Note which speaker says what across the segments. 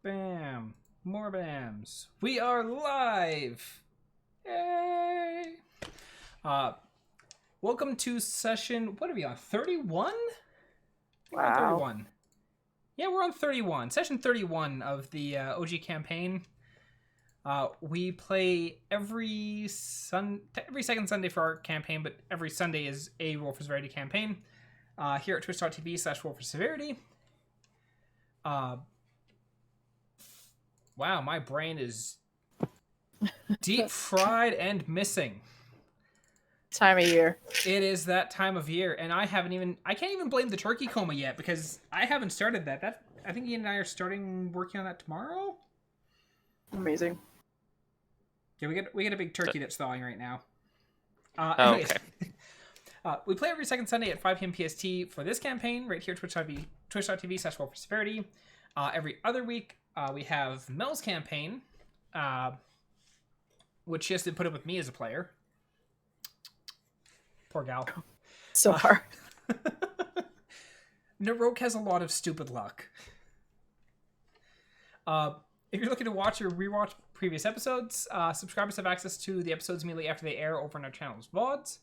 Speaker 1: Bam. More bams. We are live. Yay. Welcome to session, what are we on, 31?
Speaker 2: Wow.
Speaker 1: 31. Yeah, we're on 31. Session 31 of the OG campaign. We play every second Sunday for our campaign, but every Sunday is a Roll for Severity campaign. Here at twitch.tv/Roll for Severity. Wow, my brain is deep fried and missing.
Speaker 2: Time of year.
Speaker 1: It is that time of year, and I can't even blame the turkey coma yet because I haven't started that. I think Ian and I are working on that tomorrow.
Speaker 2: Amazing.
Speaker 1: Yeah, we get a big turkey that's thawing right now.
Speaker 3: Okay.
Speaker 1: We play every second Sunday at 5 p.m. PST for this campaign right here at twitch.tv/Roll for Severity. Every other week, we have Mel's campaign, which she has to put up with me as a player. Poor gal.
Speaker 2: So hard.
Speaker 1: Naroke has a lot of stupid luck. If you're looking to watch or rewatch previous episodes, subscribers have access to the episodes immediately after they air over on our channel's VODs.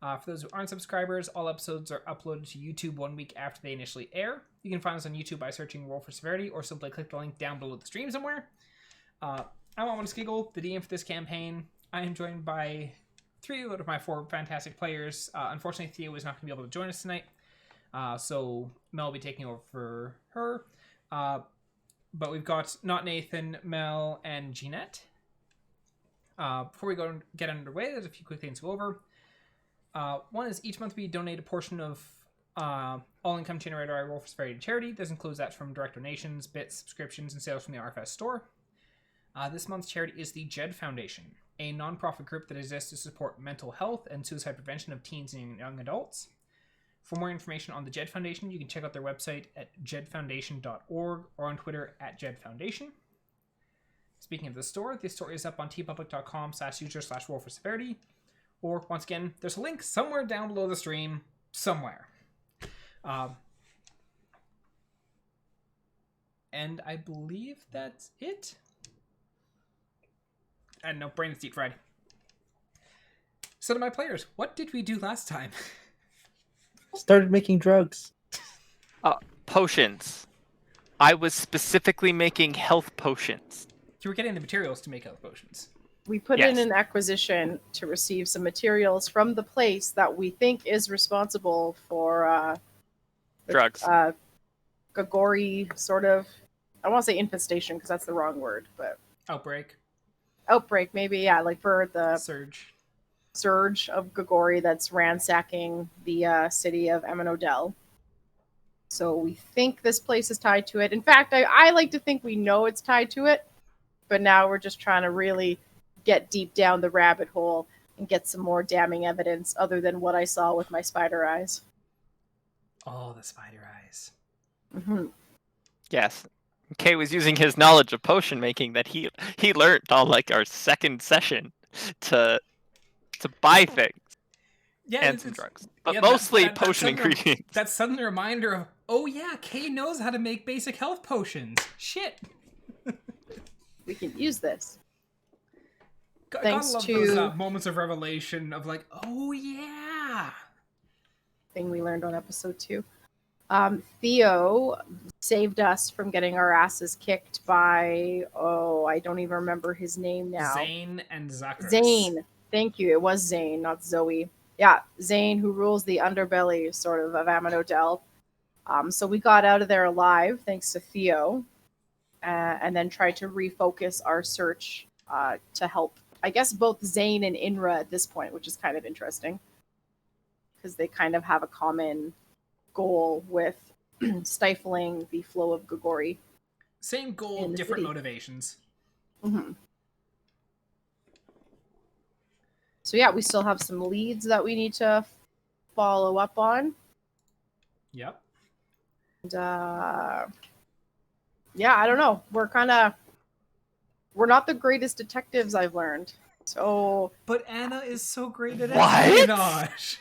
Speaker 1: For those who aren't subscribers, all episodes are uploaded to YouTube 1 week after they initially air. You can find us on YouTube by searching Roll for Severity or simply click the link down below the stream somewhere. I'm Almond Skiggle, the DM for this campaign. I am joined by 3 out of my 4 fantastic players. Unfortunately, Theo is not going to be able to join us tonight, so Mel will be taking over for her. But we've got Not Nathan, Mel, and Jeanette. Before we get underway, there's a few quick things to go over. One is each month we donate a portion of all income generated by Roll for Severity charity. This includes that from direct donations, bits, subscriptions, and sales from the RFS store. This month's charity is the Jed Foundation, a non-profit group that exists to support mental health and suicide prevention of teens and young adults. For more information on the Jed Foundation, you can check out their website at jedfoundation.org or on Twitter at jedfoundation. Speaking of the store is up on tpublic.com/user/roll4severity. Or, once again, there's a link somewhere down below the stream, somewhere. And I believe that's it. And no, brain is deep fried. So to my players, what did we do last time?
Speaker 4: Started making drugs.
Speaker 3: Potions. I was specifically making health potions.
Speaker 1: You were getting the materials to make health potions.
Speaker 2: We put in an acquisition to receive some materials from the place that we think is responsible for
Speaker 3: Drugs.
Speaker 2: Gagori sort of. I want to say infestation because that's the wrong word, but
Speaker 1: Outbreak,
Speaker 2: maybe, yeah, like for the surge of Gagori that's ransacking the city of Eminodel. So we think this place is tied to it. In fact, I like to think we know it's tied to it, but now we're just trying to really get deep down the rabbit hole and get some more damning evidence other than what I saw with my spider eyes.
Speaker 1: Oh, the spider eyes.
Speaker 2: Mm-hmm.
Speaker 3: Yes. Kay was using his knowledge of potion making that he learned on like our second session to buy things.
Speaker 1: Yeah,
Speaker 3: and some drugs. But mostly potion ingredients.
Speaker 1: That sudden reminder of, oh yeah, Kay knows how to make basic health potions. Shit.
Speaker 2: We can use this.
Speaker 1: Thanks to those moments of revelation of like, oh yeah.
Speaker 2: Thing we learned on episode 2. Theo saved us from getting our asses kicked by, I don't even remember his name now.
Speaker 1: Zane and Zachary.
Speaker 2: Zane. Thank you. It was Zane, not Zoe. Yeah, Zane, who rules the underbelly sort of Amanodel. So we got out of there alive thanks to Theo, and then tried to refocus our search to help, I guess, both Zane and Inra at this point, which is kind of interesting because they kind of have a common goal with stifling the flow of Gagori.
Speaker 1: Same goal, different motivations.
Speaker 2: Mm-hmm. So yeah, we still have some leads that we need to follow up on.
Speaker 1: Yep.
Speaker 2: And, yeah, I don't know. We're not the greatest detectives, I've learned. So,
Speaker 1: but Annah is so great at
Speaker 3: What?
Speaker 1: espionage.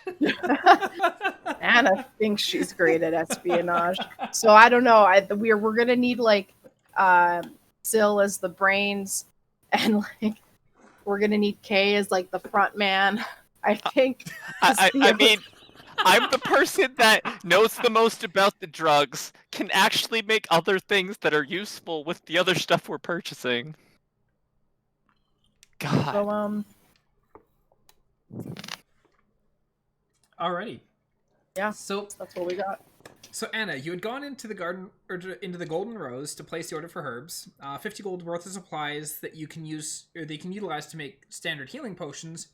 Speaker 2: Annah thinks she's great at espionage. So I don't know. We're gonna need like Syl as the brains, and like we're gonna need Kay as like the front man. I think.
Speaker 3: I mean, I'm the person that knows the most about the drugs, can actually make other things that are useful with the other stuff we're purchasing. God.
Speaker 2: So
Speaker 1: Alrighty.
Speaker 2: yeah,
Speaker 1: So
Speaker 2: that's what we got.
Speaker 1: So Anna, you had gone into the garden or into the Golden Rose to place the order for herbs. 50 gold worth of supplies that you can use or they can utilize to make standard healing potions,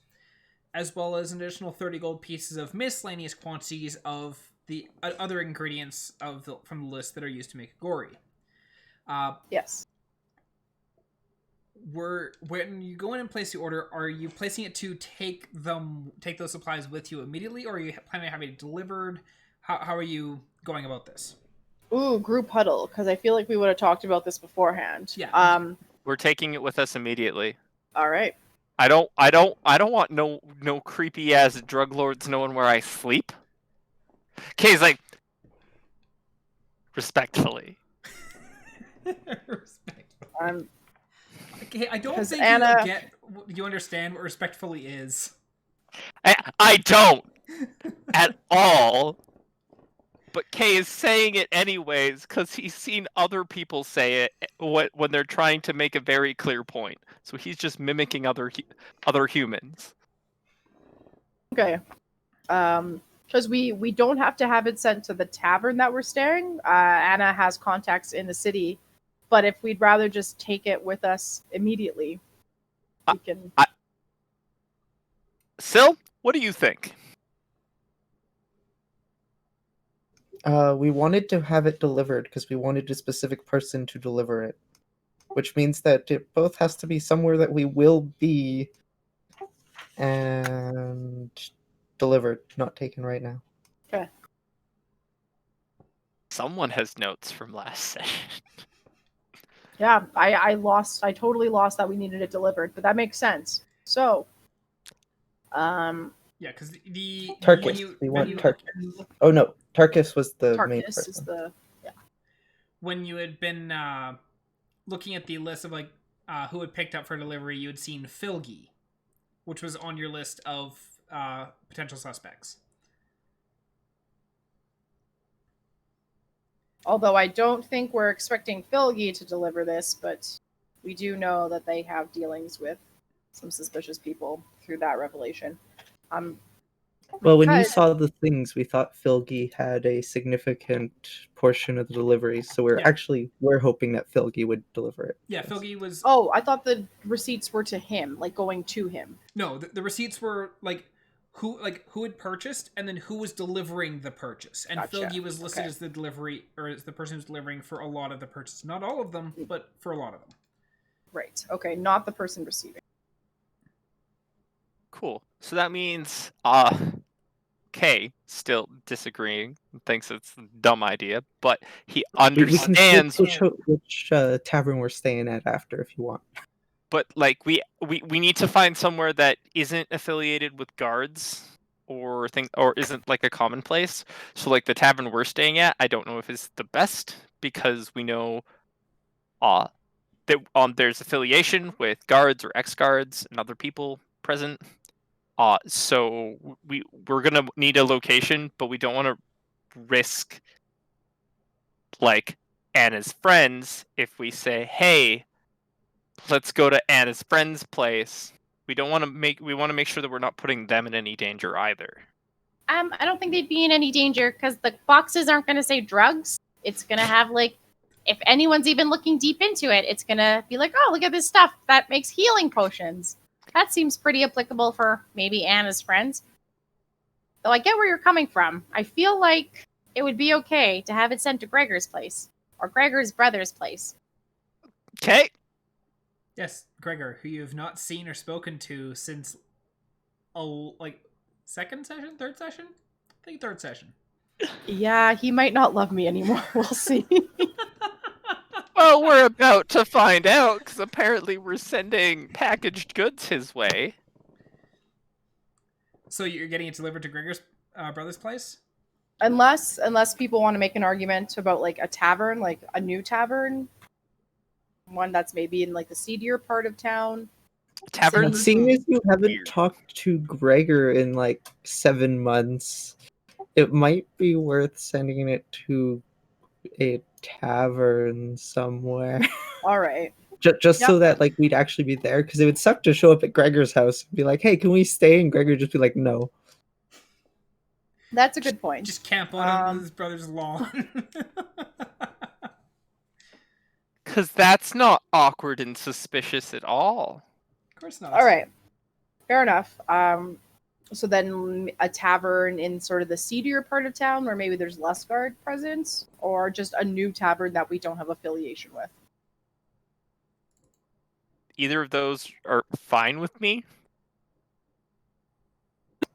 Speaker 1: as well as an additional 30 gold pieces of miscellaneous quantities of the other ingredients from the list that are used to make a gory.
Speaker 2: Yes.
Speaker 1: When you go in and place the order, are you placing it to take those supplies with you immediately, or are you planning on having it delivered? How are you going about this?
Speaker 2: Ooh, group huddle, because I feel like we would have talked about this beforehand.
Speaker 1: Yeah.
Speaker 3: We're taking it with us immediately.
Speaker 2: All right.
Speaker 3: I don't want no creepy ass drug lords knowing where I sleep. Kay's like, respectfully.
Speaker 1: Respectfully. Okay, I don't think
Speaker 2: Anna...
Speaker 1: you understand what respectfully is.
Speaker 3: I don't at all. But Kay is saying it anyways because he's seen other people say it when they're trying to make a very clear point. So he's just mimicking other humans.
Speaker 2: Okay. Because we don't have to have it sent to the tavern that we're staying. Anna has contacts in the city, but if we'd rather just take it with us immediately, we can.
Speaker 3: Syl, what do you think?
Speaker 4: We wanted to have it delivered because we wanted a specific person to deliver it, which means that it both has to be somewhere that we will be and delivered, not taken right now.
Speaker 2: Okay.
Speaker 3: Someone has notes from last session.
Speaker 2: Yeah, I totally lost that we needed it delivered, but that makes sense. So,
Speaker 1: yeah, because the
Speaker 4: Tarkus. We want Tarkus. Oh no, Tarkus was the main person.
Speaker 2: Is the
Speaker 1: when you had been looking at the list of who had picked up for delivery, you had seen Filgi, which was on your list of potential suspects.
Speaker 2: Although I don't think we're expecting Filgi to deliver this, but we do know that they have dealings with some suspicious people through that revelation.
Speaker 4: Well, when you saw the things, we thought Filgi had a significant portion of the delivery, so we're hoping that Filgi would deliver it.
Speaker 1: Yeah, Filgi was.
Speaker 2: Oh, I thought the receipts were to him, like going to him.
Speaker 1: No, the receipts were who had purchased and then who was delivering the purchase. And
Speaker 2: Gotcha.
Speaker 1: Filgi was listed as the delivery or as the person who's delivering for a lot of the purchase. Not all of them, but for a lot of them.
Speaker 2: Right. Okay, not the person receiving.
Speaker 3: Cool. So that means Kay still disagreeing, thinks it's a dumb idea, but he understands
Speaker 4: which tavern we're staying at after if you want.
Speaker 3: But we need to find somewhere that isn't affiliated with guards or isn't like a common place. So the tavern we're staying at, I don't know if it's the best because we know that there's affiliation with guards or ex-guards and other people present. So we're gonna need a location, but we don't want to risk Anna's friends if we say, hey, let's go to Anna's friend's place. We want to make sure that we're not putting them in any danger either.
Speaker 5: I don't think they'd be in any danger because the boxes aren't going to say drugs. It's going to have if anyone's even looking deep into it, it's going to be like, oh, look at this stuff that makes healing potions. That seems pretty applicable for maybe Anna's friends. Though I get where you're coming from. I feel like it would be okay to have it sent to Gregor's place or Gregor's brother's place.
Speaker 3: Okay.
Speaker 1: Yes, Gregor, who you have not seen or spoken to since, second session? Third session? I think third session.
Speaker 2: Yeah, he might not love me anymore. We'll see.
Speaker 3: Well, we're about to find out, because apparently we're sending packaged goods his way.
Speaker 1: So you're getting it delivered to Gregor's brother's place?
Speaker 2: Unless people want to make an argument about a tavern, a new tavern. one that's maybe in like the seedier part of town.
Speaker 3: Taverns.
Speaker 4: Seeing as you haven't
Speaker 3: Weird.
Speaker 4: talked to Gregor in like 7 months, it might be worth sending it to a tavern somewhere.
Speaker 2: All right.
Speaker 4: Just
Speaker 2: Yep.
Speaker 4: so that like we'd actually be there, because it would suck to show up at Gregor's house and be like, "Hey, can we stay?" And Gregor would just be like, "No."
Speaker 2: That's a good point.
Speaker 1: Just camp on his brother's lawn.
Speaker 3: Because that's not awkward and suspicious at all.
Speaker 1: Of course not.
Speaker 2: All right. Fair enough. So then a tavern in sort of the seedier part of town where maybe there's less guard presence, or just a new tavern that we don't have affiliation with.
Speaker 3: Either of those are fine with me.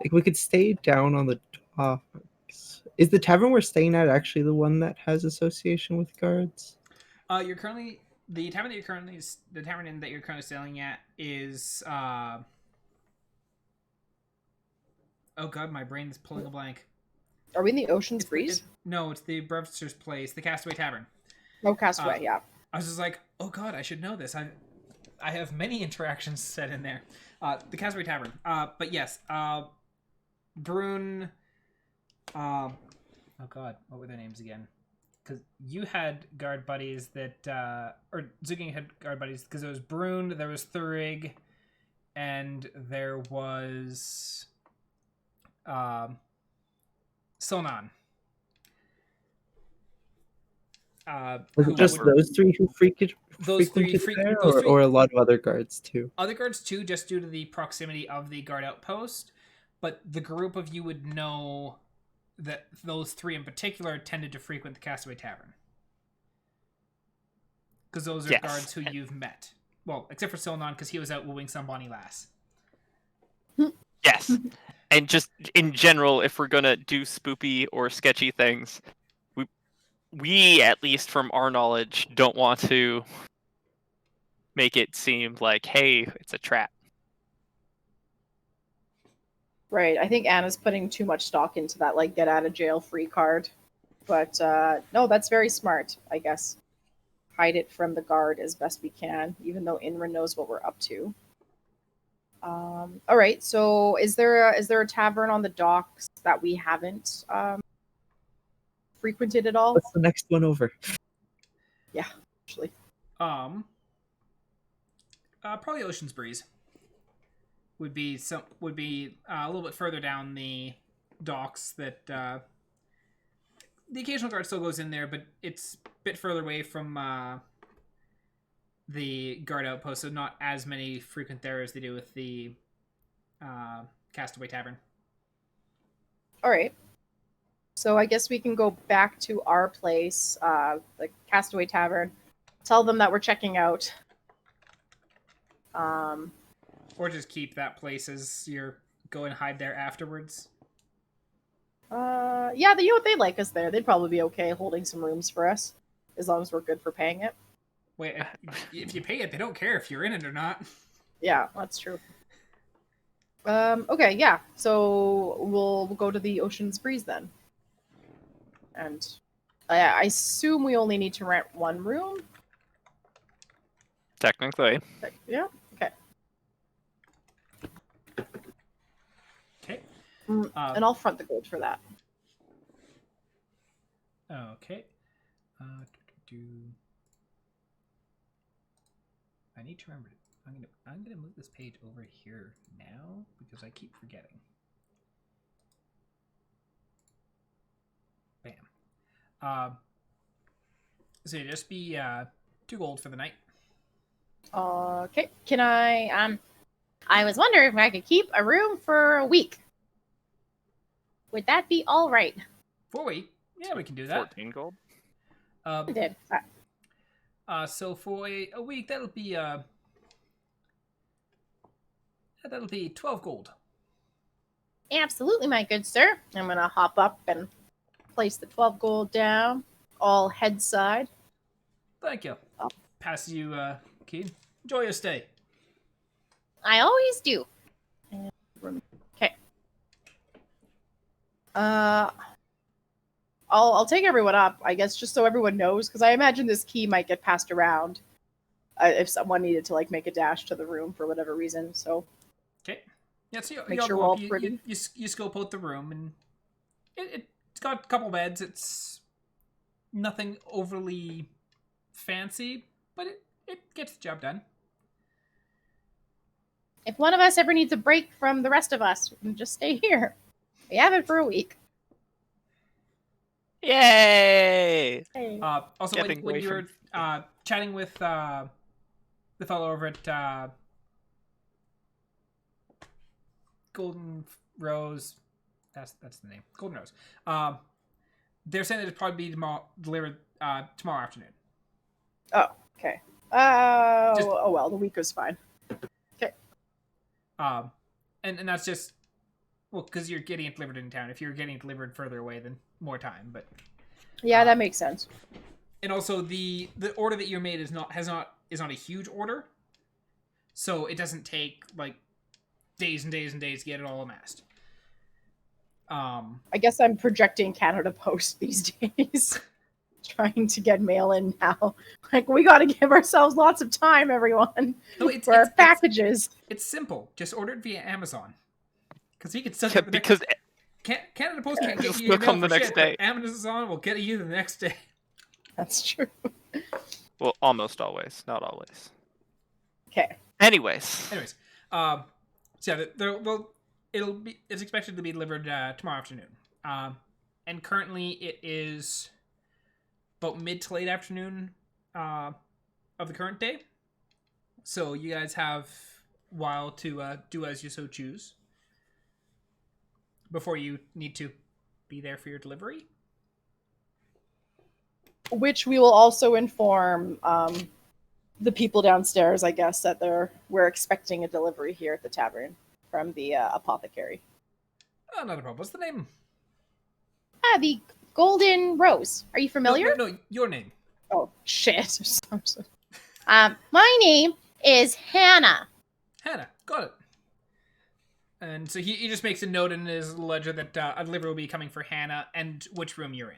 Speaker 4: Like we could stay down on the docks. Is the tavern we're staying at actually the one that has association with guards?
Speaker 1: You're currently the tavern that you're currently sailing at is oh god, my brain is pulling a blank.
Speaker 2: Are we in the Ocean's Breeze?
Speaker 1: No, it's the Brevister's Place, the Castaway Tavern.
Speaker 2: No, Castaway, yeah.
Speaker 1: I was just like, oh god, I should know this. I have many interactions set in there. The Castaway Tavern. But yes, Brune. Oh god, what were their names again? Because you had guard buddies that, or Zugging had guard buddies. Because there was Brune, there was Thurig, and there was Sonan.
Speaker 4: Was it just those three who frequented there, or a lot of other guards too?
Speaker 1: Other guards too, just due to the proximity of the guard outpost. But the group of you would know that those three in particular tended to frequent the Castaway Tavern. Because those are guards who you've met. Well, except for Silnon, because he was out wooing some bonny lass.
Speaker 3: Yes. And just in general, if we're gonna do spoopy or sketchy things, we at least from our knowledge don't want to make it seem like, hey, it's a trap.
Speaker 2: Right. I think Anna's putting too much stock into that, like, get out of jail free card. But no, that's very smart, I guess. Hide it from the guard as best we can, even though Inra knows what we're up to. All right. So, is there a tavern on the docks that we haven't frequented at all?
Speaker 4: What's the next one over?
Speaker 2: Yeah, actually.
Speaker 1: Probably Ocean's Breeze. Would be a little bit further down the docks. That the occasional guard still goes in there, but it's a bit further away from the guard outpost, so not as many frequent there as they do with the Castaway Tavern.
Speaker 2: All right. So I guess we can go back to our place, the Castaway Tavern. Tell them that we're checking out.
Speaker 1: Or just keep that place as you're go and hide there afterwards.
Speaker 2: Yeah, you know what, they'd like us there. They'd probably be okay holding some rooms for us, as long as we're good for paying it.
Speaker 1: Wait, if you pay it, they don't care if you're in it or not.
Speaker 2: Yeah, that's true. Okay, yeah. So we'll go to the Ocean's Breeze then. And I assume we only need to rent one room?
Speaker 3: Technically.
Speaker 2: Yeah, okay.
Speaker 1: Okay.
Speaker 2: And I'll front the gold for that.
Speaker 1: Okay. I need to remember. I'm gonna move this page over here now because I keep forgetting. Bam. So it'd just be 2 gold for the night.
Speaker 2: Okay. Can I was wondering if I could keep a room for a week. Would that be all right?
Speaker 1: For a week? Yeah, we can do that.
Speaker 3: 14 gold.
Speaker 2: I did.
Speaker 1: So for a week, that'll be 12 gold.
Speaker 2: Absolutely, my good sir. I'm gonna hop up and place the 12 gold down, all head side.
Speaker 1: Thank you. Pass you, key. Enjoy your stay.
Speaker 2: I always do. Okay. I'll take everyone up, I guess, just so everyone knows, because I imagine this key might get passed around. if someone needed to like make a dash to the room for whatever reason. So
Speaker 1: Okay. Yeah, so
Speaker 2: Make
Speaker 1: all
Speaker 2: sure
Speaker 1: go
Speaker 2: we're
Speaker 1: up,
Speaker 2: all pretty.
Speaker 1: you scope out the room, and it's got a couple beds. It's nothing overly fancy, but it gets the job done.
Speaker 5: If one of us ever needs a break from the rest of us, we can just stay here. We have it for a week.
Speaker 3: Yay!
Speaker 5: Hey.
Speaker 1: Also,
Speaker 3: Getting
Speaker 1: when
Speaker 3: away
Speaker 1: you were chatting with the fellow over at Golden Rose, that's the name, Golden Rose. They're saying that it'll probably be delivered tomorrow afternoon.
Speaker 2: oh, okay. Oh well, the week was fine.
Speaker 1: And that's just because you're getting it delivered in town. If you're getting it delivered further away, then more time. But
Speaker 2: Yeah, that makes sense.
Speaker 1: and also the order that you made is not a huge order, so it doesn't take like days and days and days to get it all amassed.
Speaker 2: I guess I'm projecting Canada Post these days. Trying to get mail in now. Like, we got to give ourselves lots of time, everyone,
Speaker 1: No,
Speaker 2: for our packages.
Speaker 1: It's simple. Just order it via Amazon. Because he can send
Speaker 3: Yeah,
Speaker 1: it
Speaker 3: because
Speaker 1: Canada Post can't get
Speaker 3: It'll
Speaker 1: you your
Speaker 3: still come
Speaker 1: mail
Speaker 3: the
Speaker 1: for
Speaker 3: next
Speaker 1: shit,
Speaker 3: day.
Speaker 1: but Amazon will get you the next day.
Speaker 2: That's true.
Speaker 3: well, almost always, not always.
Speaker 2: Okay.
Speaker 3: Anyways,
Speaker 1: So yeah, it's expected to be delivered tomorrow afternoon. And currently it is about mid to late afternoon of the current day. So you guys have a while to do as you so choose before you need to be there for your delivery.
Speaker 2: Which we will also inform the people downstairs, I guess, that we're expecting a delivery here at the tavern from the apothecary.
Speaker 1: Oh, not a problem. What's the name?
Speaker 5: The Golden Rose. Are you familiar?
Speaker 1: No, your name.
Speaker 2: Oh, shit.
Speaker 5: My name is Hannah.
Speaker 1: Hannah. Got it. And so he just makes a note in his ledger that a delivery will be coming for Hannah and which room you're in.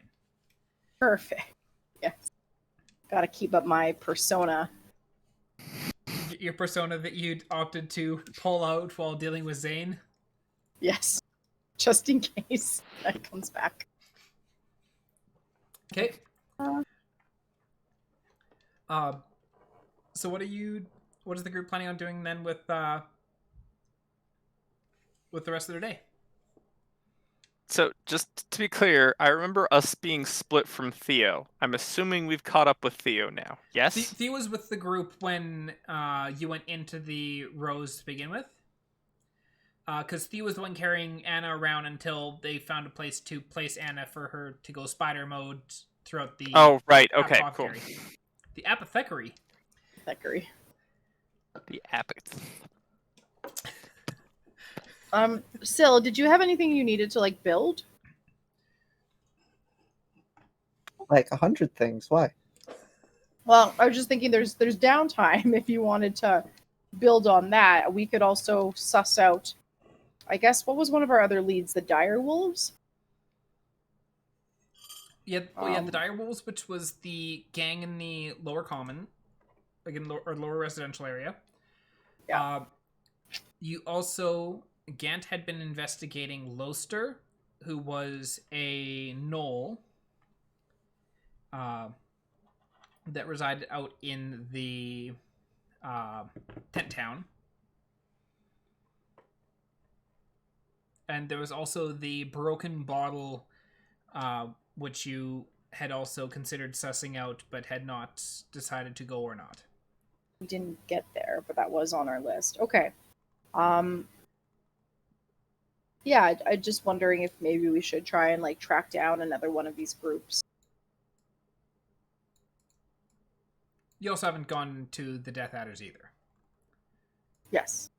Speaker 2: Perfect. Yes. Gotta keep up my persona.
Speaker 1: Your persona that you opted to pull out while dealing with Zane.
Speaker 2: Yes. Just in case that comes back.
Speaker 1: Okay. So what is the group planning on doing then with the rest of their day?
Speaker 3: so just to be clear, I remember us being split from Theo. I'm assuming we've caught up with Theo now. Yes?
Speaker 1: Theo was with the group when you went into the Rose to begin with. Because Theo was the one carrying Annah around until they found a place to place Annah for her to go spider mode throughout the
Speaker 3: Oh, right. Okay, cool.
Speaker 1: apothecary. The apothecary.
Speaker 2: Thackeray.
Speaker 3: The apothecary.
Speaker 2: Syl, did you have anything you needed to like build?
Speaker 4: Like 100 things. Why?
Speaker 2: Well, I was just thinking there's downtime if you wanted to build on that. We could also suss out, I guess, what was one of our other leads? The dire wolves?
Speaker 1: Yeah, the dire wolves, which was the gang in the lower common, like in lower residential area.
Speaker 2: Yeah.
Speaker 1: You also, Gant had been investigating Loster, who was a gnoll that resided out in the tent town. And there was also the broken bottle, which you had also considered sussing out, but had not decided to go or not.
Speaker 2: We didn't get there, but that was on our list. Okay. Yeah, I'm just wondering if maybe we should try and like track down another one of these groups.
Speaker 1: You also haven't gone to the Death Adders either.
Speaker 2: Yes.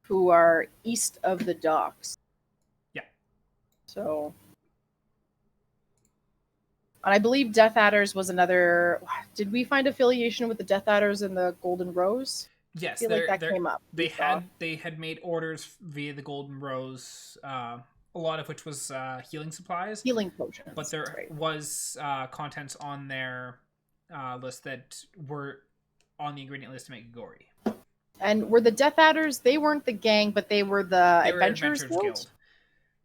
Speaker 2: Who are east of the docks.
Speaker 1: Yeah.
Speaker 2: So. And I believe Death Adders was another. Did we find affiliation with the Death Adders and the Golden Rose?
Speaker 1: Yes,
Speaker 2: I feel like that came up.
Speaker 1: They had made orders via the Golden Rose, a lot of which was healing supplies.
Speaker 2: Healing potions.
Speaker 1: But there was contents on their list that were on the ingredient list to make gory.
Speaker 2: And were the Death Adders? They weren't the gang, but they were the
Speaker 1: They were
Speaker 2: Adventurers Guild.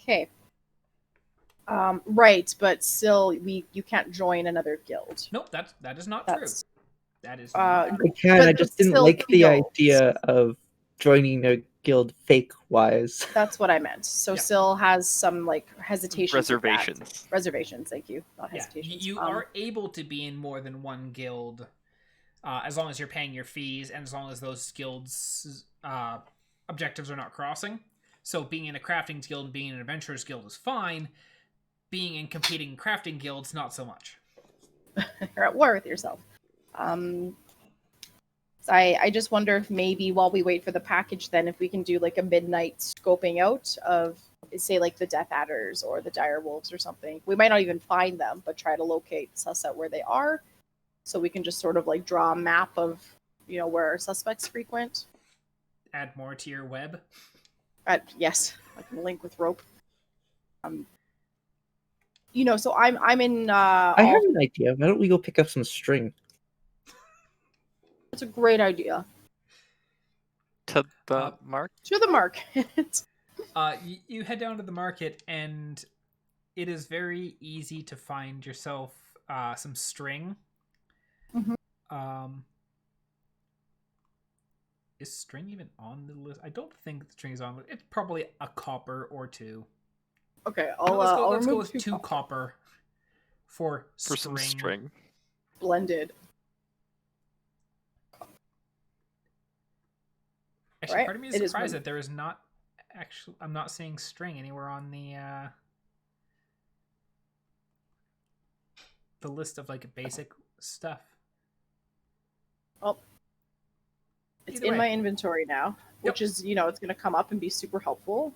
Speaker 2: Okay. Right, but still, you can't join another guild.
Speaker 1: Nope, that is not
Speaker 2: That's-
Speaker 1: true. That is
Speaker 2: Uh,
Speaker 1: not
Speaker 4: I can.
Speaker 2: But
Speaker 4: I just didn't
Speaker 2: still
Speaker 4: like the
Speaker 2: guilds.
Speaker 4: idea of joining a guild fake-wise.
Speaker 2: That's what I meant. So
Speaker 1: Yeah.
Speaker 2: Syl has some like hesitations. with that.
Speaker 3: Reservations.
Speaker 2: Reservations. Thank you. Not
Speaker 1: Yeah,
Speaker 2: hesitations.
Speaker 1: you are able to be in more than one guild, as long as you're paying your fees and as long as those guilds' objectives are not crossing. So being in a crafting guild and being in an adventurers guild is fine. Being in competing crafting guilds, not so much.
Speaker 2: You're at war with yourself. I just wonder if maybe while we wait for the package, then if we can do like a midnight scoping out of, say, like the Death Adders or the Dire Wolves or something. We might not even find them, but try to locate, suss out where they are, so we can just sort of like draw a map of, where our suspects frequent.
Speaker 1: Add more to your web.
Speaker 2: Yes, like a link with rope. So I'm in.
Speaker 4: I have an idea. Why don't we go pick up some string?
Speaker 2: It's a great idea.
Speaker 3: To the mark?
Speaker 2: To the market.
Speaker 1: You head down to the market, and it is very easy to find yourself some string.
Speaker 2: Mm-hmm.
Speaker 1: Is string even on the list? I don't think the string is on. It's probably a copper or two.
Speaker 2: Okay,
Speaker 1: Let's go
Speaker 2: remove
Speaker 1: with 2 copper for string.
Speaker 3: Some string.
Speaker 2: Blended.
Speaker 1: Actually,
Speaker 2: Right.
Speaker 1: part of me
Speaker 2: It
Speaker 1: is
Speaker 2: is
Speaker 1: surprised
Speaker 2: one-
Speaker 1: that there is not actually. I'm not seeing string anywhere on the list of like basic stuff.
Speaker 2: Oh, it's
Speaker 1: Either
Speaker 2: in
Speaker 1: way.
Speaker 2: my inventory now, which is it's going to come up and be super helpful.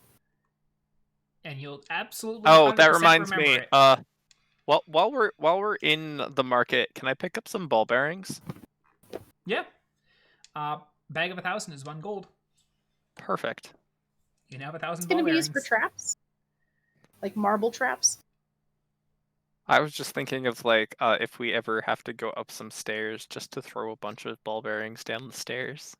Speaker 1: And you'll absolutely.
Speaker 3: Oh, that
Speaker 1: 100%
Speaker 3: reminds me.
Speaker 1: remember it.
Speaker 3: While we're in the market, can I pick up some ball bearings?
Speaker 1: Yeah. Bag of 1,000 is 1 gold.
Speaker 3: Perfect.
Speaker 1: You now have 1,000
Speaker 2: It's
Speaker 1: ball
Speaker 2: going to be
Speaker 1: bearings.
Speaker 2: used for traps, like marble traps.
Speaker 3: I was just thinking of like if we ever have to go up some stairs, just to throw a bunch of ball bearings down the stairs.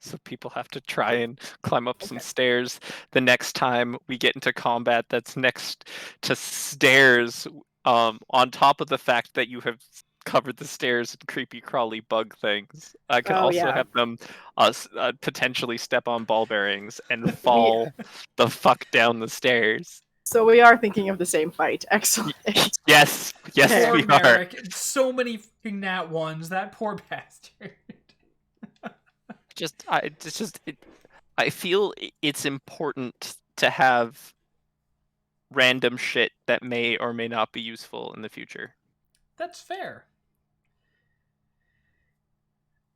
Speaker 3: So people have to try and climb up some
Speaker 2: Okay.
Speaker 3: stairs the next time we get into combat that's next to stairs, on top of the fact that you have covered the stairs in creepy crawly bug things. I can
Speaker 2: Oh,
Speaker 3: also
Speaker 2: yeah.
Speaker 3: have them potentially step on ball bearings and fall the fuck down the stairs.
Speaker 2: So we are thinking of the same fight. Excellent.
Speaker 3: Yes,
Speaker 2: Okay.
Speaker 3: we
Speaker 1: Poor
Speaker 3: are.
Speaker 1: Merrick. So many fucking nat ones. That poor bastard.
Speaker 3: I feel it's important to have random shit that may or may not be useful in the future.
Speaker 1: That's fair.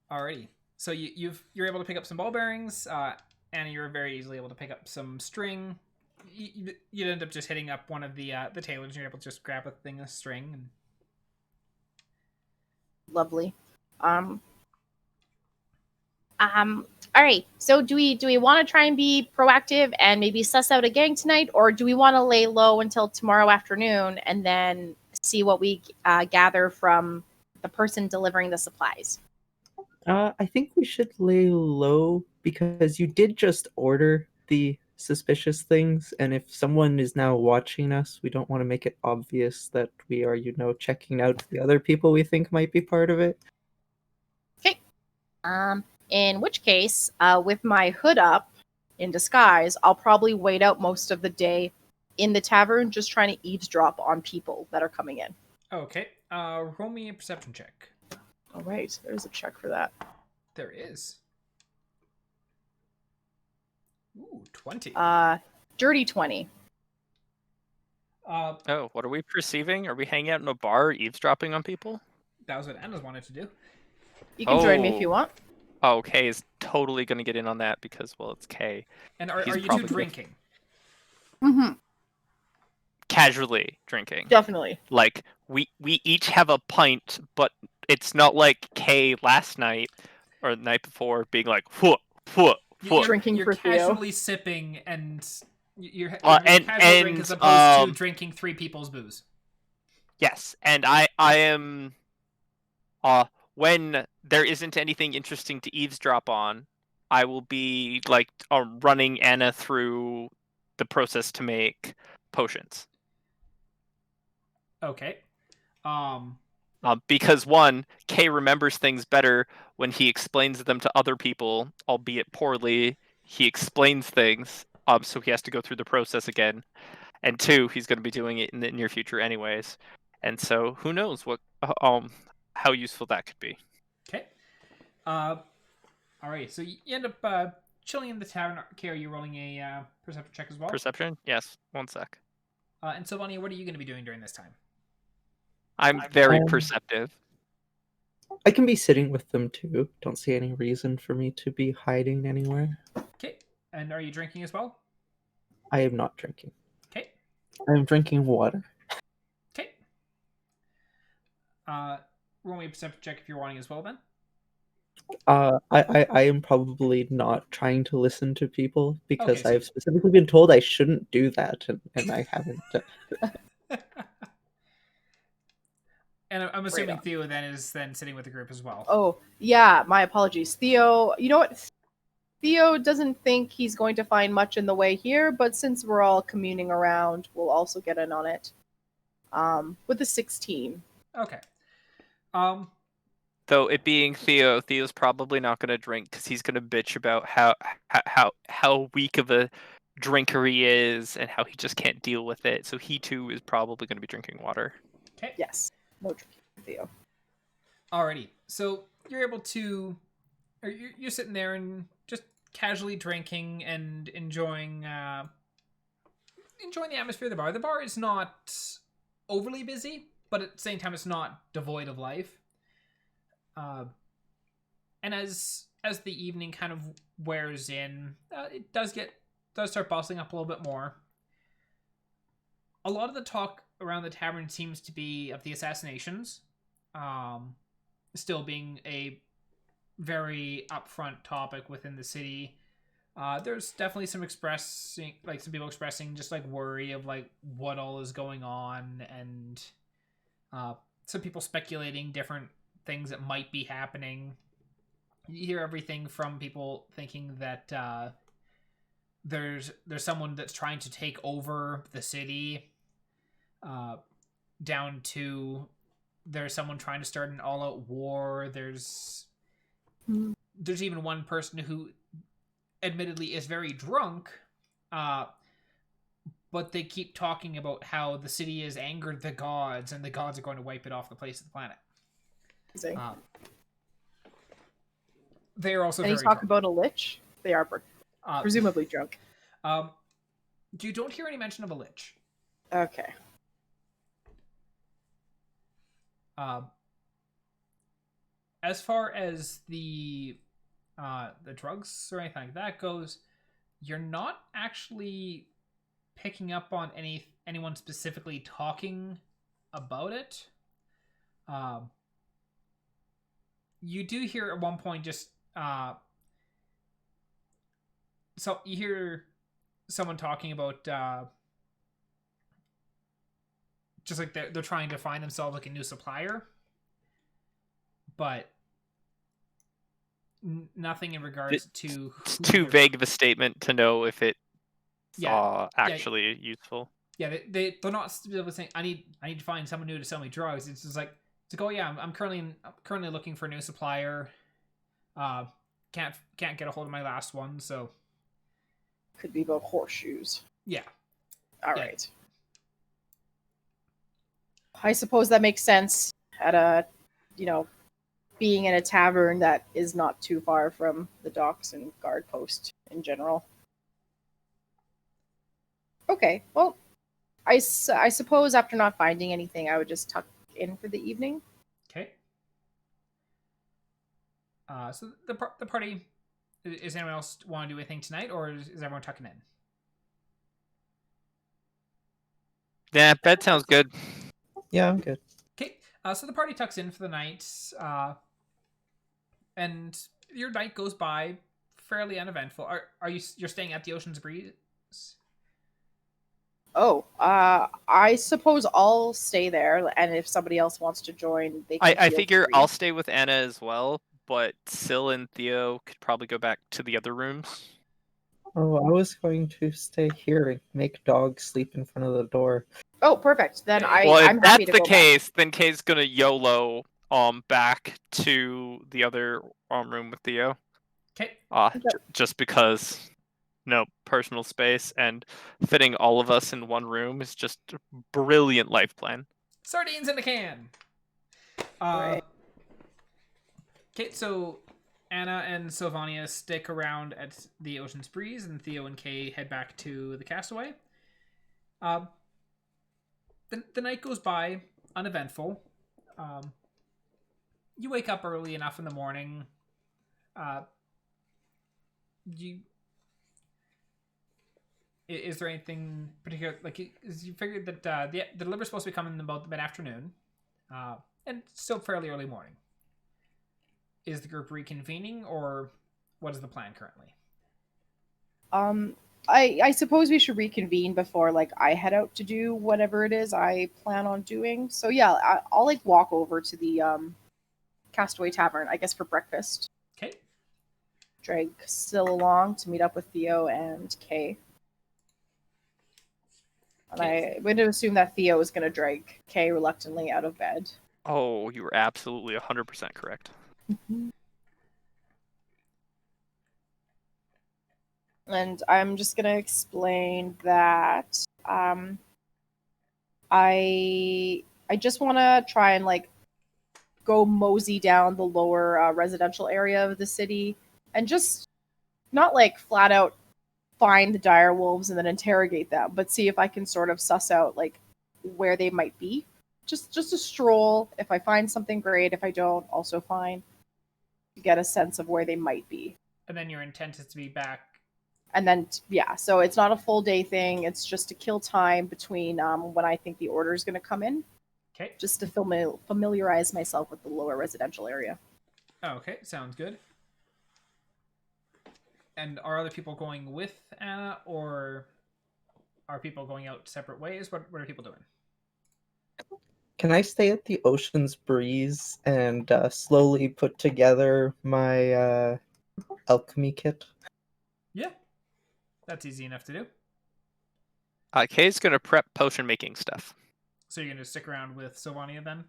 Speaker 1: Alrighty. So you're able to pick up some ball bearings. Anna, you're very easily able to pick up some string. You'd end up just hitting up one of the tailors, and you're able to just grab a thing of string. And...
Speaker 2: Lovely.
Speaker 5: All right. So do we want to try and be proactive and maybe suss out a gang tonight, or do we want to lay low until tomorrow afternoon and then see what we gather from the person delivering the supplies?
Speaker 4: I think we should lay low because you did just order the suspicious things, and if someone is now watching us, we don't want to make it obvious that we are, checking out the other people we think might be part of it.
Speaker 5: Okay. In which case, with my hood up in disguise, I'll probably wait out most of the day in the tavern, just trying to eavesdrop on people that are coming in.
Speaker 1: Okay. Roll me a perception check.
Speaker 2: All right, there's a check for that.
Speaker 1: There is. Ooh, 20.
Speaker 2: Dirty 20.
Speaker 3: Oh, what are we perceiving? Are we hanging out in a bar, eavesdropping on people?
Speaker 1: That was what Anna's wanted to do.
Speaker 2: You can join me if you want.
Speaker 3: Oh, Kay is totally going to get in on that because, well, it's Kay.
Speaker 1: And are
Speaker 3: He's
Speaker 1: you two
Speaker 3: probably
Speaker 1: drinking?
Speaker 2: Mm-hmm.
Speaker 3: Casually drinking.
Speaker 2: Definitely.
Speaker 3: Like, we each have a pint, but it's not like Kay last night or the night before being like, whoa.
Speaker 2: Drinking
Speaker 1: you're
Speaker 2: for Theo.
Speaker 1: casually sipping, and you're casual drink as opposed to drinking 3 people's booze.
Speaker 3: Yes, and I am when there isn't anything interesting to eavesdrop on, I will be like running Annah through the process to make potions.
Speaker 1: Okay.
Speaker 3: Because one, Kay remembers things better when he explains them to other people, albeit poorly. He explains things, so he has to go through the process again. And two, he's going to be doing it in the near future anyways. And so, who knows how useful that could be.
Speaker 1: Okay. Alright, so you end up chilling in the tavern. Kay, are you rolling a perception check as well?
Speaker 3: Perception? Yes. 1 sec.
Speaker 1: And Sylvania, what are you going to be doing during this time?
Speaker 3: I'm very
Speaker 4: Um,
Speaker 3: perceptive.
Speaker 4: I can be sitting with them too. Don't see any reason for me to be hiding anywhere.
Speaker 1: Okay. And are you drinking as well?
Speaker 4: I am not drinking.
Speaker 1: Okay.
Speaker 4: I am drinking water.
Speaker 1: Okay. Roll me a perception check if you're wanting as well then.
Speaker 4: I am probably not trying to listen to people because
Speaker 1: Okay, so-
Speaker 4: I've specifically been told I shouldn't do that, and I haven't.
Speaker 1: And I'm assuming Theo then is then sitting with the group as well.
Speaker 2: Oh, yeah, my apologies. Theo, you know what? Theo doesn't think he's going to find much in the way here, but since we're all communing around, we'll also get in on it. With the 16.
Speaker 1: Okay.
Speaker 3: Though it being Theo's probably not going to drink because he's going to bitch about how weak of a drinker he is and how he just can't deal with it. So he too is probably going to be drinking water.
Speaker 1: Okay.
Speaker 2: Yes. No drinking, Theo.
Speaker 1: Alrighty. So you're able to, or you're sitting there and just casually drinking and enjoying the atmosphere of the bar. The bar is not overly busy, but at the same time, it's not devoid of life. And as the evening kind of wears in, it does start bustling up a little bit more. A lot of the talk around the tavern seems to be of the assassinations, still being a very upfront topic within the city. There's definitely some people expressing just like worry of like what all is going on, and some people speculating different things that might be happening. You hear everything from people thinking that there's someone that's trying to take over the city, down to there's someone trying to start an all-out war. There's even one person who admittedly is very drunk, but they keep talking about how the city has angered the gods and the gods are going to wipe it off the face of the planet. They are also
Speaker 2: Any
Speaker 1: very
Speaker 2: talk
Speaker 1: drunk.
Speaker 2: about a lich? They are presumably drunk.
Speaker 1: You don't hear any mention of a lich.
Speaker 2: Okay.
Speaker 1: As far as the drugs or anything like that goes, you're not actually picking up on anyone specifically talking about it. You do hear at one point just so you hear someone talking about just like they're trying to find themselves like a new supplier, but nothing in regards to.
Speaker 3: It's too vague of a statement to know if it's actually useful.
Speaker 1: Yeah, they're not specifically saying I need to find someone new to sell me drugs. It's just like oh yeah, I'm currently looking for a new supplier. Can't get a hold of my last one, so
Speaker 2: Could be about horseshoes.
Speaker 1: yeah.
Speaker 2: All right. I suppose that makes sense at a, being in a tavern that is not too far from the docks and guard post in general. Okay, well, I suppose after not finding anything, I would just tuck in for the evening.
Speaker 1: Okay. So the party, is anyone else want to do anything tonight, or is everyone tucking in?
Speaker 3: Yeah, bed sounds good.
Speaker 4: Yeah, I'm good.
Speaker 1: Okay. So the party tucks in for the night, and your night goes by fairly uneventful. You're staying at the Ocean's Breeze?
Speaker 2: Oh, I suppose I'll stay there, and if somebody else wants to join, they can.
Speaker 3: I
Speaker 2: feel
Speaker 3: figure
Speaker 2: free.
Speaker 3: I'll stay with Annah as well, but Syl and Theo could probably go back to the other rooms.
Speaker 4: Oh, I was going to stay here and make dogs sleep in front of the door.
Speaker 2: Oh, perfect. Then
Speaker 3: Well, if
Speaker 2: I'm happy
Speaker 3: that's
Speaker 2: to
Speaker 3: the
Speaker 2: go back.
Speaker 3: case, then Kay's gonna YOLO back to the other room with Theo.
Speaker 1: Okay.
Speaker 3: Just because personal space and fitting all of us in one room is just a brilliant life plan.
Speaker 1: Sardines in a can.
Speaker 2: Right.
Speaker 1: Okay, so Anna and Sylvania stick around at the Ocean's Breeze, and Theo and Kay head back to the Castaway. The night goes by uneventful. You wake up early enough in the morning. Is there anything particular? Like, you figured that the delivery's supposed to be coming in about the mid-afternoon, and still fairly early morning. Is the group reconvening, or what is the plan currently?
Speaker 2: I suppose we should reconvene before I head out to do whatever it is I plan on doing. So yeah, I'll walk over to the Castaway Tavern, I guess, for breakfast.
Speaker 1: Okay.
Speaker 2: Drag Syl along to meet up with Theo and Kay. And I would assume that Theo is going to drag Kay reluctantly out of bed.
Speaker 3: Oh, you were absolutely 100% correct.
Speaker 2: And I'm just going to explain that I just want to try and go mosey down the lower residential area of the city and just not flat out find the dire wolves and then interrogate them, but see if I can sort of suss out where they might be. Just a stroll. If I find something, great. If I don't, also fine. Get a sense of where they might be.
Speaker 1: And then your intent is to be back.
Speaker 2: And then, yeah, so it's not a full day thing. It's just to kill time between when I think the order is going to come in.
Speaker 1: Okay.
Speaker 2: Just to familiarize myself with the lower residential area.
Speaker 1: Okay, sounds good. And are other people going with Anna, or are people going out separate ways? What are people doing?
Speaker 4: Can I stay at the Ocean's Breeze and slowly put together my alchemy kit?
Speaker 1: Yeah, that's easy enough to do.
Speaker 3: Kay's gonna prep potion making stuff.
Speaker 1: So you're gonna stick around with Sylvania then?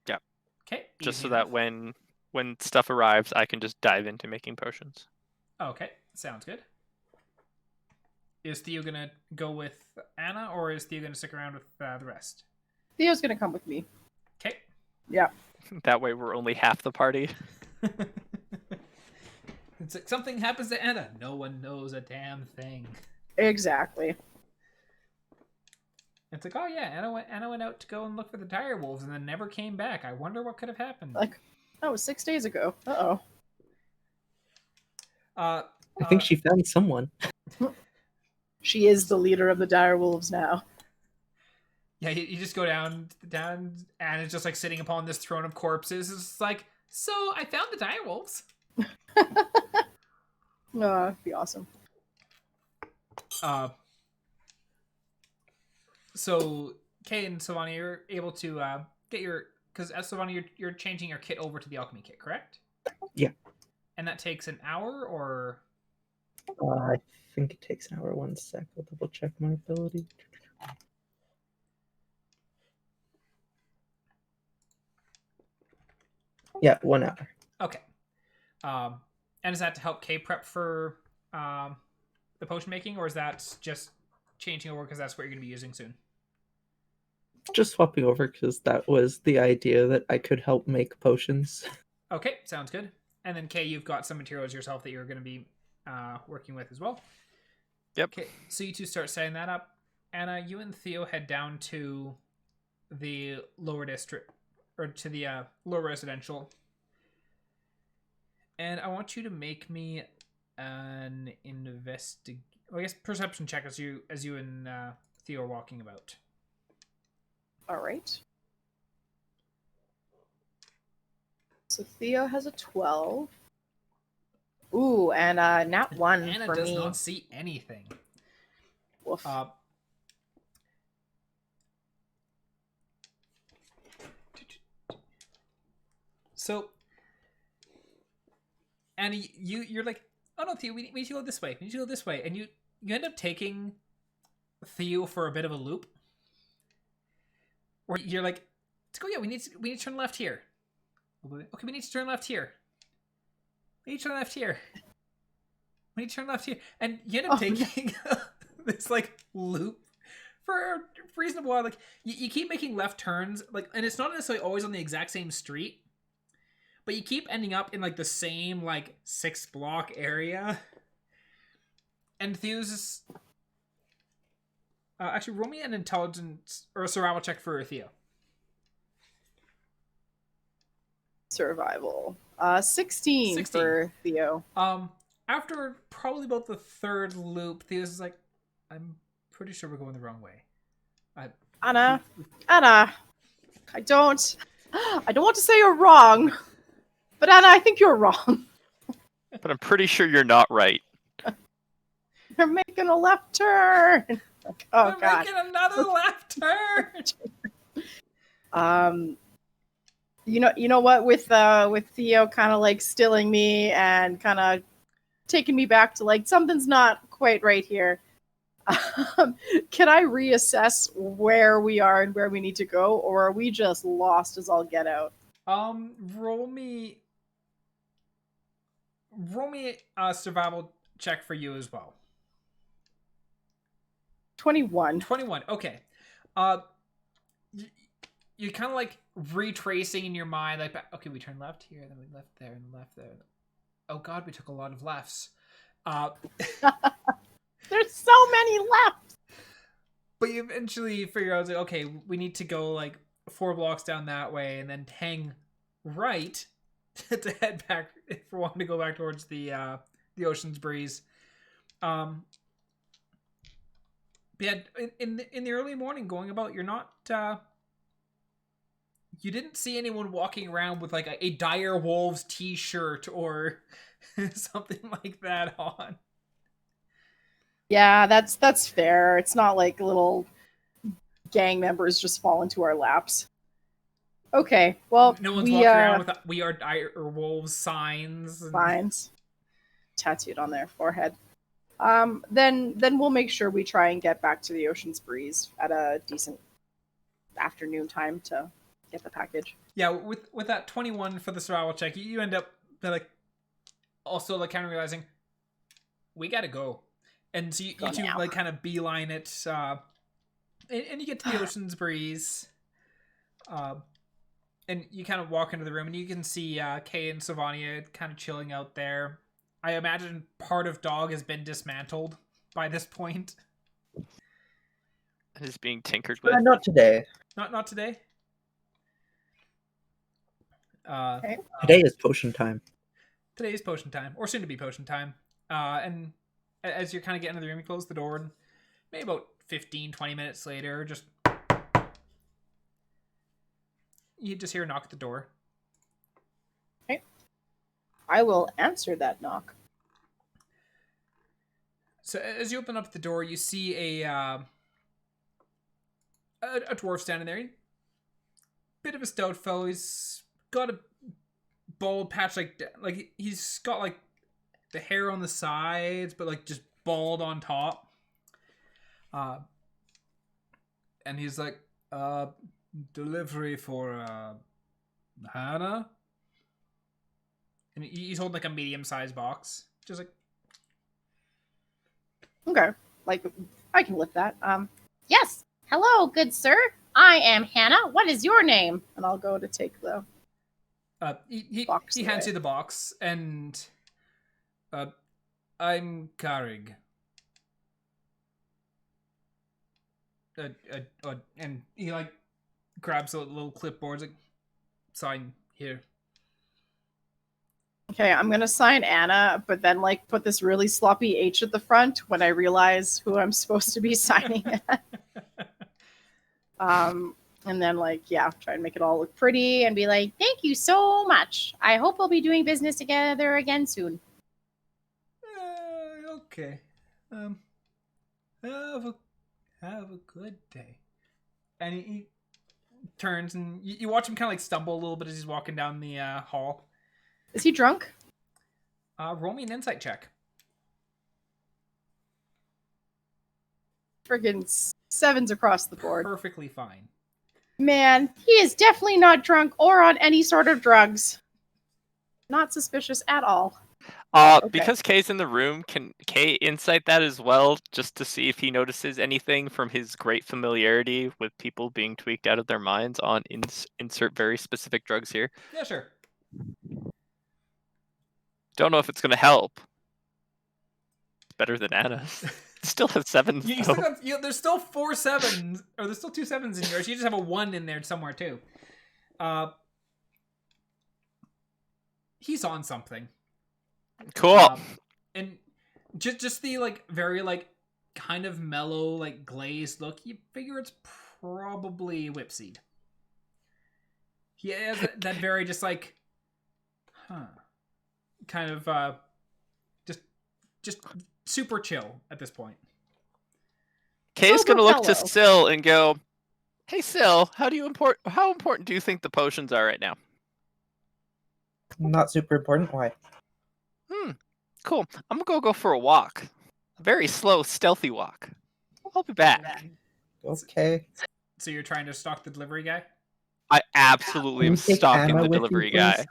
Speaker 3: Yeah.
Speaker 1: Okay.
Speaker 3: Just
Speaker 1: easy
Speaker 3: so
Speaker 1: enough.
Speaker 3: that when stuff arrives, I can just dive into making potions.
Speaker 1: Okay, sounds good. Is Theo gonna go with Anna, or is Theo gonna stick around with the rest?
Speaker 2: Theo's going to come with me.
Speaker 1: Okay.
Speaker 2: Yeah.
Speaker 3: That way, we're only half the party.
Speaker 1: It's like something happens to Anna. No one knows a damn thing.
Speaker 2: Exactly.
Speaker 1: It's like, oh yeah, Anna went out to go and look for the dire wolves and then never came back. I wonder what could have happened.
Speaker 2: That was 6 days ago. Uh-oh.
Speaker 4: I think she found someone.
Speaker 2: She is the leader of the dire wolves now.
Speaker 1: Yeah, you just go down, and it's just sitting upon this throne of corpses. It's like, so I found the dire wolves.
Speaker 2: It'd be awesome.
Speaker 1: So Kay and Sylvania, you're able to get because as Sylvania, you're changing your kit over to the alchemy kit, correct?
Speaker 4: Yeah.
Speaker 1: And that takes an hour, or?
Speaker 4: I think it takes an hour. 1 sec. I'll double check my ability. Yeah, 1 hour.
Speaker 1: Okay. And is that to help Kay prep for the potion making, or is that just changing over because that's what you're going to be using soon?
Speaker 4: Just swapping over because that was the idea, that I could help make potions.
Speaker 1: Okay, sounds good. And then Kay, you've got some materials yourself that you're going to be working with as well.
Speaker 3: Yep.
Speaker 1: Okay, so you two start setting that up. Anna, you and Theo head down to the lower district, or to the lower residential. And I want you to make me an perception check as you and Theo are walking about.
Speaker 2: All right. So Theo has a 12. Ooh, and nat 1
Speaker 1: Anna
Speaker 2: for
Speaker 1: does
Speaker 2: me.
Speaker 1: not see anything.
Speaker 2: Woof.
Speaker 1: So and you're like, oh no, Theo, we need to go this way. We need to go this way, and you end up taking Theo for a bit of a loop, where you're like, let's go. Yeah, we need to turn left here. Okay, we need to turn left here. We need to turn left here. We need to turn left here, and you end up taking this like loop for a reasonable while. Like you keep making left turns, like, and it's not necessarily always on the exact same street, but you keep ending up in like the same like 6-block area. And Theo's actually roll me an intelligence or a survival check for Theo.
Speaker 2: Survival. 16 for Theo.
Speaker 1: After probably about the third loop, Theo's is like, I'm pretty sure we're going the wrong way.
Speaker 2: Anna, I don't want to say you're wrong, but Anna, I think you're wrong.
Speaker 3: But I'm pretty sure you're not right.
Speaker 2: You're making a left turn. Like, oh
Speaker 1: We're
Speaker 2: God.
Speaker 1: making another left turn.
Speaker 2: You know what? With Theo kind of like stilling me and kind of taking me back to like something's not quite right here. Can I reassess where we are and where we need to go, or are we just lost as all get out?
Speaker 1: Roll me a survival check for you as well.
Speaker 2: 21.
Speaker 1: 21. Okay. You're kind of like retracing in your mind, like, okay, we turned left here, then we left there, and left there. Oh God, we took a lot of lefts.
Speaker 2: There's so many left.
Speaker 1: But you eventually figure out, like, okay, we need to go like 4 blocks down that way, and then hang right to head back if we want to go back towards the Ocean's Breeze. Yeah, in the early morning, going about, you're not. You didn't see anyone walking around with like a Dire Wolves t-shirt or something like that on.
Speaker 2: Yeah, that's fair. It's not like little gang members just fall into our laps. Okay, well,
Speaker 1: No one's walking around with "We are Dire Wolves" signs.
Speaker 2: Signs tattooed on their forehead. Then we'll make sure we try and get back to the Ocean's Breeze at a decent afternoon time to get the package.
Speaker 1: Yeah, with that 21 for the survival check, you end up like also like kind of realizing we gotta go, and so you two like kind of beeline it, and you get to the Ocean's Breeze, and you kind of walk into the room, and you can see Kay and Sylvania kind of chilling out there. I imagine part of Dog has been dismantled by this point.
Speaker 3: It is being tinkered with.
Speaker 4: Not today.
Speaker 1: Not today.
Speaker 2: Okay.
Speaker 4: Today is potion time.
Speaker 1: Today is potion time, or soon to be potion time. And as you're kind of getting into the room, you close the door, and maybe about 15-20 minutes later, you just hear a knock at the door.
Speaker 2: Okay. I will answer that knock.
Speaker 1: So as you open up the door, you see a dwarf standing there. Bit of a stout fellow. He's got a bald patch, like he's got like the hair on the sides, but like just bald on top. And he's like, delivery for Annah. And he's holding like a medium-sized box, just like.
Speaker 2: Okay, like I can lift that.
Speaker 5: Yes. Hello, good sir. I am Hannah. What is your name?
Speaker 2: And I'll go to take the
Speaker 1: He
Speaker 2: box
Speaker 1: hands
Speaker 2: away.
Speaker 1: you the box, and I'm Karig. And he like grabs a little clipboard, like, sign here.
Speaker 2: Okay, I'm gonna sign Anna, but then like put this really sloppy H at the front when I realize who I'm supposed to be signing at. And then like, yeah, try and make it all look pretty and be like,
Speaker 5: Thank you so much. I hope we'll be doing business together again soon.
Speaker 1: Okay. Have a good day. And he turns, and you watch him kind of like stumble a little bit as he's walking down the hall.
Speaker 2: is he drunk?
Speaker 1: Roll me an insight check.
Speaker 2: Friggin' 7s across the board.
Speaker 1: Perfectly fine.
Speaker 2: Man, he is definitely not drunk or on any sort of drugs. Not suspicious at all. Okay.
Speaker 3: Because Kay's in the room, can Kay insight that as well, just to see if he notices anything from his great familiarity with people being tweaked out of their minds on insert very specific drugs here?
Speaker 1: Yeah, sure.
Speaker 3: Don't know if it's going to help. Better than Anna's. Still has 7s.
Speaker 1: You still got, there's still 4 7s, or there's still 2 7s in yours. You just have a 1 in there somewhere too. He's on something.
Speaker 3: Cool.
Speaker 1: And just the like very like kind of mellow like glazed look. You figure it's probably Whipseed. He has that very just like, kind of just super chill at this point.
Speaker 3: Kay's gonna look to Syl and go, "Hey Syl, how important do you think the potions are right now?"
Speaker 4: Not super important. Why?
Speaker 3: Cool. I'm gonna go for a walk. A very slow, stealthy walk. I'll be back.
Speaker 4: Okay.
Speaker 1: So you're trying to stalk the delivery guy?
Speaker 3: I absolutely am stalking the delivery guy.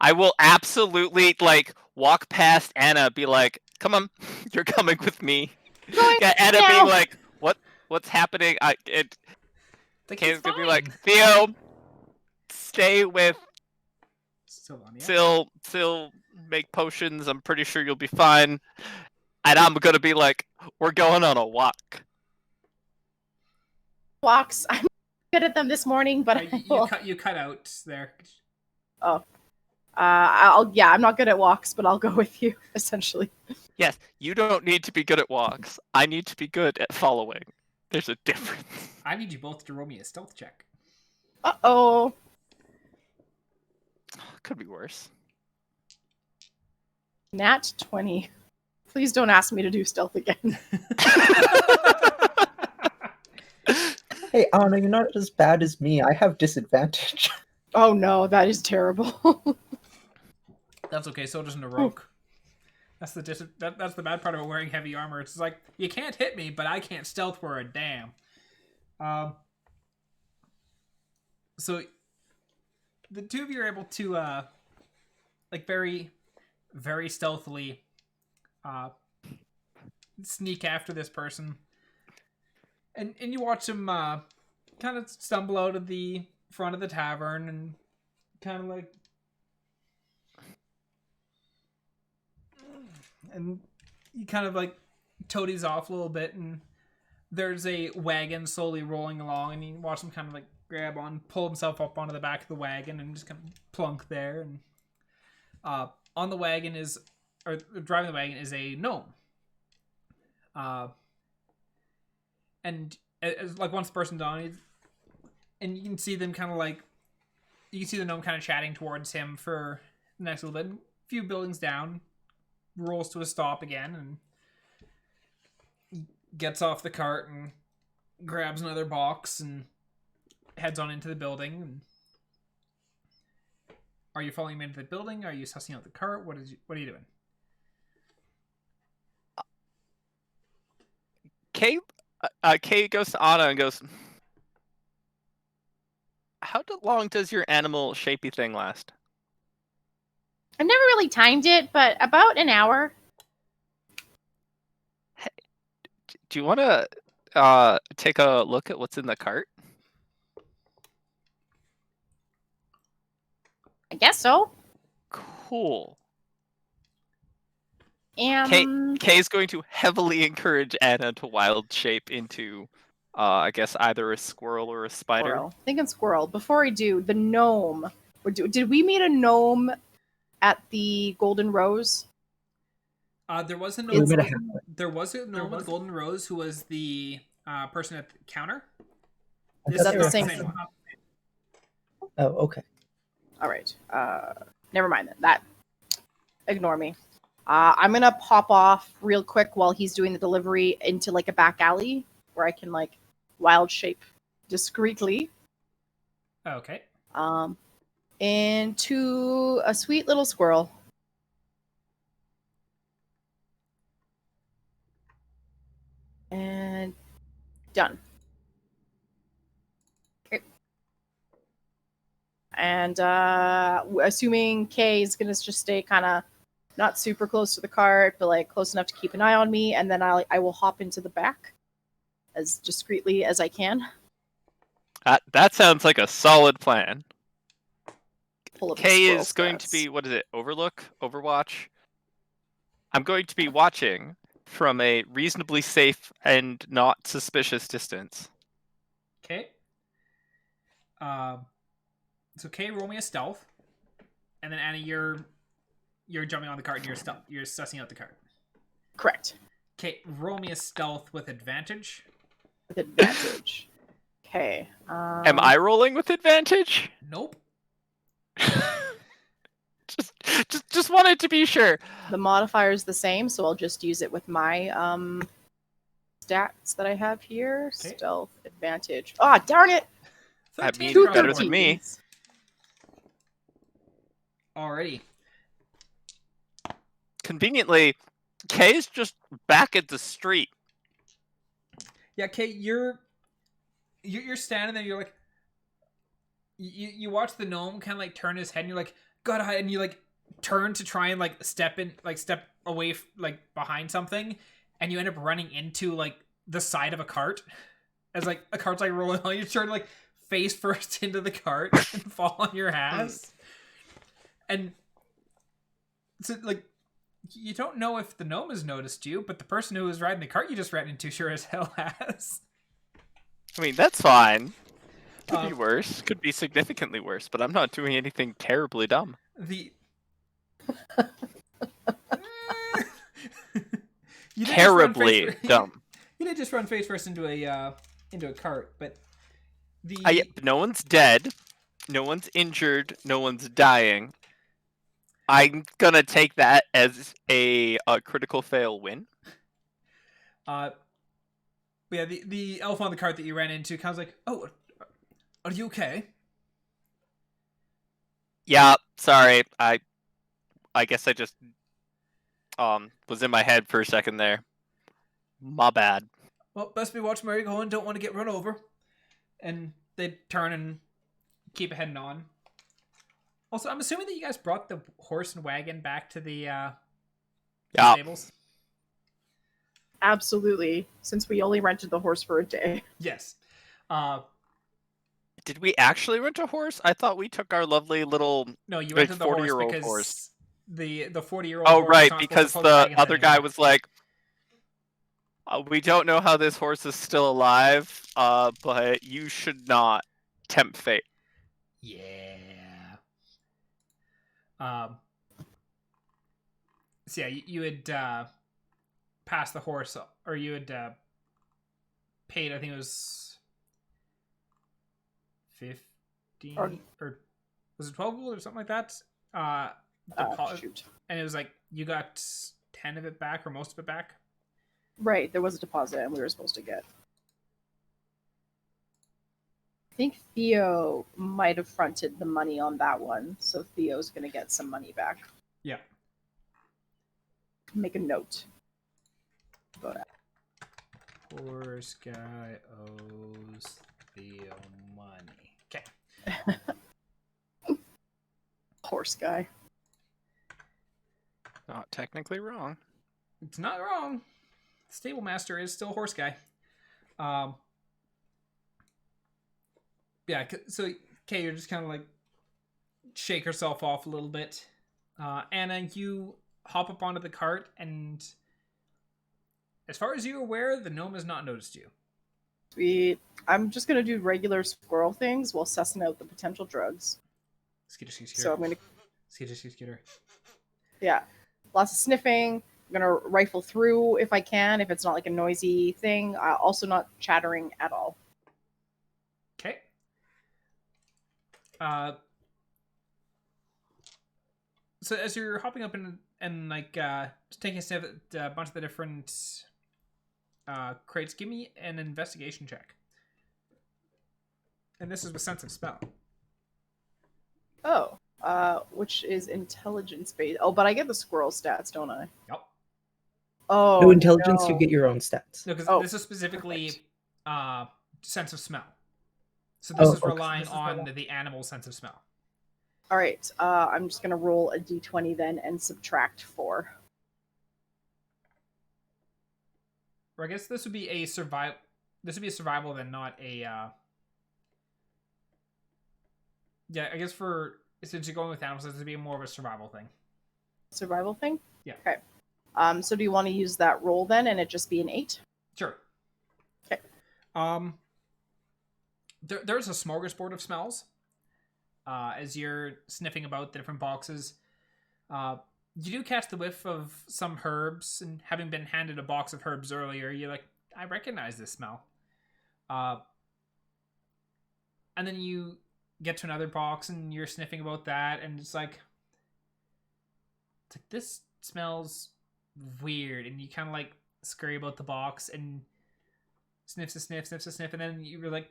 Speaker 3: I will absolutely like walk past Anna, be like, "Come on, you're coming with me." Yeah, Anna being like, "What's happening?" Kay's gonna be like, "Theo, stay with
Speaker 1: Sylvania.
Speaker 3: Syl, make potions. I'm pretty sure you'll be fine." And I'm gonna be like, "We're going on a walk."
Speaker 2: Walks. I'm good at them this morning, but
Speaker 1: you cut out there.
Speaker 2: Oh. I'm not good at walks, but I'll go with you, essentially.
Speaker 3: Yes, you don't need to be good at walks. I need to be good at following. There's a difference.
Speaker 1: I need you both to roll me a stealth check.
Speaker 2: Uh-oh.
Speaker 3: Could be worse.
Speaker 2: Nat 20. Please don't ask me to do stealth again.
Speaker 4: Hey, Anna, you're not as bad as me. I have disadvantage.
Speaker 2: Oh no, that is terrible.
Speaker 1: That's okay. So does Narok. That's the bad part about wearing heavy armor. It's like you can't hit me, but I can't stealth for a damn. So the two of you are able to like very, very stealthily sneak after this person, and you watch him kind of stumble out of the front of the tavern and kind of like. And he kind of like toadies off a little bit, and there's a wagon slowly rolling along, and you watch him kind of like pull himself up onto the back of the wagon and just kind of plunk there. And on the wagon driving the wagon is a gnome. And as like once the person's on, and you can see them kind of like, you can see the gnome kind of chatting towards him for the next little bit. A few buildings down, rolls to a stop again, and gets off the cart and grabs another box and heads on into the building. And are you following him into the building? Are you sussing out the cart? What are you doing?
Speaker 3: Kay goes to Anna and goes, "How long does your animal shapey thing last?"
Speaker 5: I've never really timed it, but about an hour.
Speaker 3: Hey, do you want to take a look at what's in the cart?
Speaker 5: I guess so.
Speaker 3: Cool.
Speaker 5: Kay's
Speaker 3: going to heavily encourage Anna to wild shape into, I guess, either a squirrel or a spider.
Speaker 2: Squirrel. Thinking squirrel. Before I do, the gnome. Did we meet a gnome at the Golden Rose?
Speaker 1: There was a gnome. There was a gnome at the Golden Rose who was the person at the counter.
Speaker 2: Is that the same one?
Speaker 4: Oh, okay.
Speaker 2: All right. Never mind that. Ignore me. I'm gonna pop off real quick while he's doing the delivery into like a back alley where I can like wild shape discreetly.
Speaker 1: Okay.
Speaker 2: Into a sweet little squirrel. Done. Okay. And assuming Kay is going to just stay kind of not super close to the cart, but like close enough to keep an eye on me, and then I will hop into the back as discreetly as I can.
Speaker 3: That sounds like a solid plan.
Speaker 2: Pull up the
Speaker 3: Kay
Speaker 2: squirrel
Speaker 3: is going to
Speaker 2: stats.
Speaker 3: be, what is it, Overwatch? I'm going to be watching from a reasonably safe and not suspicious distance.
Speaker 1: Okay. So Kay, roll me a stealth, and then Anna, you're jumping on the cart and you're sussing out the cart.
Speaker 2: Correct.
Speaker 1: Okay, roll me a stealth with advantage.
Speaker 2: With advantage. Okay.
Speaker 3: Am I rolling with advantage?
Speaker 1: Nope.
Speaker 3: just wanted to be sure.
Speaker 2: The modifier is the same, so I'll just use it with my stats that I have here.
Speaker 1: Okay.
Speaker 2: Stealth advantage. Ah, darn it!
Speaker 3: That
Speaker 1: 13
Speaker 3: means
Speaker 1: for
Speaker 3: better
Speaker 1: everyone.
Speaker 3: than me.
Speaker 1: Alrighty.
Speaker 3: Conveniently, Kay's just back at the street.
Speaker 1: Yeah, Kay, you're standing there. You're like, you watch the gnome kind of like turn his head, and you're like, gotta hide, and you like turn to try and like step away like behind something, and you end up running into like the side of a cart as like a cart's like rolling on. You turn like face first into the cart and fall on your ass, and so like you don't know if the gnome has noticed you, but the person who was riding the cart you just ran into sure as hell has.
Speaker 3: I mean, that's fine. Could be worse. Could be significantly worse, but I'm not doing anything terribly dumb.
Speaker 1: The
Speaker 3: Terribly dumb.
Speaker 1: You did just run face first into a cart, but
Speaker 3: no one's dead, no one's injured, no one's dying. I'm gonna take that as a critical fail win.
Speaker 1: Yeah, the elf on the cart that you ran into kind of like, oh, are you okay?
Speaker 3: Yeah, sorry. I guess I just was in my head for a second there. My bad.
Speaker 1: Well, best be watching where you're going. Don't want to get run over. And they turn and keep heading on. Also, I'm assuming that you guys brought the horse and wagon back to the stables.
Speaker 2: Absolutely, since we only rented the horse for a day.
Speaker 1: Yes.
Speaker 3: Did we actually rent a horse? I thought we took our lovely little
Speaker 1: No, you
Speaker 3: like
Speaker 1: rented the horse
Speaker 3: 40-year-old
Speaker 1: because
Speaker 3: horse.
Speaker 1: the 40-year-old.
Speaker 3: Oh,
Speaker 1: horse
Speaker 3: right,
Speaker 1: was not
Speaker 3: because
Speaker 1: supposed to pull
Speaker 3: the
Speaker 1: wagon
Speaker 3: other
Speaker 1: anymore.
Speaker 3: guy was like, we don't know how this horse is still alive, but you should not tempt fate.
Speaker 1: Yeah. So yeah, you had passed the horse, or you had paid. I think it was 15 or was it 12 gold or something like that?
Speaker 2: Shoot.
Speaker 1: And it was like you got 10 of it back or most of it back.
Speaker 2: Right, there was a deposit, and we were supposed to get. I think Theo might have fronted the money on that one, so Theo's going to get some money back.
Speaker 1: Yeah.
Speaker 2: Make a note. But
Speaker 1: Horse guy owes Theo money. Okay.
Speaker 2: horse guy.
Speaker 3: Not technically wrong.
Speaker 1: It's not wrong. Stable master is still horse guy. Yeah, so Kay, you're just kind of like shake herself off a little bit. Anna, you hop up onto the cart, and as far as you're aware, the gnome has not noticed you.
Speaker 2: Sweet. I'm just going to do regular squirrel things while sussing out the potential drugs.
Speaker 1: Skitter.
Speaker 2: So I'm going to...
Speaker 1: Skitter.
Speaker 2: Yeah. Lots of sniffing. I'm going to rifle through if I can, if it's not like a noisy thing. Also not chattering at all.
Speaker 1: Okay. So as you're hopping up and like just taking a sniff at a bunch of the different crates, give me an investigation check. And this is with sense of smell.
Speaker 2: Oh. Which is intelligence based. Oh, but I get the squirrel stats, don't I?
Speaker 1: Yep.
Speaker 2: Oh.
Speaker 4: No intelligence,
Speaker 2: no.
Speaker 4: you get your own stats.
Speaker 1: No, because
Speaker 2: Oh,
Speaker 1: this is specifically sense of smell. So this
Speaker 4: Oh,
Speaker 1: is
Speaker 4: okay.
Speaker 1: relying
Speaker 4: This is
Speaker 1: on
Speaker 4: relying-
Speaker 1: the animal's sense of smell.
Speaker 2: All right. I'm just gonna roll a d20 then and subtract 4.
Speaker 1: Or I guess this would be a survival. This would be a survival, then, not a. Yeah, I guess since you're going with animals, this would be more of a survival thing.
Speaker 2: Survival thing.
Speaker 1: Yeah.
Speaker 2: Okay. So do you want to use that roll then, and it just be an 8?
Speaker 1: Sure.
Speaker 2: Okay.
Speaker 1: There's a smorgasbord of smells. As you're sniffing about the different boxes, you do catch the whiff of some herbs, and having been handed a box of herbs earlier, you're like, I recognize this smell. And then you get to another box, and you're sniffing about that, and it's like this smells weird, and you kind of like scurry about the box and sniffs a sniff, and then you're like,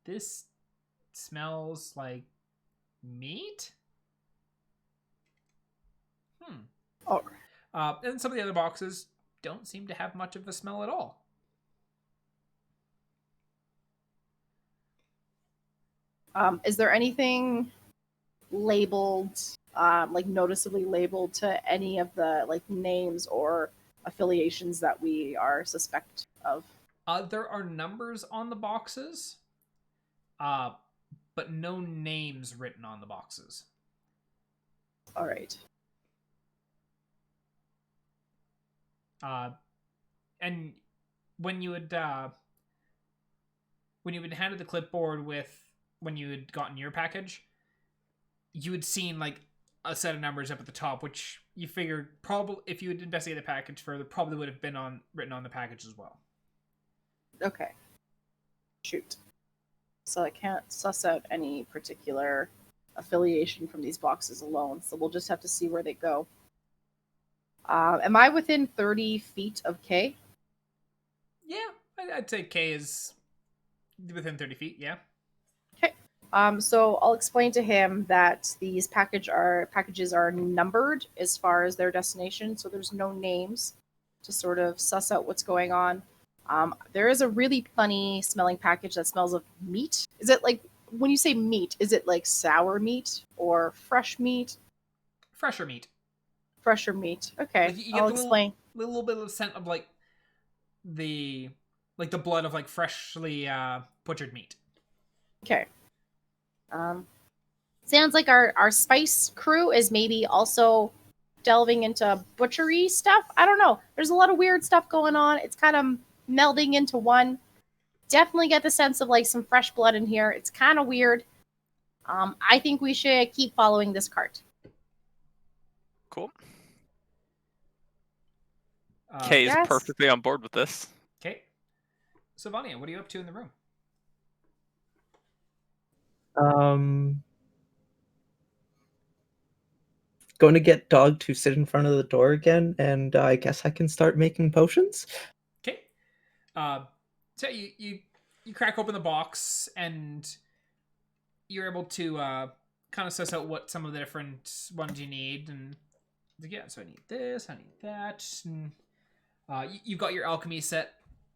Speaker 1: this smells like meat?
Speaker 2: Oh.
Speaker 1: And some of the other boxes don't seem to have much of a smell at all.
Speaker 2: Is there anything labeled, like noticeably labeled to any of the like names or affiliations that we are suspect of?
Speaker 1: There are numbers on the boxes, but no names written on the boxes.
Speaker 2: All right.
Speaker 1: And when you had handed the clipboard when you had gotten your package, you had seen like a set of numbers up at the top, which you figured probably, if you had investigated the package further, probably would have been written on the package as well.
Speaker 2: Okay. Shoot. So I can't suss out any particular affiliation from these boxes alone, so we'll just have to see where they go. Am I within 30 feet of K?
Speaker 1: Yeah, I'd say K is within 30 feet, yeah.
Speaker 2: Okay. So I'll explain to him that these packages are numbered as far as their destination, so there's no names to sort of suss out what's going on. There is a really funny smelling package that smells of meat. Is it like, when you say meat, is it like sour meat or fresh meat?
Speaker 1: Fresher meat.
Speaker 2: Fresher meat. Okay,
Speaker 1: Like, you get
Speaker 2: I'll
Speaker 1: the
Speaker 2: explain.
Speaker 1: little bit of scent of like the blood of like freshly butchered meat.
Speaker 2: Okay. Sounds like our spice crew is maybe also delving into butchery stuff. I don't know. There's a lot of weird stuff going on. It's kind of melding into one. Definitely get the sense of like some fresh blood in here. It's kind of weird. I think we should keep following this cart.
Speaker 3: Cool.
Speaker 1: Uh,
Speaker 3: Kay is
Speaker 2: yes.
Speaker 3: perfectly on board with this.
Speaker 1: Okay. Sylvania, what are you up to in the room?
Speaker 4: Going to get Dog to sit in front of the door again, and I guess I can start making potions.
Speaker 1: Okay. So you crack open the box, and you're able to kind of suss out what some of the different ones you need, and yeah, so I need this, I need that, and you've got your alchemy set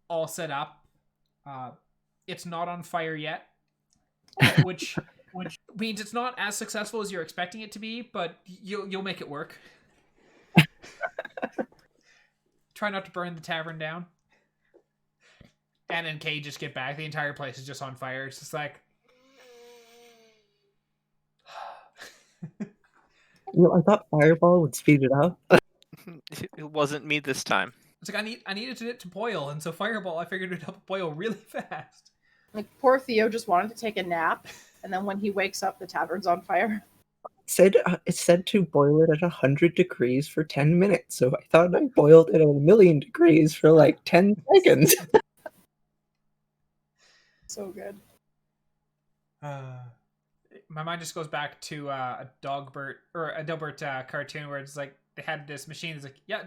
Speaker 1: all set up. It's not on fire yet, which means it's not as successful as you're expecting it to be, but you'll make it work. Try not to burn the tavern down. Anna and Kay just get back. The entire place is just on fire. It's just like...
Speaker 4: I thought Fireball would speed it up.
Speaker 3: It wasn't me this time.
Speaker 1: It's like, I needed it to boil, and so Fireball, I figured it would help boil really fast.
Speaker 2: Like, poor Theo just wanted to take a nap, and then when he wakes up, the tavern's on fire.
Speaker 4: It said to boil it at 100 degrees for 10 minutes, so I thought I boiled it at 1,000,000 degrees for like 10 seconds.
Speaker 2: So good.
Speaker 1: My mind just goes back to a Dilbert cartoon where it's like they had this machine. It's like, yeah,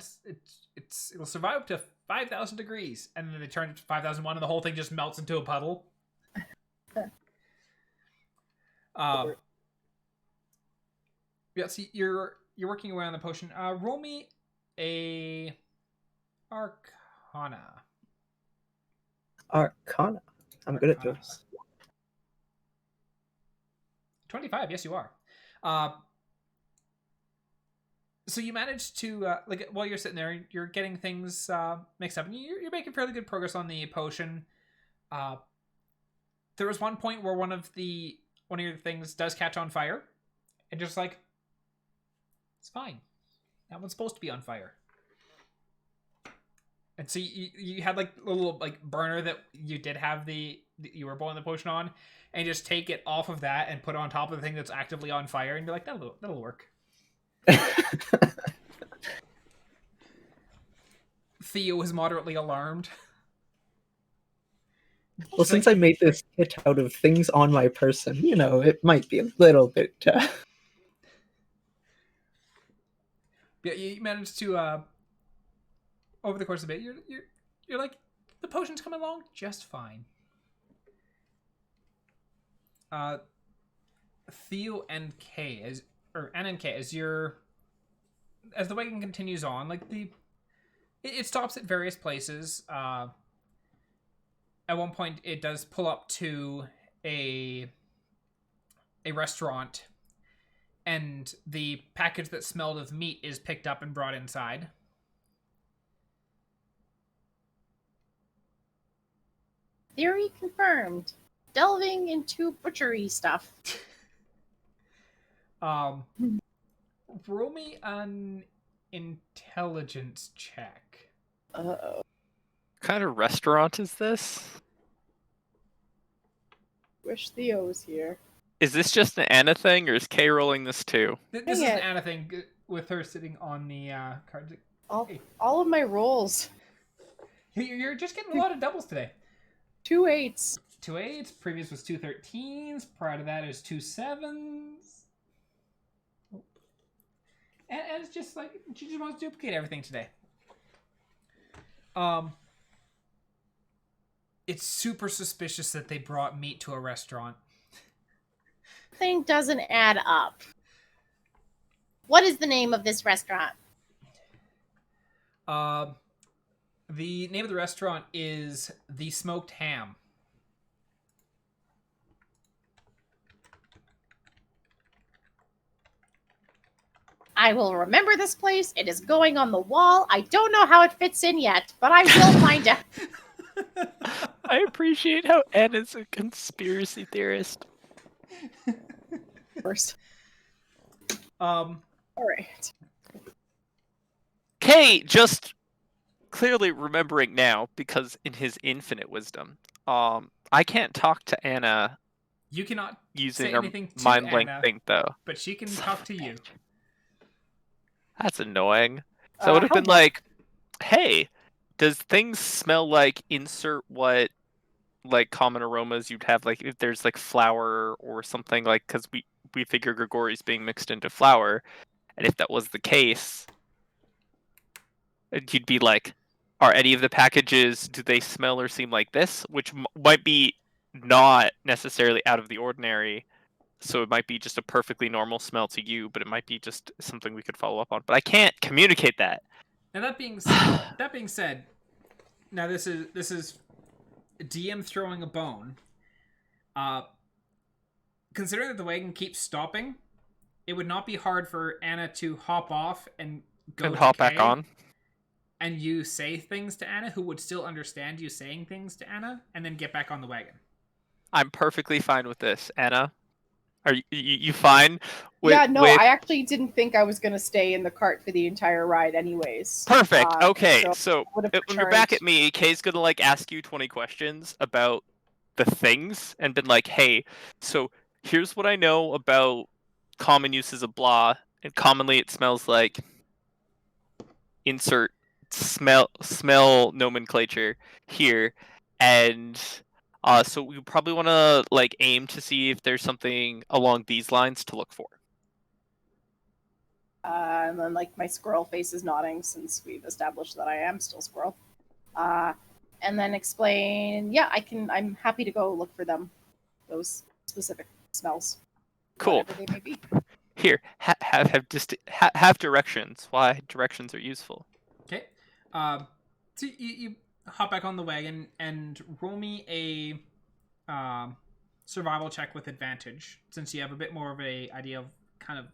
Speaker 1: it'll survive up to 5,000 degrees, and then they turn it to 5,001, and the whole thing just melts into a puddle. Yeah, see, you're working away on the potion. Roll me a Arcana.
Speaker 4: Arcana. I'm good at
Speaker 1: Arcana.
Speaker 4: those.
Speaker 1: 25. Yes, you are. So you managed to while you're sitting there, you're getting things mixed up, and you're making fairly good progress on the potion. There was one point where one of your things does catch on fire, and just like, it's fine. That one's supposed to be on fire. And so you had like a little like burner that you did have you were boiling the potion on, and you just take it off of that and put it on top of the thing that's actively on fire, and you're like, that'll work. Theo is moderately alarmed.
Speaker 4: Well, since I made this kit out of things on my person, it might be a little bit.
Speaker 1: Yeah, you managed to over the course of it, you're like, the potion's coming along just fine. Theo and Anna and Kay, as the wagon continues on, like it stops at various places. At one point, it does pull up to a restaurant, and the package that smelled of meat is picked up and brought inside.
Speaker 5: Theory confirmed. Delving into butchery stuff.
Speaker 1: Roll me an intelligence check.
Speaker 2: Uh-oh.
Speaker 3: What kind of restaurant is this?
Speaker 2: Wish Theo was here.
Speaker 3: Is this just an Anna thing, or is Kay rolling this too?
Speaker 1: This is an Anna thing with her sitting on the cards.
Speaker 2: All of my rolls.
Speaker 1: You're just getting a lot of doubles today.
Speaker 2: 2 8s.
Speaker 1: 2 8s. Previous was 2 13s. Prior to that is 2 7s. And it's just like she just wants to duplicate everything today. It's super suspicious that they brought meat to a restaurant.
Speaker 5: Thing doesn't add up. What is the name of this restaurant?
Speaker 1: The name of the restaurant is The Smoked Ham.
Speaker 5: I will remember this place. It is going on the wall. I don't know how it fits in yet, but I will find out.
Speaker 3: I appreciate how Anna's a conspiracy theorist.
Speaker 2: First.
Speaker 1: All
Speaker 2: right.
Speaker 3: Kay just clearly remembering now, because in his infinite wisdom, I can't talk to Anna.
Speaker 1: You cannot
Speaker 3: using
Speaker 1: say
Speaker 3: her
Speaker 1: anything to
Speaker 3: mind
Speaker 1: Anna,
Speaker 3: link thing, though.
Speaker 1: but she can talk to you.
Speaker 3: That's annoying. So I would have been like, hey, does things smell like insert what like common aromas you'd have, like if there's like flour or something, like, because we figure Grigori's being mixed into flour, and if that was the case, you'd be like, are any of the packages, do they smell or seem like this? Which might be not necessarily out of the ordinary. So it might be just a perfectly normal smell to you, but it might be just something we could follow up on. But I can't communicate that.
Speaker 1: Now that being said, now this is DM throwing a bone. Considering that the wagon keeps stopping, it would not be hard for Anna to hop off and go to
Speaker 3: hop
Speaker 1: Kay,
Speaker 3: back on.
Speaker 1: and you say things to Anna, who would still understand you saying things to Anna, and then get back on the wagon.
Speaker 3: I'm perfectly fine with this, Anna. Are you fine?
Speaker 2: I actually didn't think I was going to stay in the cart for the entire ride anyways.
Speaker 3: Perfect. Okay, so when you're back
Speaker 2: returned.
Speaker 3: at me, Kay's gonna like ask you 20 questions about the things and been like, hey, so here's what I know about common uses of blah, and commonly it smells like insert smell nomenclature here, and so we probably want to like aim to see if there's something along these lines to look for.
Speaker 2: And then like my squirrel face is nodding since we've established that I am still squirrel. And then explain, I'm happy to go look for them. Those specific smells.
Speaker 3: Cool.
Speaker 2: Whatever they may be.
Speaker 3: Here, have directions. Why directions are useful.
Speaker 1: Okay. So you hop back on the wagon and roll me a survival check with advantage, since you have a bit more of a idea of kind of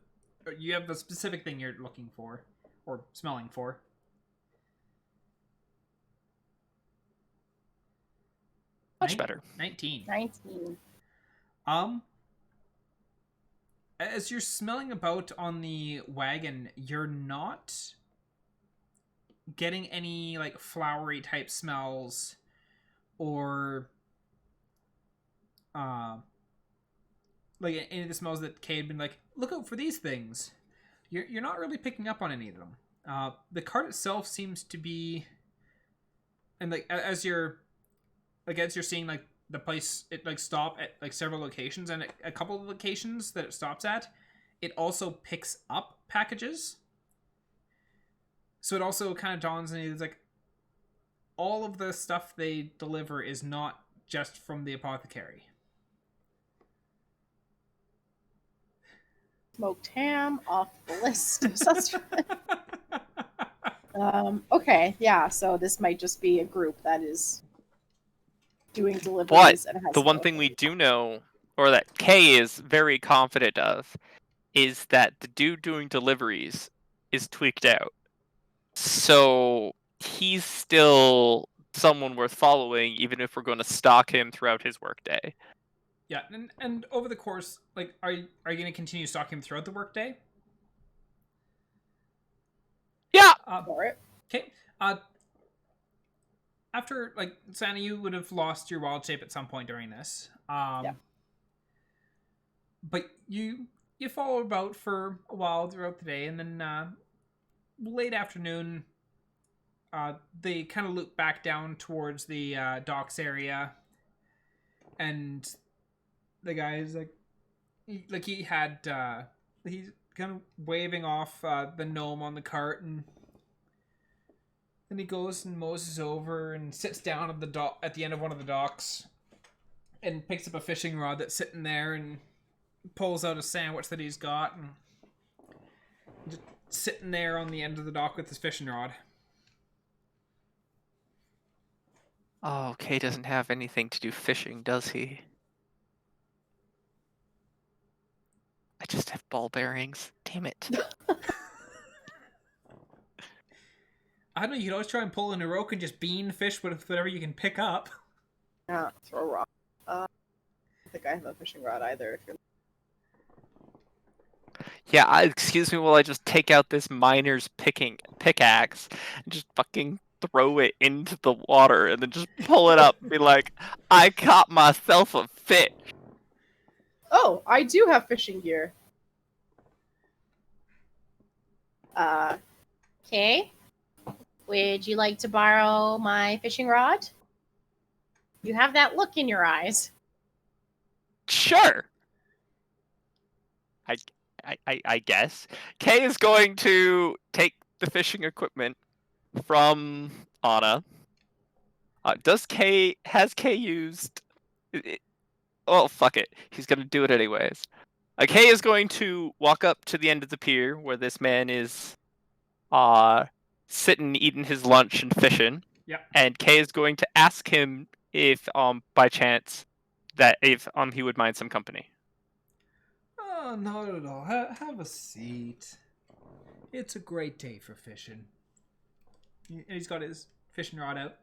Speaker 1: you have the specific thing you're looking for or smelling for.
Speaker 3: Much better.
Speaker 1: 19.
Speaker 5: 19.
Speaker 1: As you're smelling about on the wagon, you're not getting any like flowery type smells or like any of the smells that Kay had been like, look out for these things. You're not really picking up on any of them. The cart itself seems to be, and like as you're seeing like the place, it like stop at like several locations, and a couple of locations that it stops at, it also picks up packages. So it also kind of dawns on you, it's like all of the stuff they deliver is not just from the apothecary.
Speaker 2: Smoked ham off the list. Okay, yeah, so this might just be a group that is doing deliveries.
Speaker 3: But
Speaker 2: and has
Speaker 3: the one thing we do know, or that Kay is very confident of, is that the dude doing deliveries is tweaked out. So he's still someone worth following, even if we're going to stalk him throughout his workday.
Speaker 1: Yeah, and over the course, like, are you going to continue stalking him throughout the workday?
Speaker 3: Yeah.
Speaker 2: for it.
Speaker 1: Okay. After, like, Santa, you would have lost your wild shape at some point during this.
Speaker 2: Yeah.
Speaker 1: But you follow about for a while throughout the day, and then late afternoon, they kind of loop back down towards the docks area, and the guy is he's kind of waving off the gnome on the cart, and then he goes and moses over and sits down at the end of one of the docks and picks up a fishing rod that's sitting there and pulls out a sandwich that he's got and just sitting there on the end of the dock with his fishing rod.
Speaker 3: Oh, Kay doesn't have anything to do fishing, does he? I just have ball bearings. Damn it.
Speaker 1: I don't know, you could always try and pull in a rope and just bean fish with whatever you can pick up.
Speaker 2: Yeah, throw a rock. I don't think I have a fishing rod either. If you're...
Speaker 3: Yeah, excuse me while I just take out this miner's pickaxe and just fucking throw it into the water and then just pull it up and be like, I caught myself a fish.
Speaker 2: Oh, I do have fishing gear.
Speaker 5: Okay. Would you like to borrow my fishing rod? You have that look in your eyes.
Speaker 3: Sure. I guess. Kay is going to take the fishing equipment from Annah. Has Kay used... Oh, fuck it. He's going to do it anyways. Kay is going to walk up to the end of the pier where this man is sitting, eating his lunch and fishing.
Speaker 1: Yeah.
Speaker 3: And Kay is going to ask him if, by chance, that if he would mind some company.
Speaker 1: Oh, not at all. Have a seat. It's a great day for fishing. And he's got his fishing rod out.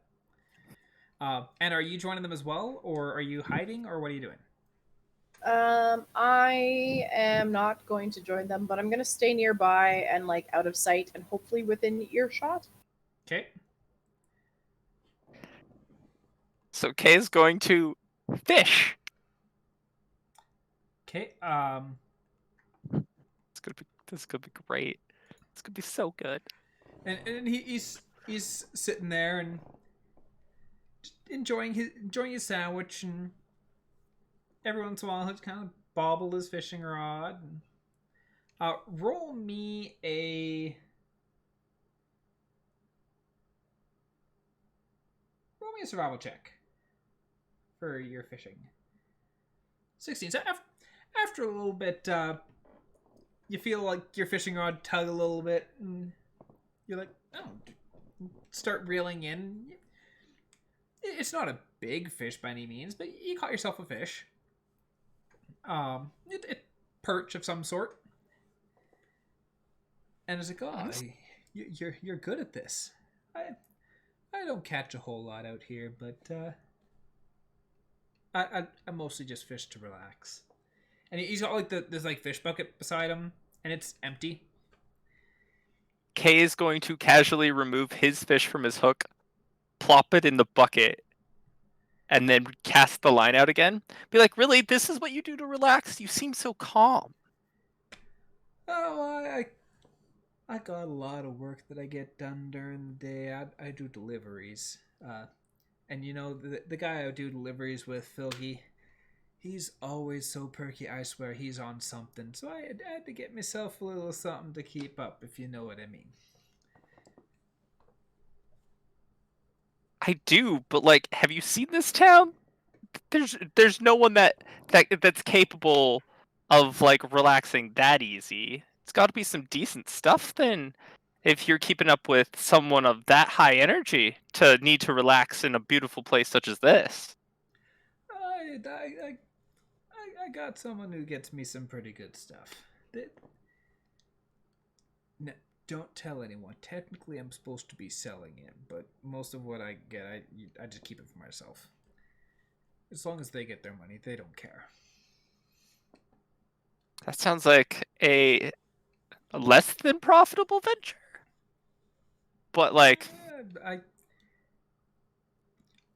Speaker 1: And are you joining them as well, or are you hiding, or what are you doing?
Speaker 2: I am not going to join them, but I'm going to stay nearby and like out of sight and hopefully within earshot.
Speaker 1: Okay.
Speaker 3: So Kay is going to fish.
Speaker 1: Okay.
Speaker 3: This could be great. This could be so good.
Speaker 1: And he's sitting there and just enjoying his sandwich, and every once in a while he'll just kind of bobble his fishing rod. And, roll me a survival check for your fishing. 16. So after a little bit, you feel like your fishing rod tug a little bit, and you're like, oh, start reeling in. It's not a big fish by any means, but you caught yourself a fish. It perch of some sort. And it's like, oh, you're good at this. I don't catch a whole lot out here, but I mostly just fish to relax. And he's got like there's like fish bucket beside him, and it's empty.
Speaker 3: Kay is going to casually remove his fish from his hook, plop it in the bucket, and then cast the line out again. Be like, really? This is what you do to relax? You seem so calm.
Speaker 1: Oh, I got a lot of work that I get done during the day. I do deliveries. And you know, the guy I do deliveries with, Philgy, he's always so perky, I swear he's on something. So I had to get myself a little something to keep up, if you know what I mean.
Speaker 3: I do, but like, have you seen this town? There's no one that's capable of like relaxing that easy. It's got to be some decent stuff then, if you're keeping up with someone of that high energy to need to relax in a beautiful place such as this.
Speaker 1: I got someone who gets me some pretty good stuff. No, don't tell anyone. Technically, I'm supposed to be selling it, but most of what I get, I just keep it for myself. As long as they get their money, they don't care.
Speaker 3: That sounds like a less than profitable venture. But like,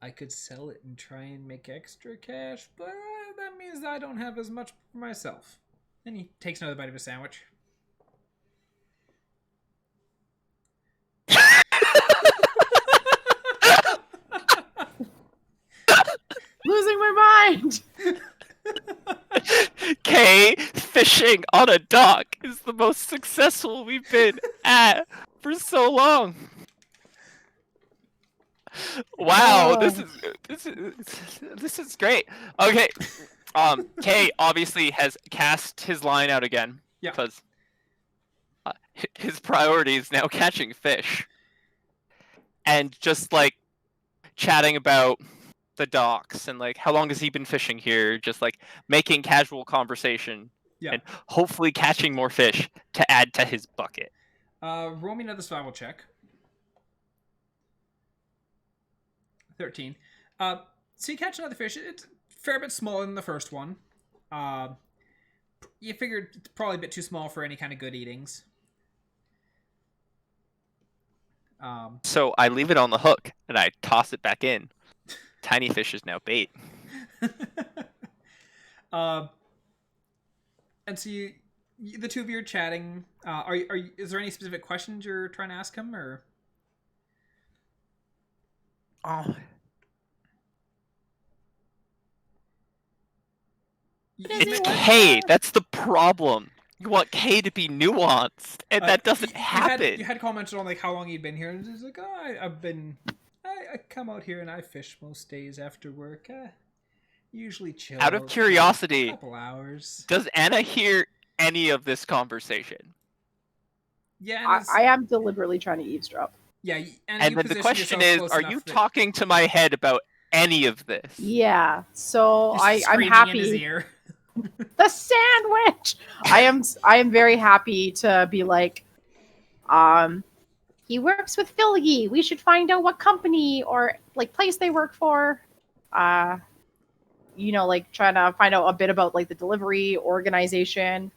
Speaker 1: I could sell it and try and make extra cash, but that means I don't have as much for myself. And he takes another bite of his sandwich.
Speaker 5: Losing my mind.
Speaker 3: Kay fishing on a dock is the most successful we've been at for so long. Wow, this is great. Okay, Kay obviously has cast his line out again.
Speaker 1: Yeah.
Speaker 3: Because his priority is now catching fish, and just like chatting about the docks and like how long has he been fishing here, just like making casual conversation.
Speaker 1: Yeah.
Speaker 3: And hopefully catching more fish to add to his bucket.
Speaker 1: Roll me another survival check. 13. So you catch another fish. It's a fair bit smaller than the first one. You figured it's probably a bit too small for any kind of good eatings.
Speaker 3: So I leave it on the hook and I toss it back in. Tiny fish is now bait.
Speaker 1: And so you, the two of you are chatting. Is there any specific questions you're trying to ask him, or?
Speaker 3: Oh. It's K. That's the problem. You want K to be nuanced, and that doesn't happen.
Speaker 1: You had commented on like how long you'd been here, and it's like, I come out here and I fish most days after work. Usually chill.
Speaker 3: Out of curiosity,
Speaker 1: a couple hours.
Speaker 3: Does Anna hear any of this conversation?
Speaker 1: Yeah,
Speaker 2: I am deliberately trying to eavesdrop.
Speaker 1: Yeah,
Speaker 3: and then the question is, are you talking to my head about any of this?
Speaker 2: Yeah, so I'm
Speaker 1: in
Speaker 2: happy.
Speaker 1: his ear.
Speaker 2: The sandwich. I am very happy to be like, he works with Philgy. We should find out what company or like place they work for. You know, like trying to find out a bit about like the delivery organization.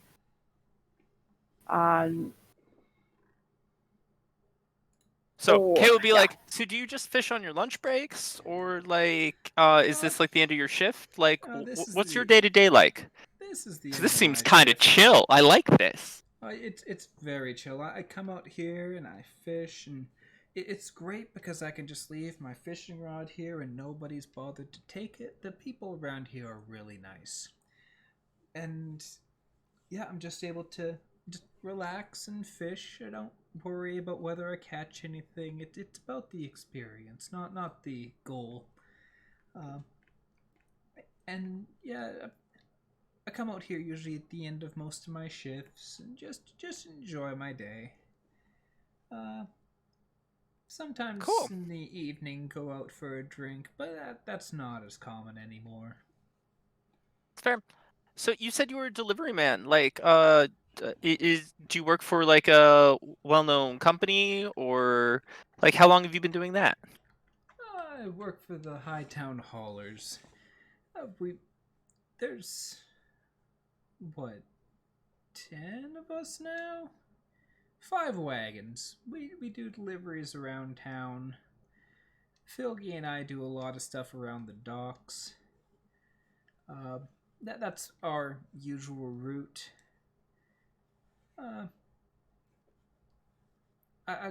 Speaker 3: So Kay will be like, so do you just fish on your lunch breaks, or like, is this like the end of your shift? Like, what's your day-to-day like? This seems kind of chill. I like this.
Speaker 1: It's very chill. I come out here and I fish, and it's great because I can just leave my fishing rod here and nobody's bothered to take it. The people around here are really nice. And yeah, I'm just able to just relax and fish. I don't worry about whether I catch anything. It's about the experience, not the goal. And yeah, I come out here usually at the end of most of my shifts and just enjoy my day. Sometimes
Speaker 3: Cool.
Speaker 1: in the evening, go out for a drink, but that's not as common anymore.
Speaker 3: Fair. So you said you were a delivery man. Like, do you work for like a well-known company, or like how long have you been doing that?
Speaker 1: I work for the Hightown Haulers. There's what, 10 of us now? 5 wagons. We do deliveries around town. Philgy and I do a lot of stuff around the docks. That's our usual route. I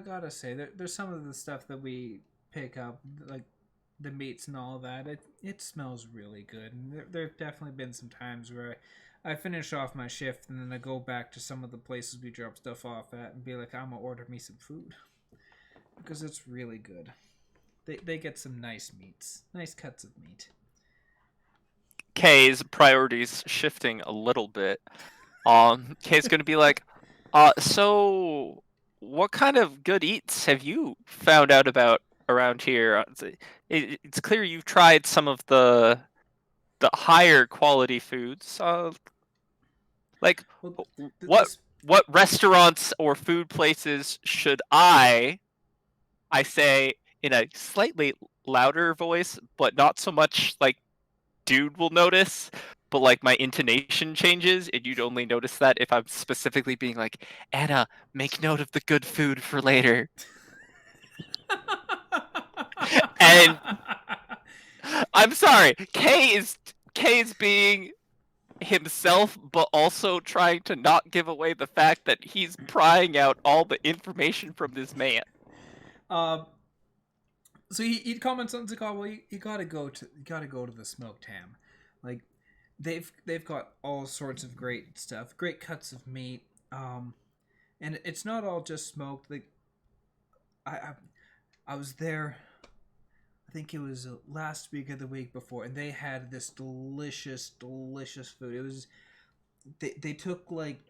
Speaker 1: gotta say, there's some of the stuff that we pick up, like the meats and all that. It smells really good. And there have definitely been some times where I finish off my shift and then I go back to some of the places we drop stuff off at and be like, I'm gonna order me some food because it's really good. They get some nice meats, nice cuts of meat.
Speaker 3: Kay's priorities shifting a little bit. Kay's gonna be like, so what kind of good eats have you found out about around here? It's clear you've tried some of the higher quality foods. Like,
Speaker 1: Well,
Speaker 3: what restaurants or food places should I say in a slightly louder voice, but not so much like dude will notice, but like my intonation changes, and you'd only notice that if I'm specifically being like, Anna, make note of the good food for later. And I'm sorry, Kay is being himself, but also trying to not give away the fact that he's prying out all the information from this man.
Speaker 1: So he comments on Zakal, well, you gotta go to the smoked ham. Like they've got all sorts of great stuff, great cuts of meat. And it's not all just smoked. Like I was there, I think it was last week or the week before, and they had this delicious food. It was they took like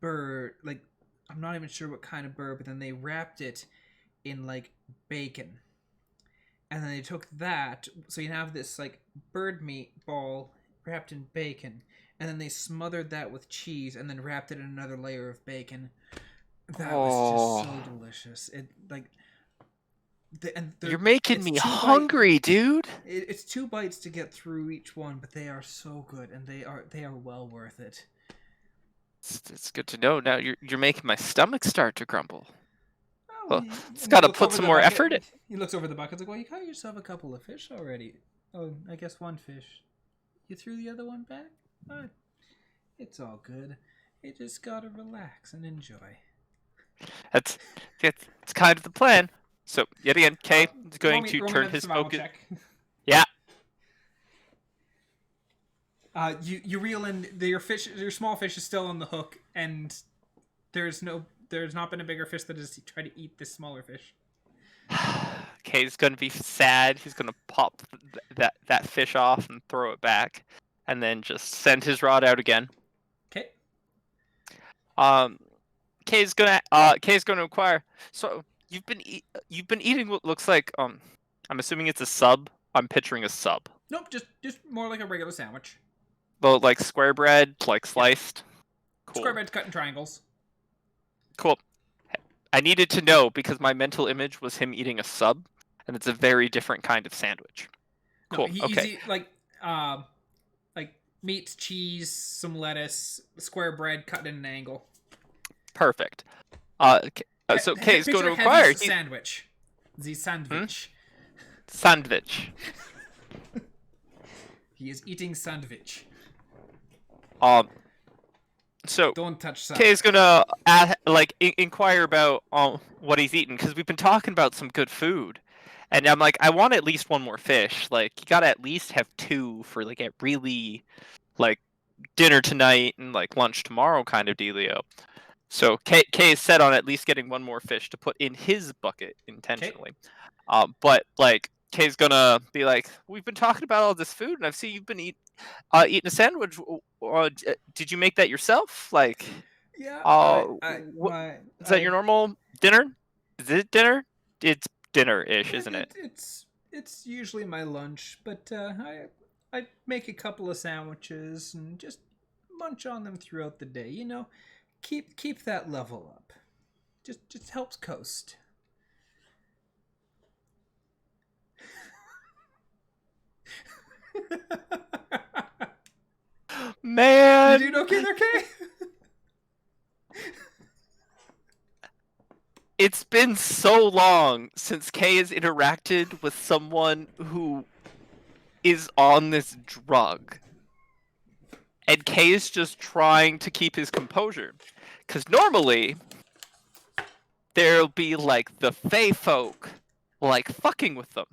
Speaker 1: bird, like I'm not even sure what kind of bird, but then they wrapped it in like bacon, and then they took that, so you have this like bird meat ball wrapped in bacon, and then they smothered that with cheese and then wrapped it in another layer of bacon. That was just so delicious. It like
Speaker 3: you're making me hungry, dude.
Speaker 1: It's 2 bites to get through each one, but they are so good, and they are well worth it.
Speaker 3: It's good to know. Now you're making my stomach start to grumble.
Speaker 1: Well,
Speaker 3: it's got to put some more effort in.
Speaker 1: He looks over the bucket. Like, well, you caught yourself a couple of fish already. Oh, I guess 1 fish. You threw the other one back? It's all good. You just gotta relax and enjoy.
Speaker 3: It's kind of the plan. So yet again, Kay is going to turn his focus.
Speaker 1: Check.
Speaker 3: Yeah.
Speaker 1: You reel in your fish. Your small fish is still on the hook, and there's not been a bigger fish that has tried to eat this smaller fish.
Speaker 3: Kay's gonna be sad. He's gonna pop that fish off and throw it back, and then just send his rod out again.
Speaker 1: Okay.
Speaker 3: Kay's gonna inquire. So you've been eating what looks like I'm assuming it's a sub. I'm picturing a sub.
Speaker 1: Nope, just more like a regular sandwich.
Speaker 3: Well, like square bread, like sliced. Cool.
Speaker 1: Square bread's cut in triangles.
Speaker 3: Cool. I needed to know because my mental image was him eating a sub, and it's a very different kind of sandwich. Cool. Okay.
Speaker 1: He's like meat, cheese, some lettuce, square bread cut in an angle.
Speaker 3: Perfect. So Kay's going to inquire.
Speaker 1: Sandwich. The sandwich.
Speaker 3: Sandwich.
Speaker 1: He is eating sandwich.
Speaker 3: So
Speaker 1: don't touch that.
Speaker 3: Kay's gonna inquire about what he's eating because we've been talking about some good food, and I'm like, I want at least 1 more fish. Like, you gotta at least have 2 for like a really like dinner tonight and like lunch tomorrow kind of dealio. So Kay is set on at least getting 1 more fish to put in his bucket intentionally. But like Kay's gonna be like, we've been talking about all this food, and I've seen you've been eating a sandwich. Did you make that yourself? Like,
Speaker 1: yeah.
Speaker 3: is that your normal dinner? Is it dinner? It's dinner-ish, isn't it?
Speaker 1: It's usually my lunch, but I make a couple of sandwiches and just munch on them throughout the day. You know, keep that level up. Just helps coast.
Speaker 3: Man,
Speaker 1: You doing okay there, Kay?
Speaker 3: it's been so long since Kay has interacted with someone who is on this drug. And Kay is just trying to keep his composure. Because normally, there'll be like the Fey folk, like fucking with them.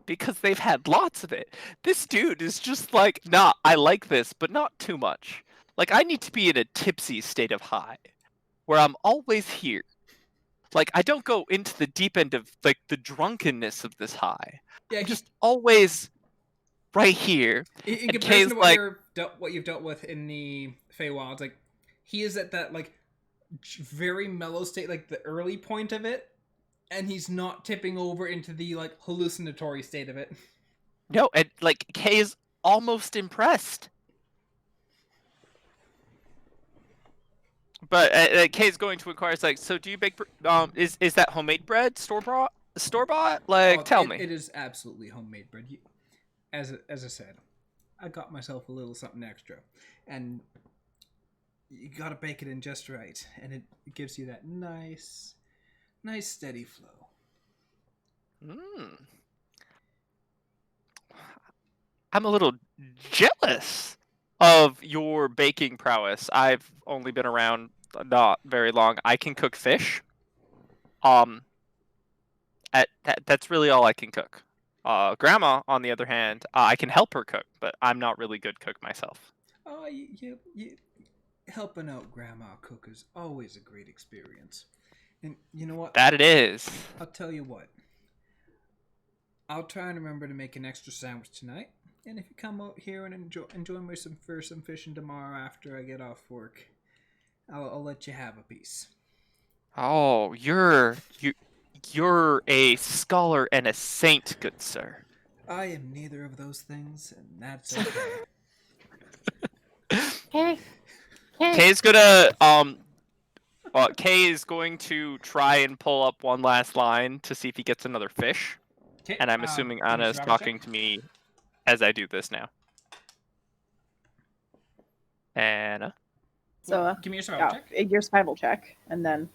Speaker 3: Because they've had lots of it. This dude is just like, nah, I like this, but not too much. Like, I need to be in a tipsy state of high, where I'm always here. Like, I don't go into the deep end of, like, the drunkenness of this high.
Speaker 1: Yeah,
Speaker 3: I'm just always right here.
Speaker 1: in
Speaker 3: and
Speaker 1: comparison
Speaker 3: Kay's
Speaker 1: to what you've dealt with in the Feywilds, like, he is at that, like, very mellow state, like, the early point of it, and he's not tipping over into the, like, hallucinatory state of it.
Speaker 3: No, and, like, Kay is almost impressed. But Kay's going to inquire, it's like, so do you bake, is that homemade bread? Store-bought? Like, tell me.
Speaker 1: It is absolutely homemade bread. As I said, I got myself a little something extra. And you gotta bake it in just right. And it gives you that nice steady flow.
Speaker 3: I'm a little jealous of your baking prowess. I've only been around not very long. I can cook fish. That's really all I can cook. Grandma, on the other hand, I can help her cook, but I'm not really good cook myself.
Speaker 1: Oh, you helping out Grandma cook is always a great experience. And you know what?
Speaker 3: That it is.
Speaker 1: I'll tell you what. I'll try and remember to make an extra sandwich tonight. And if you come out here and enjoy me some fishing tomorrow after I get off work, I'll let you have a piece.
Speaker 3: Oh, you're a scholar and a saint, good sir.
Speaker 1: I am neither of those things, and that's okay.
Speaker 5: Hey.
Speaker 3: Kay's going to try and pull up one last line to see if he gets another fish.
Speaker 1: Okay,
Speaker 3: And I'm assuming
Speaker 1: give me
Speaker 3: Anna
Speaker 1: a
Speaker 3: is
Speaker 1: survival
Speaker 3: talking
Speaker 1: check.
Speaker 3: to me as I do this now. Anna.
Speaker 2: So
Speaker 1: Give me your survival check.
Speaker 2: your survival check, and then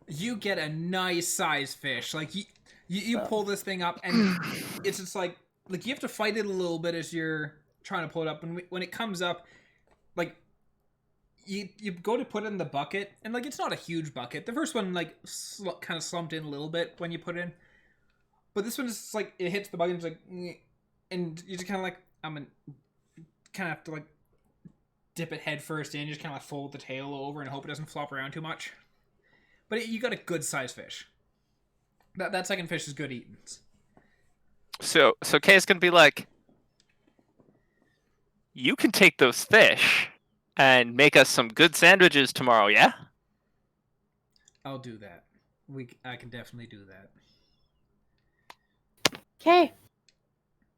Speaker 1: You get a nice size fish. Like you pull this thing up, and it's just like you have to fight it a little bit as you're trying to pull it up. And when it comes up, like you go to put it in the bucket, and like it's not a huge bucket. The first one like kind of slumped in a little bit when you put it in, but this one is just, like it hits the bucket, and it's like, and you just kind of like I'm gonna kind of have to like dip it head first in, just kind of like fold the tail over and hope it doesn't flop around too much. But you got a good sized fish. That second fish is good eating.
Speaker 3: So Kay's gonna be like, you can take those fish and make us some good sandwiches tomorrow, yeah?
Speaker 1: I'll do that. I can definitely do that.
Speaker 5: Okay.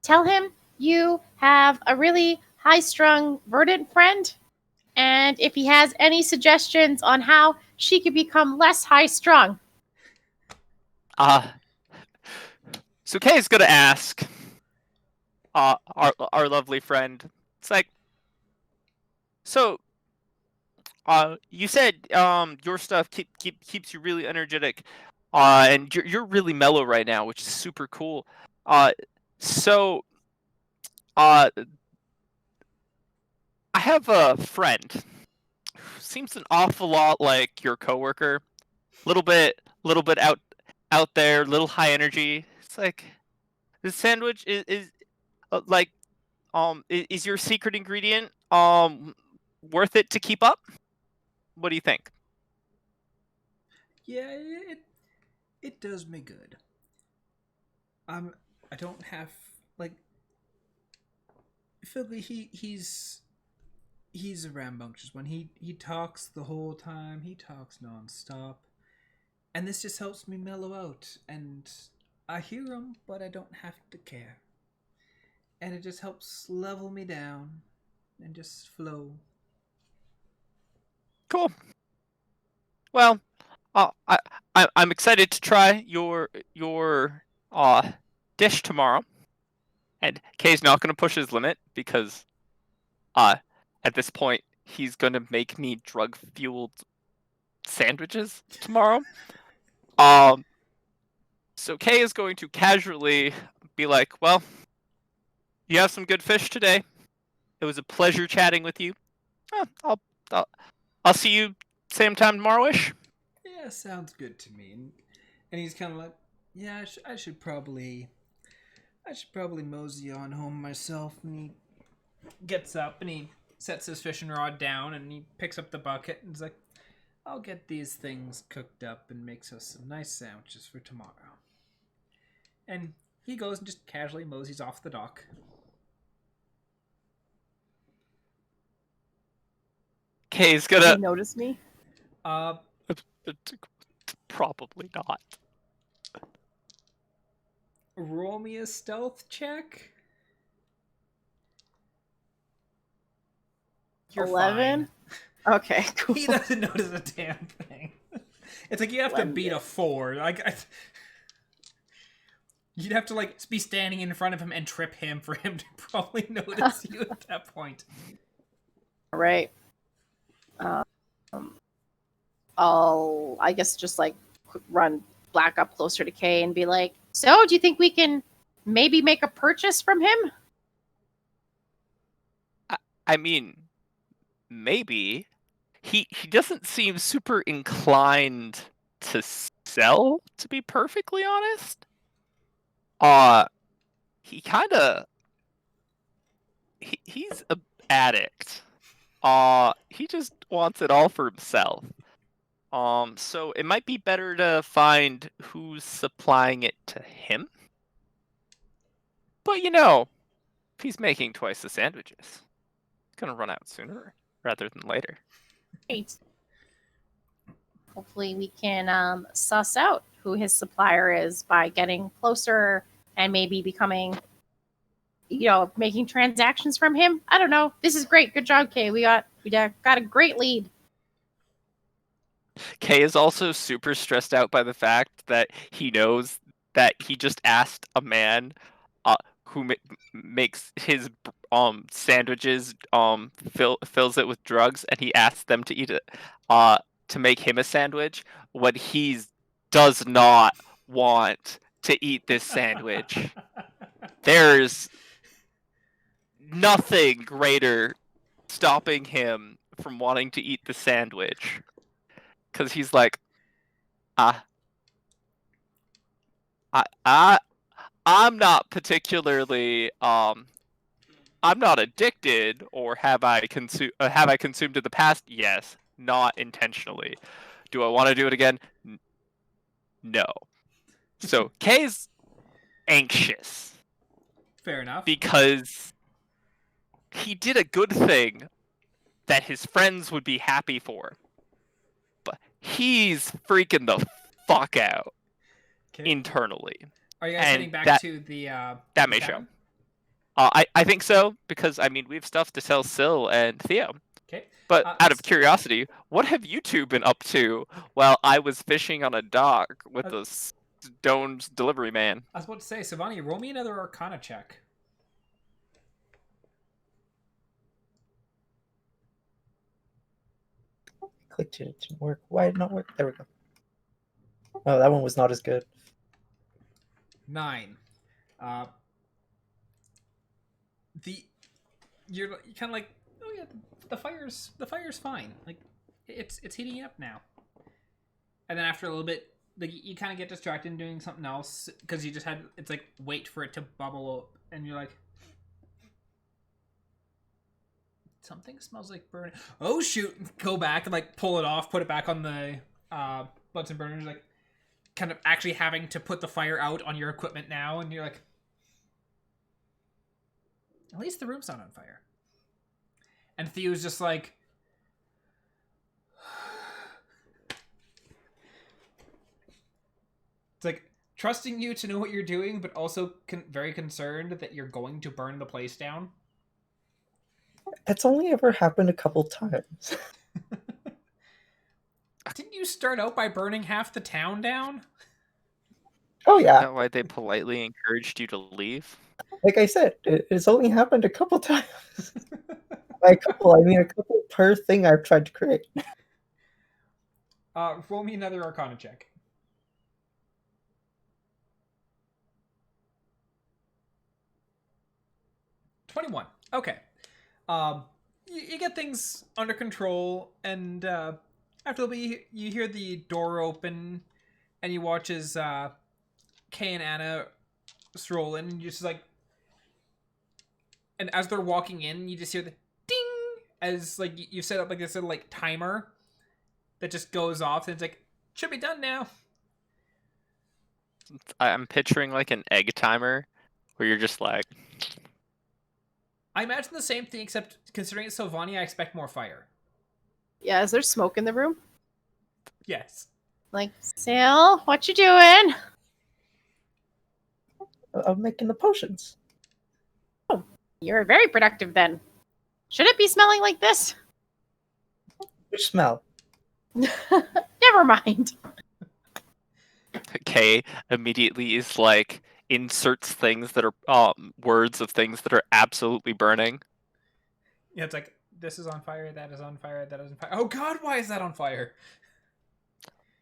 Speaker 5: Tell him you have a really high-strung Verdan friend, and if he has any suggestions on how she could become less high-strung.
Speaker 3: So Kay's gonna ask our lovely friend. It's like, so you said your stuff keeps you really energetic, and you're really mellow right now, which is super cool. So I have a friend who seems an awful lot like your coworker. Little bit out there, little high energy. It's like, this sandwich is like, is your secret ingredient worth it to keep up? What do you think?
Speaker 1: Yeah, it does me good. I don't have like Philly. He's a rambunctious one. He talks the whole time. He talks nonstop. And this just helps me mellow out. And I hear them, but I don't have to care. And it just helps level me down and just flow.
Speaker 3: Cool. Well, I'm excited to try your dish tomorrow. And Kay's not going to push his limit because at this point he's going to make me drug-fueled sandwiches tomorrow. So Kay is going to casually be like, "Well, you have some good fish today. It was a pleasure chatting with you. I'll see you same time tomorrow-ish."
Speaker 1: Yeah, sounds good to me. And he's kind of like, yeah, I should probably mosey on home myself. And he gets up and he sets his fishing rod down and he picks up the bucket and he's like, I'll get these things cooked up and makes us some nice sandwiches for tomorrow. And he goes and just casually moseys off the dock.
Speaker 3: Kay's
Speaker 2: Did
Speaker 3: gonna
Speaker 2: you notice me?
Speaker 3: probably not.
Speaker 1: Roll me a stealth check. You're
Speaker 2: 11?
Speaker 1: fine.
Speaker 2: Okay, cool.
Speaker 1: He doesn't notice a damn thing. It's like you have to beat a 4. You'd have to like be standing in front of him and trip him for him to probably notice you at that point.
Speaker 2: All right. I'll, I guess, just like run back up closer to Kay and be like, "So, do you think we can maybe make a purchase from him?"
Speaker 3: I mean, maybe. He doesn't seem super inclined to sell, to be perfectly honest. He he's an addict. He just wants it all for himself. So it might be better to find who's supplying it to him. But if he's making twice the sandwiches, it's gonna run out sooner rather than later.
Speaker 5: Great. Hopefully we can suss out who his supplier is by getting closer and maybe becoming, making transactions from him. I don't know. This is great. Good job, Kay. We got a great lead.
Speaker 3: Kay is also super stressed out by the fact that he knows that he just asked a man who makes his sandwiches, fills it with drugs, and he asked them to eat it to make him a sandwich when he does not want to eat this sandwich. There's nothing greater stopping him from wanting to eat the sandwich. Because he's like, I'm not particularly, I'm not addicted, or have I consumed in the past? Yes, not intentionally. Do I want to do it again? No. So Kay's anxious.
Speaker 1: Fair enough.
Speaker 3: Because he did a good thing that his friends would be happy for. But he's freaking the fuck out internally.
Speaker 1: Are you guys heading back to the
Speaker 3: that may show. I think so, because we have stuff to tell Syl and Theo.
Speaker 1: Okay.
Speaker 3: But out of curiosity, what have you two been up to while I was fishing on a dock with the Stone's delivery man?
Speaker 1: I was about to say, Sylvania, roll me another Arcana check.
Speaker 4: Clicked it, it didn't work. Why did it not work? There we go. Oh, that one was not as good.
Speaker 1: 9. You're kind of like, oh yeah, the fire's fine. Like it's heating up now. And then after a little bit, like you kind of get distracted in doing something else because you just had it's like wait for it to bubble up, and you're like, something smells like burning. Oh shoot! Go back and like pull it off, put it back on the Bunsen burners, like kind of actually having to put the fire out on your equipment now, and you're like, at least the room's not on fire. And Theo's just like, It's like trusting you to know what you're doing, but also very concerned that you're going to burn the place down.
Speaker 4: That's only ever happened a couple times.
Speaker 1: Didn't you start out by burning half the town down?
Speaker 4: Oh
Speaker 3: Is
Speaker 4: yeah,
Speaker 3: that why they politely encouraged you to leave?
Speaker 4: like I said, it's only happened a couple times. By a couple, I mean a couple per thing I've tried to create.
Speaker 1: Roll me another Arcana check. 21. Okay. You get things under control, and after a little bit, you hear the door open, and you watch as Kay and Annah stroll in, and you're just like, and as they're walking in, you just hear the ding as like you set up like this little like timer that just goes off, and it's like should be done now.
Speaker 3: I'm picturing like an egg timer where you're just like,
Speaker 1: I imagine the same thing, except considering it's Sylvania, I expect more fire.
Speaker 2: Yeah, is there smoke in the room?
Speaker 1: Yes.
Speaker 5: Like, Sil, what you doing?
Speaker 4: I'm making the potions.
Speaker 5: You're very productive then. Should it be smelling like this?
Speaker 4: Which smell?
Speaker 5: Never mind.
Speaker 3: Kay immediately is like inserts things that are words of things that are absolutely burning.
Speaker 1: Yeah, it's like this is on fire, that is on fire, that is on fire. Oh God, why is that on fire?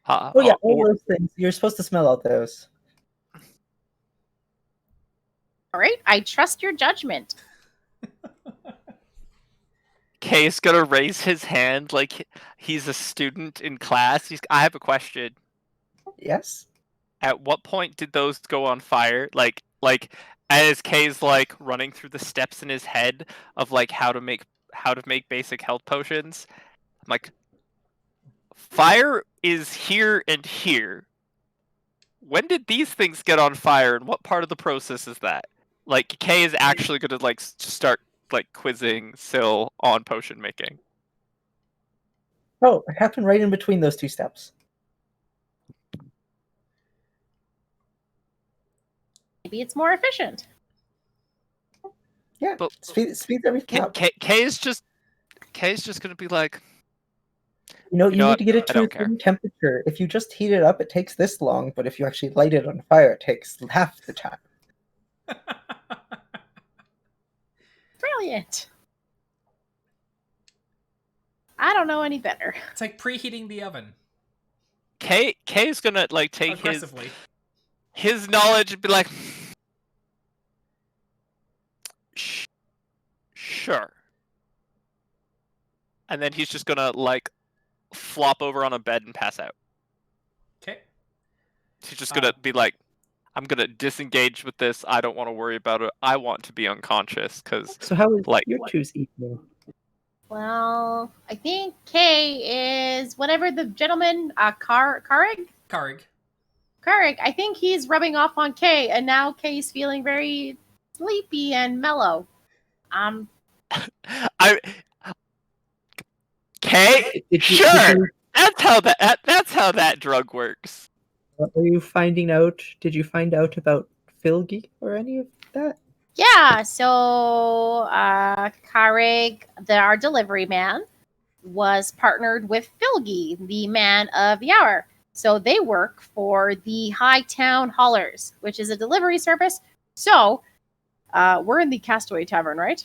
Speaker 4: Oh yeah, all
Speaker 3: Or
Speaker 4: those things. You're supposed to smell all those.
Speaker 5: All right, I trust your judgment.
Speaker 3: Kay's gonna raise his hand like he's a student in class. I have a question.
Speaker 4: Yes.
Speaker 3: At what point did those go on fire? Like as Kay's like running through the steps in his head of like how to make basic health potions. I'm like, fire is here and here. When did these things get on fire, and what part of the process is that? Like, Kay is actually gonna like start like quizzing Syl on potion making.
Speaker 4: Oh, it happened right in between those two steps.
Speaker 5: Maybe it's more efficient.
Speaker 4: Yeah,
Speaker 3: But
Speaker 4: speeds everything up.
Speaker 3: Kay is just gonna be like,
Speaker 4: You
Speaker 3: know
Speaker 4: need
Speaker 3: what?
Speaker 4: to get it
Speaker 3: I
Speaker 4: to a
Speaker 3: don't care.
Speaker 4: certain temperature. If you just heat it up, it takes this long, but if you actually light it on fire, it takes half the time.
Speaker 5: Brilliant. I don't know any better.
Speaker 1: It's like preheating the oven
Speaker 3: Kay's gonna like take
Speaker 1: aggressively.
Speaker 3: his knowledge and be like, sure. And then he's just gonna like flop over on a bed and pass out.
Speaker 1: Okay.
Speaker 3: He's just gonna be like, I'm gonna disengage with this. I don't want to worry about it. I want to be unconscious because
Speaker 4: So how is
Speaker 3: like
Speaker 4: your choose equal?
Speaker 5: Well, I think Kay is whatever the gentleman, Karrig?
Speaker 1: Karrig.
Speaker 5: Karrig, I think he's rubbing off on Kay, and now Kay's feeling very sleepy and mellow.
Speaker 3: Kay, sure. That's how that drug works.
Speaker 4: Are you finding out? Did you find out about Filgy or any of that?
Speaker 5: Yeah, so Karrig, our delivery man, was partnered with Filgy, the man of the hour. So they work for the Hightown Haulers, which is a delivery service. So we're in the Castaway Tavern, right?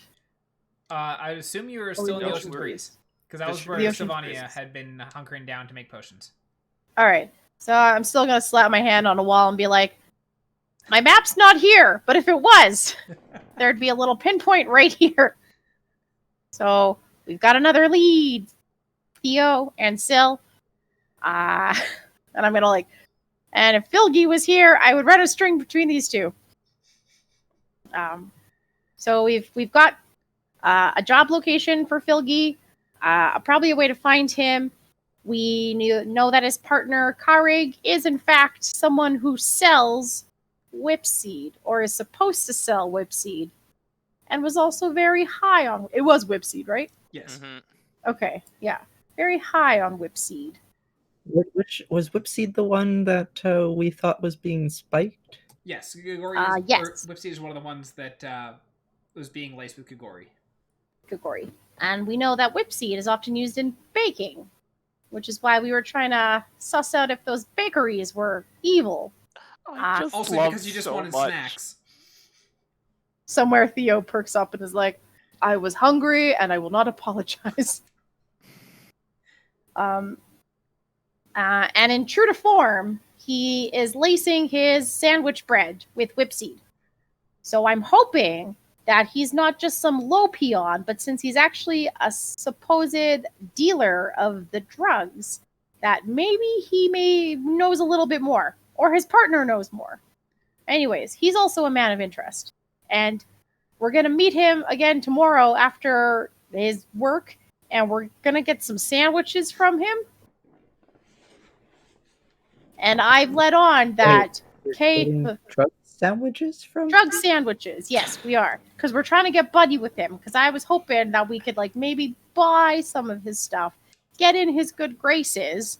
Speaker 1: I assume you were still in the Ocean Breeze, because that was
Speaker 2: The
Speaker 1: where
Speaker 2: Ocean
Speaker 1: Sylvania
Speaker 2: Breeze.
Speaker 1: had been hunkering down to make potions.
Speaker 2: All right. So I'm still going to slap my hand on a wall and be like, my map's not here, but if it was, there'd be a little pinpoint right here. So we've got another lead. Theo and Syl. And I'm going to like, and if Filgy was here, I would run a string between these two. So we've got a job location for Filgy, probably a way to find him. We know that his partner, Karrig, is in fact someone who sells whipseed, or is supposed to sell whipseed, and was also very high on it. Was whipseed, right?
Speaker 1: Yes.
Speaker 3: Mm-hmm.
Speaker 2: Okay, yeah. Very high on whipseed.
Speaker 4: Which Was Whipseed the one that we thought was being spiked?
Speaker 1: Yes, Kagori
Speaker 5: yes.
Speaker 1: Whipseed is one of the ones that was being laced with Kagori.
Speaker 5: Kagori. And we know that whipseed is often used in baking, which is why we were trying to suss out if those bakeries were evil.
Speaker 3: I just
Speaker 1: Also,
Speaker 3: love
Speaker 1: because you just
Speaker 3: so
Speaker 1: wanted
Speaker 3: much.
Speaker 1: snacks.
Speaker 2: Somewhere Theo perks up and is like, I was hungry and I will not apologize.
Speaker 5: And in true to form, he is lacing his sandwich bread with whipseed. So I'm hoping that he's not just some low peon, but since he's actually a supposed dealer of the drugs, that maybe he knows a little bit more, or his partner knows more. Anyways, he's also a man of interest. And we're going to meet him again tomorrow after his work, and we're going to get some sandwiches from him. And I've let on that
Speaker 4: Getting drug sandwiches from
Speaker 5: drug sandwiches. Yes, we are. Because we're trying to get buddy with him. Because I was hoping that we could like maybe buy some of his stuff, get in his good graces,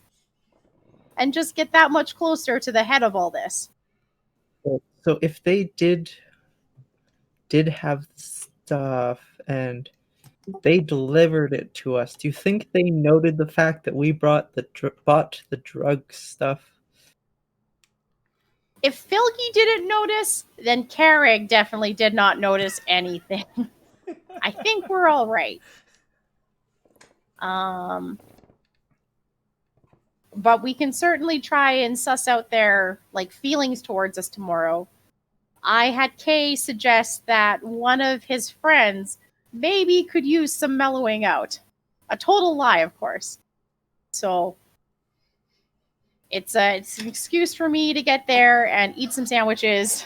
Speaker 5: and just get that much closer to the head of all this.
Speaker 4: So if they did have stuff and they delivered it to us, do you think they noted the fact that we bought the drug stuff?
Speaker 5: If Filky didn't notice, then Carrig definitely did not notice anything. I think we're all right. But we can certainly try and suss out their like feelings towards us tomorrow. I had Kay suggest that one of his friends maybe could use some mellowing out. A total lie, of course. So it's an excuse for me to get there and eat some sandwiches.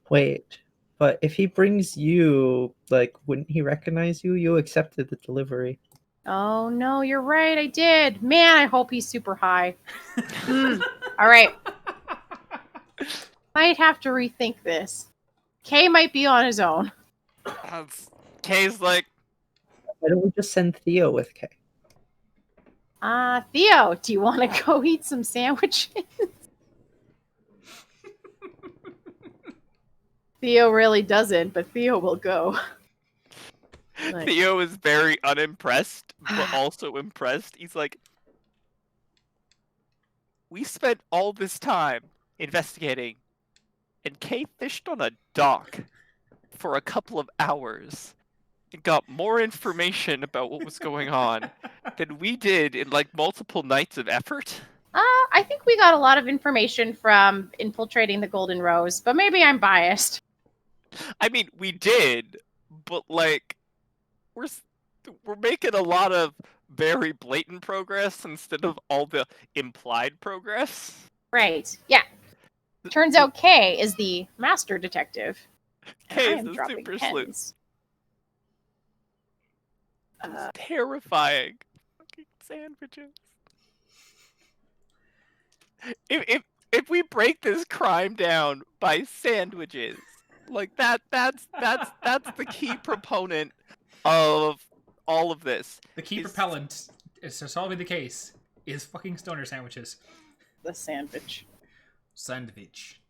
Speaker 4: Wait, but if he brings you, like, wouldn't he recognize you? You accepted the delivery.
Speaker 5: Oh no, you're right, I did. Man, I hope he's super high. All right. Might have to rethink this. Kay might be on his own.
Speaker 3: Kay's like,
Speaker 4: Why don't we just send Theo with Kay?
Speaker 5: Theo, do you want to go eat some sandwiches?
Speaker 2: Theo really doesn't, but Theo will go.
Speaker 5: Like,
Speaker 3: Theo is very unimpressed, but also impressed. He's like, we spent all this time investigating, and Kay fished on a dock for a couple of hours and got more information about what was going on than we did in like multiple nights of effort.
Speaker 5: I think we got a lot of information from infiltrating the Golden Rose, but maybe I'm biased.
Speaker 3: I mean, we did, but like, we're making a lot of very blatant progress instead of all the implied progress.
Speaker 5: Right. Yeah. Turns out Kay is the master detective.
Speaker 3: Kay
Speaker 5: I
Speaker 3: is
Speaker 5: am
Speaker 3: the
Speaker 5: dropping
Speaker 3: super
Speaker 5: pens.
Speaker 3: sleuth. It's terrifying. Fucking sandwiches. If we break this crime down by sandwiches, like that's the key proponent of all of this.
Speaker 1: The key
Speaker 3: is-
Speaker 1: propellant is to solving the case is fucking stoner sandwiches.
Speaker 2: The sandwich.
Speaker 1: Sandwich.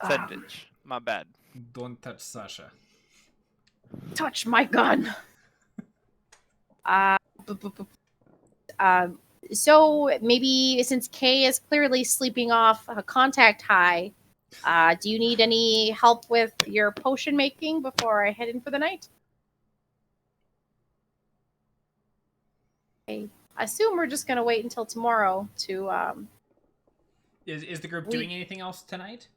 Speaker 3: Sandwich. My bad.
Speaker 1: Don't touch Sasha.
Speaker 2: Touch my gun.
Speaker 5: So maybe since Kay is clearly sleeping off a contact high, do you need any help with your potion making before I head in for the night? I assume we're just going to wait until tomorrow to...
Speaker 1: Is the group doing anything else tonight?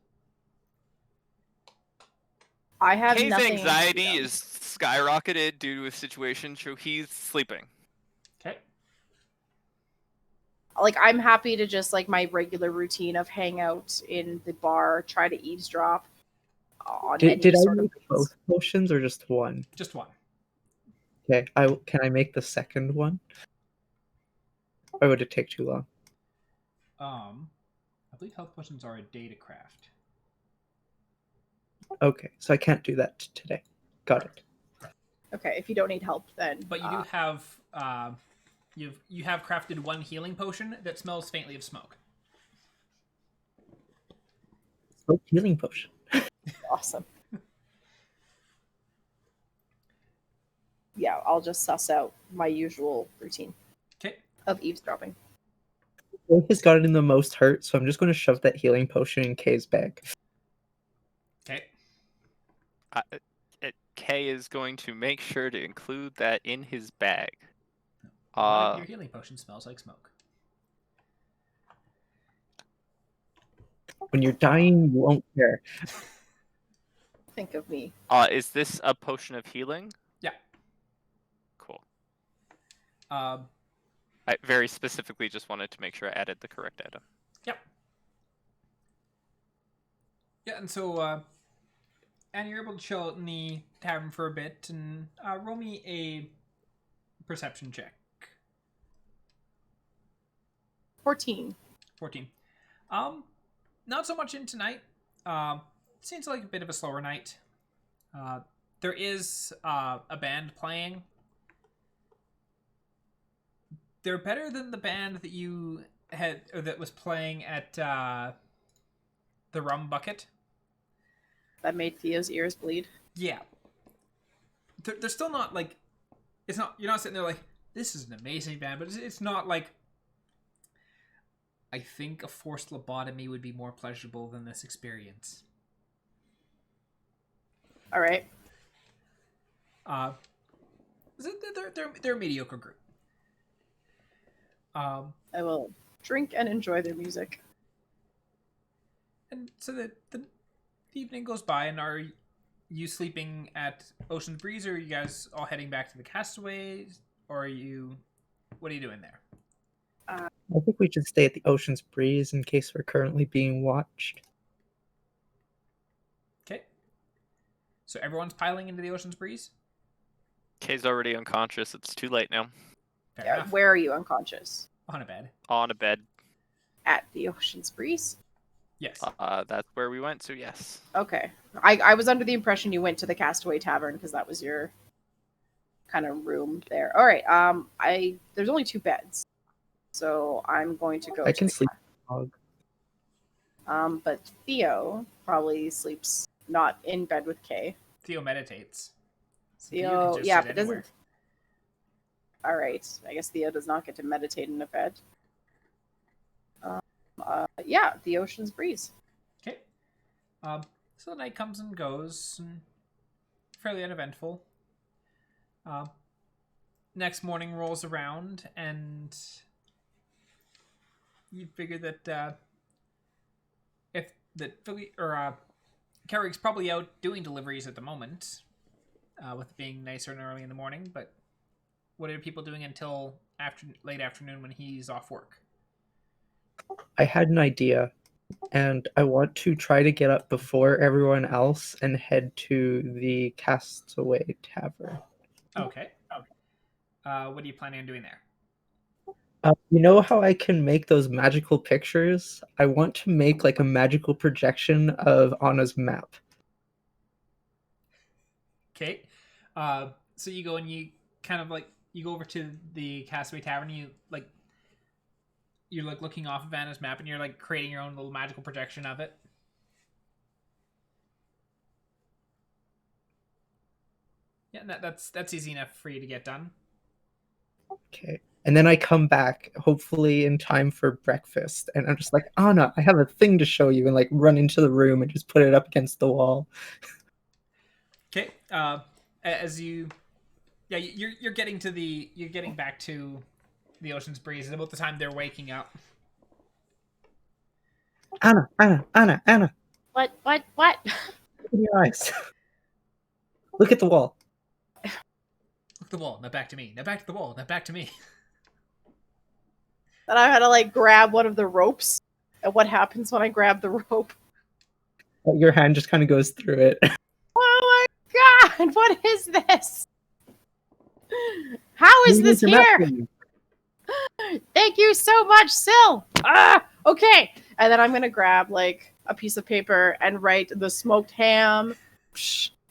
Speaker 2: I have
Speaker 3: Kay's
Speaker 2: nothing.
Speaker 3: anxiety is skyrocketed due to a situation, so he's sleeping.
Speaker 1: Okay.
Speaker 2: Like, I'm happy to just, like, my regular routine of hang out in the bar, try to eavesdrop on any
Speaker 4: Did I
Speaker 2: sort of
Speaker 4: make both potions or just one?
Speaker 1: Just one.
Speaker 4: Okay, can I make the second one? Or would it take too long?
Speaker 1: I believe health potions are a day to craft.
Speaker 4: Okay, so I can't do that today. Got it.
Speaker 2: Okay, if you don't need help, then...
Speaker 1: But you do have you have crafted one healing potion that smells faintly of smoke.
Speaker 4: Smoke healing potion.
Speaker 2: Awesome. Yeah, I'll just suss out my usual routine
Speaker 1: Okay.
Speaker 2: of eavesdropping.
Speaker 4: Kay has gotten the most hurt, so I'm just going to shove that healing potion in Kay's bag.
Speaker 1: Okay.
Speaker 3: Kay is going to make sure to include that in his bag.
Speaker 1: What if your healing potion smells like smoke?
Speaker 4: When you're dying, you won't care.
Speaker 2: Think of me.
Speaker 3: Is this a potion of healing?
Speaker 1: Yeah.
Speaker 3: Cool.
Speaker 1: Um,
Speaker 3: I very specifically just wanted to make sure I added the correct item.
Speaker 1: Yep. Yeah, and so, and you're able to chill out in the tavern for a bit, and roll me a perception check.
Speaker 2: 14.
Speaker 1: 14. Not so much in tonight. Seems like a bit of a slower night. There is a band playing. They're better than the band that you had, or that was playing at the Rum Bucket.
Speaker 2: That made Theo's ears bleed.
Speaker 1: Yeah. They're still not like, it's not, you're not sitting there like, this is an amazing band, but it's not like, I think a forced lobotomy would be more pleasurable than this experience.
Speaker 2: All right.
Speaker 1: They're a mediocre group.
Speaker 2: I will drink and enjoy their music.
Speaker 1: And so the evening goes by, and are you sleeping at Ocean's Breeze, or are you guys all heading back to the Castaways, or are you, what are you doing there?
Speaker 4: I think we should stay at the Ocean's Breeze in case we're currently being watched.
Speaker 1: Okay. So everyone's piling into the Ocean's Breeze?
Speaker 3: Kay's already unconscious. It's too late now.
Speaker 1: Fair
Speaker 2: Yeah,
Speaker 1: enough.
Speaker 2: where are you unconscious?
Speaker 1: On a bed.
Speaker 3: On a bed.
Speaker 2: At the Ocean's Breeze?
Speaker 1: Yes.
Speaker 3: That's where we went, so yes.
Speaker 2: Okay. I was under the impression you went to the Castaway Tavern because that was your kind of room there. All right. There's only 2 beds. So I'm going to go
Speaker 4: I
Speaker 2: to
Speaker 4: can
Speaker 2: the
Speaker 4: sleep with the dog.
Speaker 2: But Theo probably sleeps not in bed with Kay.
Speaker 1: Theo meditates.
Speaker 2: Theo,
Speaker 1: can just
Speaker 2: yeah,
Speaker 1: sit
Speaker 2: but
Speaker 1: anywhere.
Speaker 2: doesn't. All right, I guess Theo does not get to meditate in a bed. Yeah, the Ocean's Breeze.
Speaker 1: Okay. So the night comes and goes, and fairly uneventful. Next morning rolls around, and you figure that if that Philly or Carrick's probably out doing deliveries at the moment, with it being nicer and early in the morning. But what are people doing until late afternoon when he's off work?
Speaker 4: I had an idea, and I want to try to get up before everyone else and head to the Castaway Tavern.
Speaker 1: Okay. What are you planning on doing there?
Speaker 4: You know how I can make those magical pictures? I want to make like a magical projection of Anna's map.
Speaker 1: Okay. So you go and you kind of like, you go over to the Castaway Tavern, you're like looking off of Anna's map, and you're like creating your own little magical projection of it. Yeah, and that's easy enough for you to get done.
Speaker 4: Okay. And then I come back, hopefully in time for breakfast. And I'm just like, Anna, I have a thing to show you, and like run into the room and just put it up against the wall.
Speaker 1: Okay. As you're getting back to the Ocean's Breeze. It's about the time they're waking up.
Speaker 4: Anna.
Speaker 5: What?
Speaker 4: Look in your eyes. Look at the wall.
Speaker 1: Look at the wall. Now back to me. Now back to the wall. Now back to me.
Speaker 2: Then I had to like grab one of the ropes. And what happens when I grab the rope?
Speaker 4: Your hand just kind of goes through it.
Speaker 2: Oh my god! What is this? How is this here? Thank you so much, Syl. Okay. And then I'm gonna grab like a piece of paper and write the smoked ham,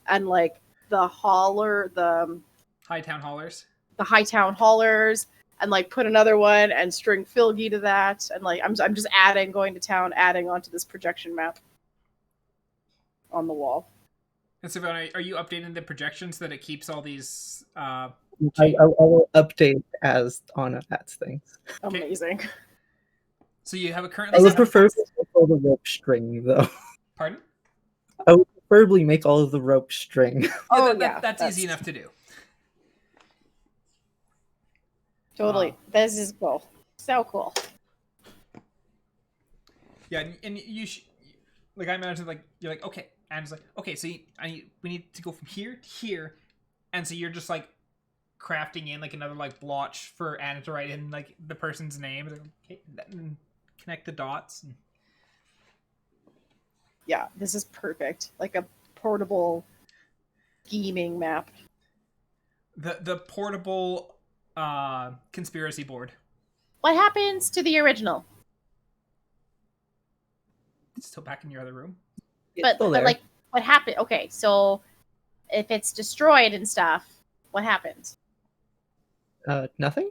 Speaker 2: and like the
Speaker 1: Hightown Haulers.
Speaker 2: the Hightown Haulers, and like put another one and string Filgy to that, and like I'm just adding, going to town, adding onto this projection map on the wall.
Speaker 1: And Sylvania, are you updating the projections so that it keeps all these?
Speaker 4: I will update as Anna adds things.
Speaker 1: Okay.
Speaker 2: Amazing.
Speaker 1: So you have a
Speaker 4: I
Speaker 1: currently.
Speaker 4: would prefer to make all the rope string, though.
Speaker 1: Pardon?
Speaker 4: I would preferably make all of the rope string.
Speaker 1: Yeah, that's easy enough to do.
Speaker 2: Totally. This is cool. So cool.
Speaker 1: Yeah, and you like I imagine like you're like okay, and it's like okay, so we need to go from here to here, and so you're just like crafting in like another like blotch for Annah to write in like the person's name, and okay, and connect the dots. And...
Speaker 2: Yeah, this is perfect. Like a portable scheming map.
Speaker 1: The portable conspiracy board.
Speaker 5: What happens to the original?
Speaker 1: It's still back in your other room.
Speaker 5: But like, what happened? Okay, so if it's destroyed and stuff, what happens?
Speaker 4: Nothing?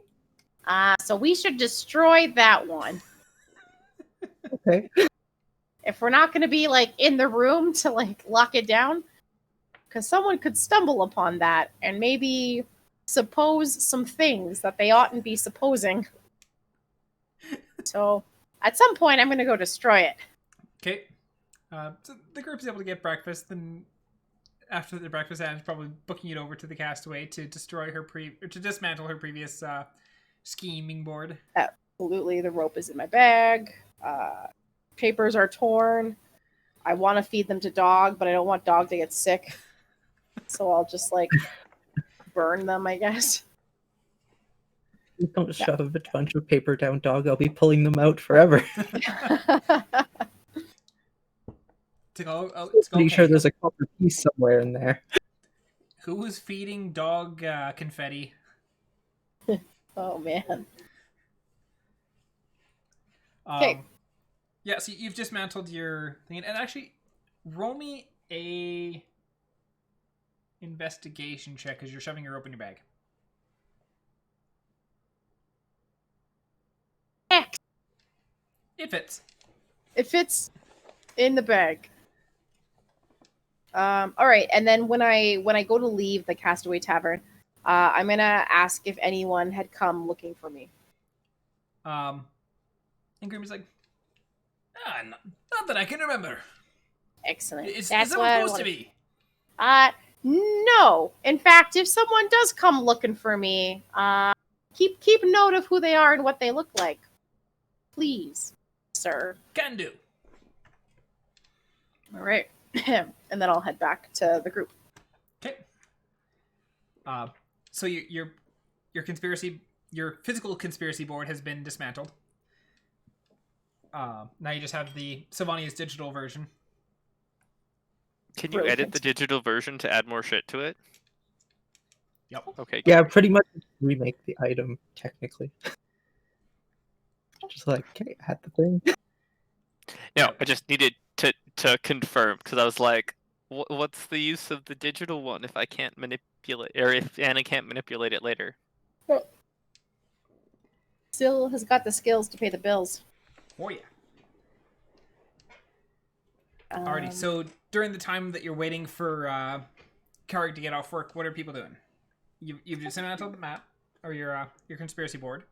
Speaker 5: So we should destroy that one.
Speaker 4: Okay.
Speaker 5: If we're not going to be like in the room to like lock it down, because someone could stumble upon that and maybe suppose some things that they oughtn't be supposing. So at some point, I'm going to go destroy it.
Speaker 1: Okay. So the group's able to get breakfast, then after the breakfast, Anna's probably booking it over to the Castaway to destroy her to dismantle her previous scheming board.
Speaker 2: Absolutely. The rope is in my bag. Papers are torn. I want to feed them to Dog, but I don't want Dog to get sick. So I'll just like burn them, I guess.
Speaker 4: Don't shove a bunch of paper down Dog. I'll be pulling them out forever. Pretty sure there's a copper piece somewhere in there.
Speaker 1: Who was feeding Dog confetti?
Speaker 2: Oh man.
Speaker 1: Okay. Yeah, so you've dismantled your thing, and actually, roll me a investigation check because you're shoving your rope in your bag.
Speaker 5: X.
Speaker 1: It fits.
Speaker 2: It fits in the bag. All right, and then when I go to leave the Castaway Tavern, I'm gonna ask if anyone had come looking for me.
Speaker 1: And Grimmy's like, not that I can remember.
Speaker 2: Excellent.
Speaker 1: Is
Speaker 2: That's
Speaker 1: that
Speaker 2: what
Speaker 1: what
Speaker 2: I
Speaker 1: supposed to be?
Speaker 2: No. In fact, if someone does come looking for me, keep note of who they are and what they look like, please, sir.
Speaker 1: Can do.
Speaker 2: All right, and then I'll head back to the group.
Speaker 1: Okay. So your physical conspiracy board has been dismantled. Now you just have the Sylvania's digital version.
Speaker 3: Can you edit the digital version to add more shit to it?
Speaker 1: Yep.
Speaker 3: Okay.
Speaker 4: Yeah, pretty much remake the item, technically. Just like, okay, add the thing.
Speaker 3: No, I just needed to confirm, because I was like, what's the use of the digital one if I can't manipulate, or if Anna can't manipulate it later?
Speaker 2: Still has got the skills to pay the bills.
Speaker 1: Oh yeah. Alrighty, so during the time that you're waiting for Carrick to get off work, what are people doing? You've dismantled the map, or your conspiracy board.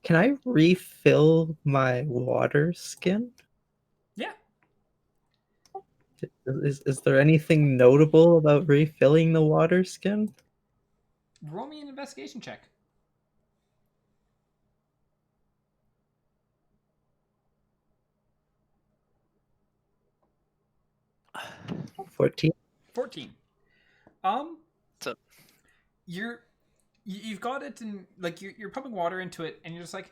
Speaker 4: Can I refill my water skin?
Speaker 1: Yeah.
Speaker 4: Is there anything notable about refilling the water skin?
Speaker 1: Roll me an investigation check.
Speaker 4: 14.
Speaker 1: 14.
Speaker 3: So
Speaker 1: you've got it in, like, you're pumping water into it, and you're just like,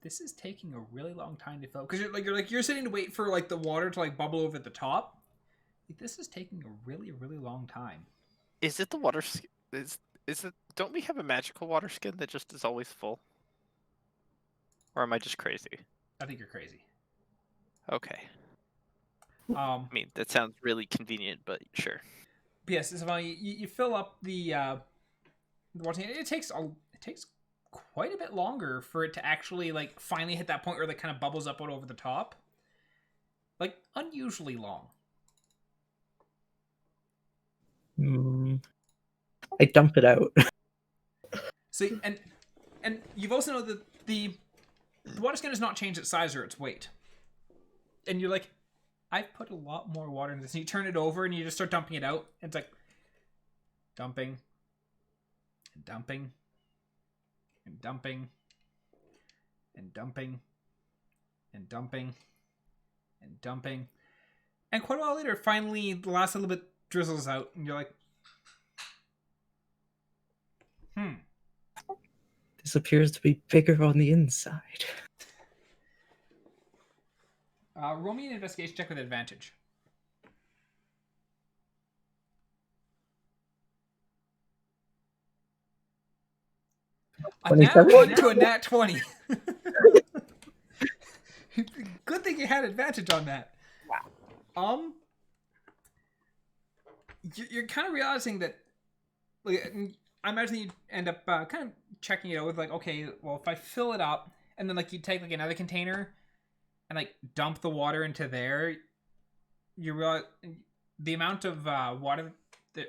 Speaker 1: this is taking a really long time to fill, because you're sitting to wait for like the water to like bubble over the top. Like, this is taking a really long time.
Speaker 3: is it the water skin? Is it? Don't we have a magical water skin that just is always full? Or am I just crazy?
Speaker 1: I think you're crazy.
Speaker 3: Okay.
Speaker 1: I
Speaker 3: I mean, that sounds really convenient, but sure.
Speaker 1: Yes, Sylvania, you fill up the watching it takes quite a bit longer for it to actually like finally hit that point where it kind of bubbles up out over the top. Like unusually long.
Speaker 4: I dump it out.
Speaker 1: See, and you've also know that the water skin has not changed its size or its weight. And you're like, I've put a lot more water in this. And you turn it over and you just start dumping it out. And it's like dumping and dumping and dumping and dumping and dumping and dumping. And quite a while later, finally, the last little bit drizzles out. And you're like,
Speaker 4: This appears to be bigger on the inside.
Speaker 1: Roll me an investigation check with advantage. A nat 1 to a nat 20. Good thing you had advantage on that.
Speaker 2: Wow.
Speaker 1: You're kind of realizing that, like, I imagine you end up kind of checking it out with like, okay, well, if I fill it up and then like you take like another container and like dump the water into there, you realize the amount of water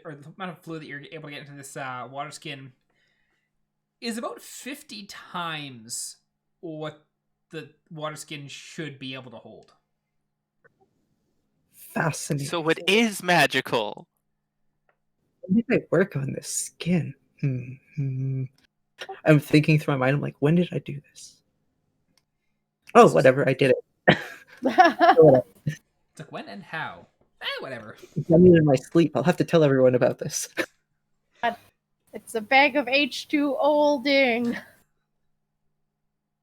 Speaker 1: or the amount of fluid that you're able to get into this water skin is about 50 times what the water skin should be able to hold.
Speaker 4: Fascinating.
Speaker 3: So it is magical.
Speaker 4: When did I work on this skin? I'm thinking through my mind. I'm like, when did I do this? Oh, whatever. I did it.
Speaker 1: It's like when and how? Whatever.
Speaker 4: I mean, in my sleep. I'll have to tell everyone about this.
Speaker 5: It's a bag of H2 olding.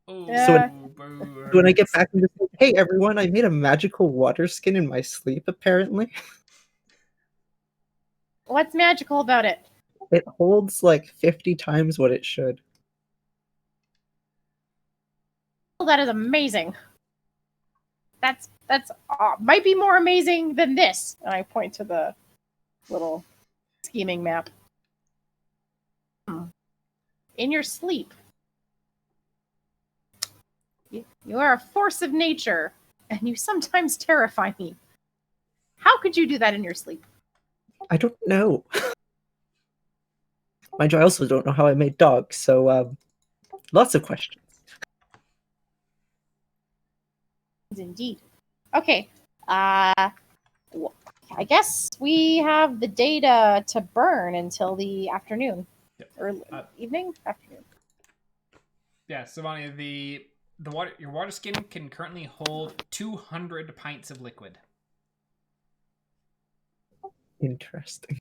Speaker 1: Oh,
Speaker 5: Yeah.
Speaker 4: So when I get back into sleep, hey everyone, I made a magical water skin in my sleep, apparently.
Speaker 5: What's magical about it?
Speaker 4: It holds like 50 times what it should.
Speaker 5: Oh, that is amazing. That's might be more amazing than this. And I point to the little scheming map. In your sleep. You are a force of nature, and you sometimes terrify me. How could you do that in your sleep?
Speaker 4: I don't know. Mind you, I also don't know how I made dogs, so lots of questions.
Speaker 5: Indeed. Okay. I guess we have the data to burn until the afternoon.
Speaker 1: Yep.
Speaker 5: Or evening? Afternoon.
Speaker 1: Yeah, Sylvania, your water skin can currently hold 200 pints of liquid.
Speaker 4: Interesting.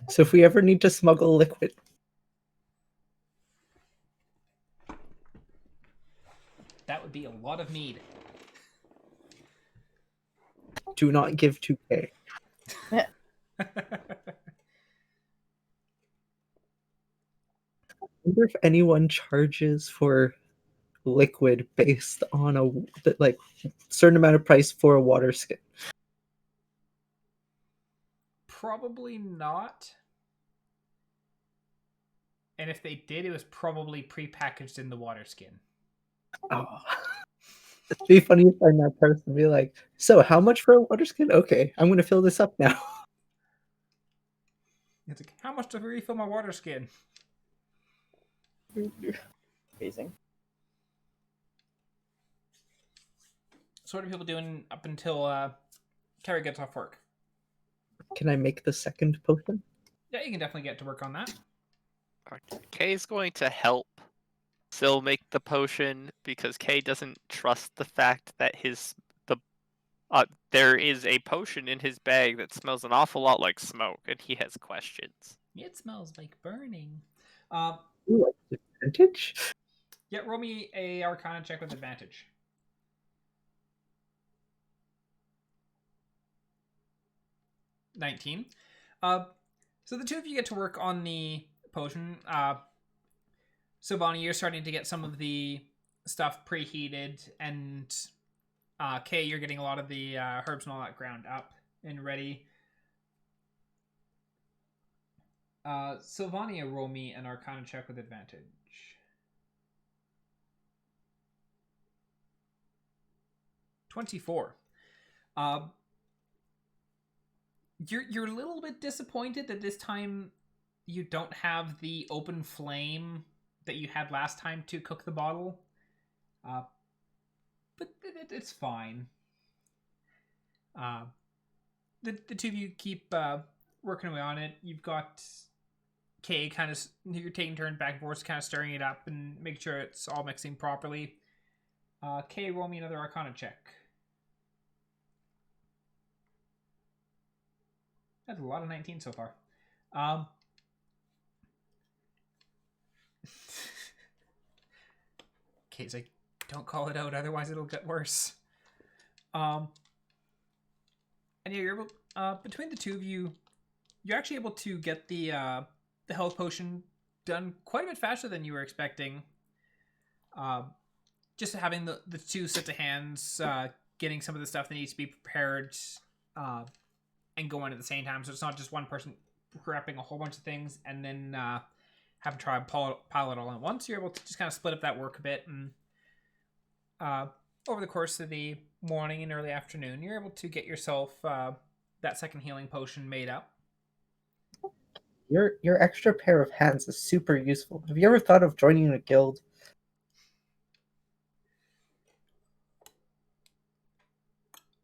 Speaker 4: So if we ever need to smuggle liquid,
Speaker 1: that would be a lot of mead.
Speaker 4: do not give 2K. I wonder if anyone charges for liquid based on a certain amount of price for a water skin.
Speaker 1: Probably not. And if they did, it was probably prepackaged in the water skin.
Speaker 4: Oh. It'd be funny if I'm that person and be like, so how much for a water skin? Okay, I'm going to fill this up now.
Speaker 1: It's like, how much to refill my water skin?
Speaker 2: Amazing.
Speaker 1: So what are people doing up until Carrie gets off work?
Speaker 4: Can I make the second potion?
Speaker 1: Yeah, you can definitely get to work on that.
Speaker 3: Kay's going to help Syl make the potion because Kay doesn't trust the fact that there is a potion in his bag that smells an awful lot like smoke, and he has questions.
Speaker 1: It smells like burning.
Speaker 4: Ooh, advantage?
Speaker 1: Yeah, roll me a Arcana check with advantage. 19. So the two of you get to work on the potion. So Bonnie, you're starting to get some of the stuff preheated, and Kay, you're getting a lot of the herbs and all that ground up and ready. Sylvania, roll me an Arcana check with advantage. 24. You're a little bit disappointed that this time you don't have the open flame that you had last time to cook the bottle. But it's fine. The two of you keep working away on it. You've got Kay kind of, you're taking turns back and forth, kind of stirring it up and make sure it's all mixing properly. Kay, roll me another Arcana check. That's a lot of 19 so far. Kay's like, don't call it out, otherwise it'll get worse. And yeah, you're able, between the two of you, you're actually able to get the health potion done quite a bit faster than you were expecting. Just having the two sets of hands, getting some of the stuff that needs to be prepared, and going at the same time, so it's not just one person prepping a whole bunch of things and then have to try and pile it all at once. You're able to just kind of split up that work a bit, and over the course of the morning and early afternoon, you're able to get yourself that second healing potion made up.
Speaker 4: Your extra pair of hands is super useful. Have you ever thought of joining a guild?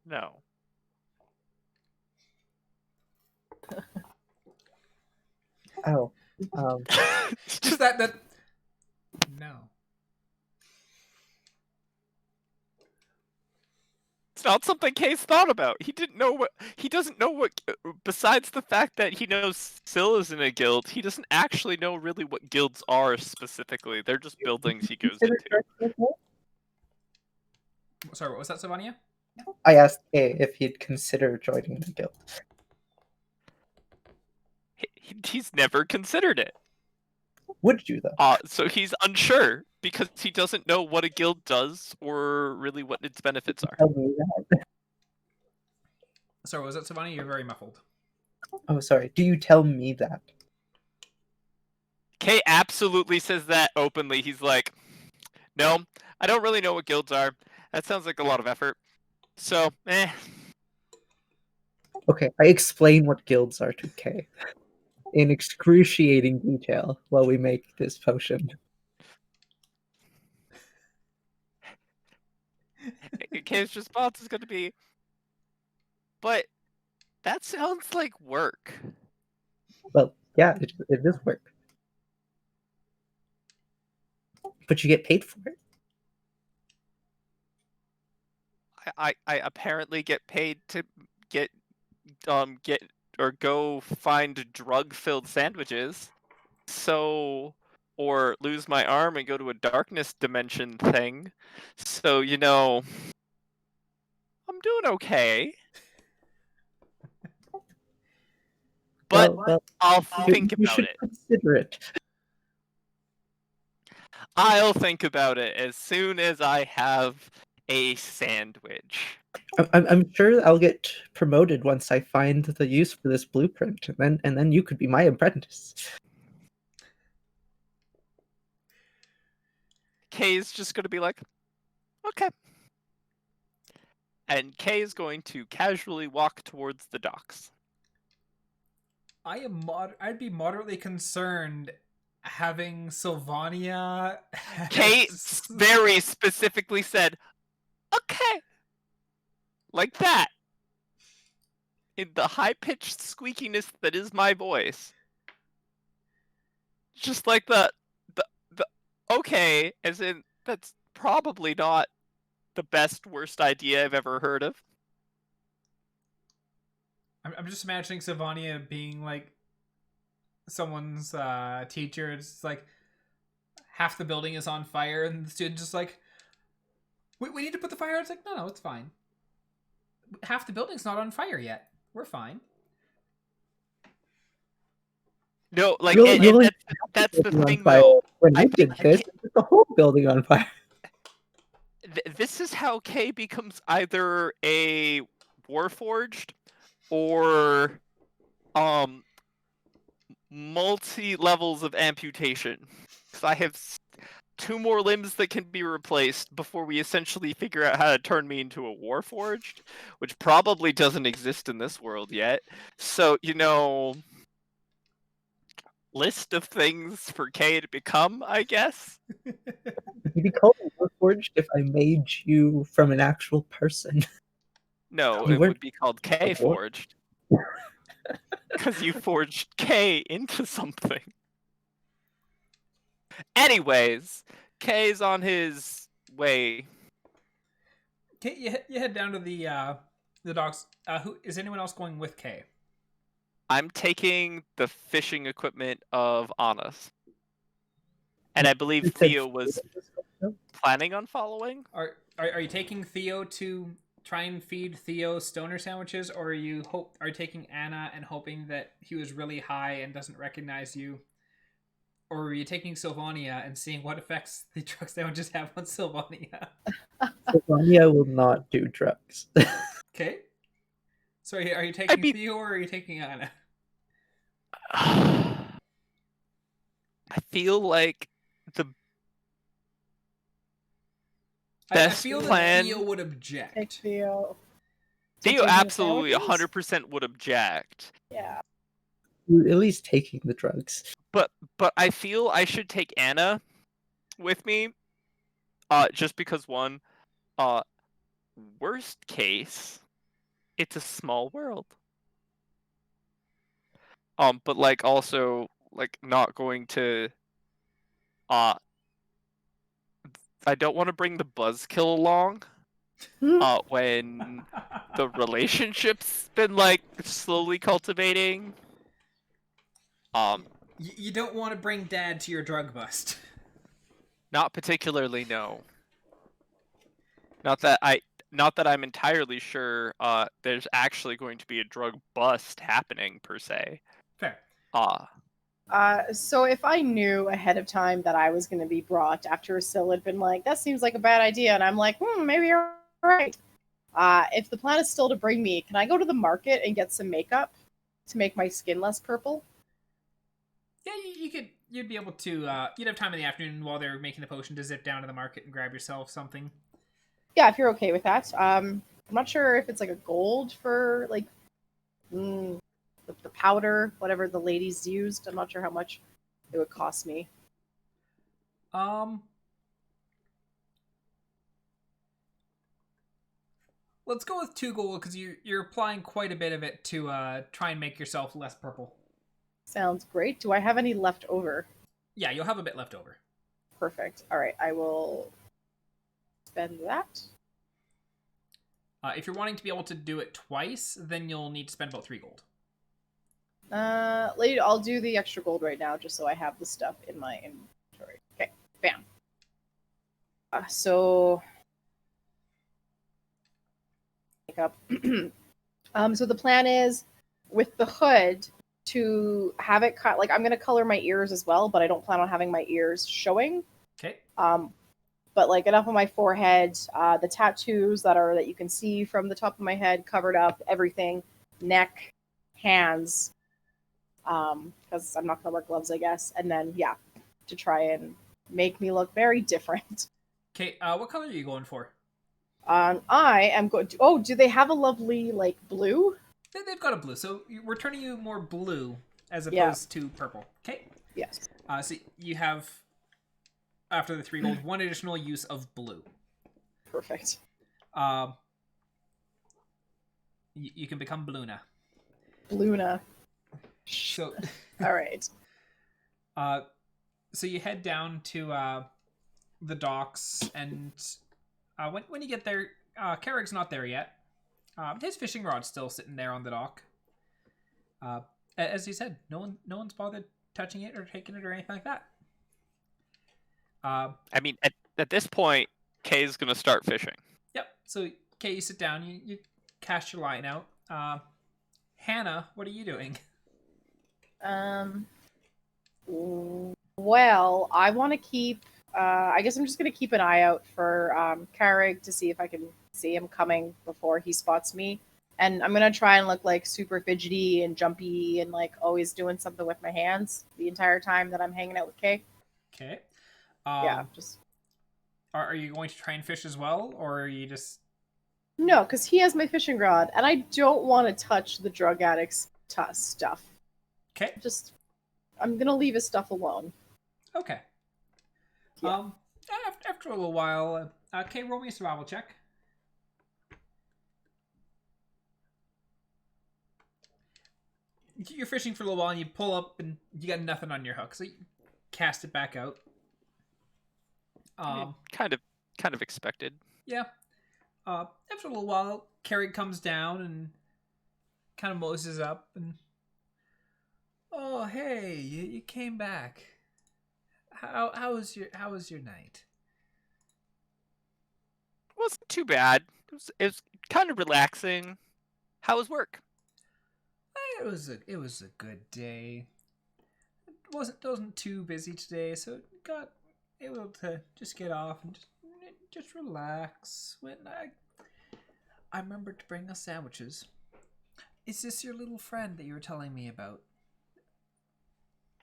Speaker 3: No.
Speaker 4: Oh,
Speaker 1: Just that no.
Speaker 3: It's not something Case thought about. He didn't know what. He doesn't know what. Besides the fact that he knows Syl is in a guild, he doesn't actually know really what guilds are specifically. They're just buildings he goes into.
Speaker 1: Sorry, what was that, Sylvania?
Speaker 4: I asked A if he'd consider joining the guild.
Speaker 3: He's never considered it.
Speaker 4: Would you though?
Speaker 3: So he's unsure because he doesn't know what a guild does or really what its benefits are.
Speaker 4: Tell me that.
Speaker 1: Sorry, was that Sylvania? You're very muffled.
Speaker 4: Oh, sorry. Do you tell me that?
Speaker 3: Kay absolutely says that openly. He's like, no, I don't really know what guilds are. That sounds like a lot of effort. So,
Speaker 4: Okay, I explain what guilds are to Kay in excruciating detail while we make this potion.
Speaker 3: Kay's response is going to be, but that sounds like work.
Speaker 4: Well, yeah, it is work. But you get paid for it.
Speaker 3: I apparently get paid to get or go find drug-filled sandwiches. So, or lose my arm and go to a darkness dimension thing. So, I'm doing okay. But
Speaker 4: Well,
Speaker 3: I'll think
Speaker 4: you
Speaker 3: about
Speaker 4: should
Speaker 3: it.
Speaker 4: consider it.
Speaker 3: I'll think about it as soon as I have a sandwich.
Speaker 4: I'm sure I'll get promoted once I find the use for this blueprint, and then you could be my apprentice.
Speaker 3: Kay's just going to be like, okay. And Kay is going to casually walk towards the docks.
Speaker 1: I'd be moderately concerned having Sylvania.
Speaker 3: Kay very specifically said, okay. Like that. In the high-pitched squeakiness that is my voice. Just like the okay, as in, that's probably not the worst idea I've ever heard of.
Speaker 1: I'm just imagining Sylvania being like someone's teacher. It's like half the building is on fire, and the student's just like, we need to put the fire out. It's like, no, it's fine. Half the building's not on fire yet. We're fine.
Speaker 3: No, like, that's the thing,
Speaker 4: fire.
Speaker 3: though.
Speaker 4: When I did this, it put the whole building on fire.
Speaker 3: This is how Kay becomes either a Warforged or multi-levels of amputation. Because I have 2 more limbs that can be replaced before we essentially figure out how to turn me into a Warforged, which probably doesn't exist in this world yet. So, list of things for Kay to become, I guess.
Speaker 4: Would you be called Warforged if I made you from an actual person?
Speaker 3: No,
Speaker 4: You
Speaker 3: it
Speaker 4: weren't
Speaker 3: would be called K
Speaker 4: a war-
Speaker 3: Forged. Because you forged K into something. Anyways, K's on his way.
Speaker 1: Okay, you head down to the docks. Who is anyone else going with Kay?
Speaker 3: I'm taking the fishing equipment of Anna's. And I believe
Speaker 4: You said
Speaker 3: Theo was planning on following.
Speaker 1: Are you taking Theo to try and feed Theo stoner sandwiches, or are you taking Anna and hoping that he was really high and doesn't recognize you? Or are you taking Sylvania and seeing what effects the drug sandwiches have on Sylvania?
Speaker 4: Sylvania will not do drugs.
Speaker 1: Okay. So are you taking Theo or are you taking Anna?
Speaker 3: I feel like the
Speaker 1: I
Speaker 3: best
Speaker 1: feel
Speaker 3: plan.
Speaker 1: that Theo would object.
Speaker 2: Take Theo.
Speaker 3: Theo
Speaker 2: Taking the
Speaker 3: absolutely
Speaker 2: sandwiches?
Speaker 3: 100% would object.
Speaker 2: Yeah.
Speaker 4: You're at least taking the drugs.
Speaker 3: But I feel I should take Anna with me. Just because one, worst case, it's a small world. But like also like not going to I don't want to bring the buzzkill along when the relationship's been like slowly cultivating.
Speaker 1: You don't want to bring Dad to your drug bust.
Speaker 3: Not particularly, no. Not that I'm entirely sure there's actually going to be a drug bust happening per se.
Speaker 1: Fair.
Speaker 2: So if I knew ahead of time that I was going to be brought after Syl had been like, that seems like a bad idea, and I'm like, maybe you're right. If the plan is still to bring me, can I go to the market and get some makeup to make my skin less purple?
Speaker 1: Yeah, you'd be able to, you'd have time in the afternoon while they're making the potion to zip down to the market and grab yourself something.
Speaker 2: Yeah, if you're okay with that. I'm not sure if it's like a gold for like the powder, whatever the ladies used. I'm not sure how much it would cost me.
Speaker 1: Let's go with 2 gold because you're applying quite a bit of it to try and make yourself less purple.
Speaker 2: Sounds great. Do I have any left over?
Speaker 1: Yeah, you'll have a bit left over.
Speaker 2: Perfect. All right, I will spend that.
Speaker 1: If you're wanting to be able to do it twice, then you'll need to spend about 3 gold.
Speaker 2: Lady, I'll do the extra gold right now just so I have the stuff in my inventory. Okay, bam. So makeup. So the plan is with the hood to have it cut. Like I'm gonna color my ears as well, but I don't plan on having my ears showing.
Speaker 1: Okay.
Speaker 2: But like enough on my forehead, the tattoos that you can see from the top of my head, covered up, everything, neck, hands. Because I'm not gonna wear gloves, I guess. And then to try and make me look very different.
Speaker 1: Okay. What color are you going for?
Speaker 2: I am going to. Oh, do they have a lovely like blue?
Speaker 1: They've got a blue, so we're turning you more blue as opposed to purple. Okay.
Speaker 2: Yes.
Speaker 1: So you have, after the 3 gold, 1 additional use of blue.
Speaker 2: Perfect.
Speaker 1: You can become Bluna.
Speaker 2: Bluna.
Speaker 1: So.
Speaker 2: All right.
Speaker 1: So you head down to the docks, and when you get there, Carrick's not there yet. His fishing rod's still sitting there on the dock. As he said, no one's bothered touching it or taking it or anything like that.
Speaker 3: I mean, at this point, Kay's gonna start fishing.
Speaker 1: Yep. So Kay, you sit down. You cast your line out. Hannah, what are you doing?
Speaker 2: Well, I want to keep. I guess I'm just gonna keep an eye out for Carrick to see if I can see him coming before he spots me. And I'm gonna try and look like super fidgety and jumpy and like always doing something with my hands the entire time that I'm hanging out with Kay.
Speaker 1: Okay.
Speaker 2: Yeah, just
Speaker 1: Are you going to try and fish as well, or are you just...
Speaker 2: no, because he has my fishing rod, and I don't want to touch the drug addict's stuff.
Speaker 1: Okay.
Speaker 2: I'm gonna leave his stuff alone.
Speaker 1: Okay.
Speaker 2: Yeah.
Speaker 1: After a little while, okay, roll me a survival check. You're fishing for a little while, and you pull up, and you got nothing on your hook, so you cast it back out.
Speaker 3: Kind of expected.
Speaker 1: Yeah. After a little while, Carrie comes down and kind of moses up, and oh, hey, you came back. How was your night?
Speaker 3: It wasn't too bad. It was kind of relaxing. How was work?
Speaker 1: It was a good day. It wasn't too busy today, so got able to just get off and just relax. When I remembered to bring us sandwiches. Is this your little friend that you were telling me about?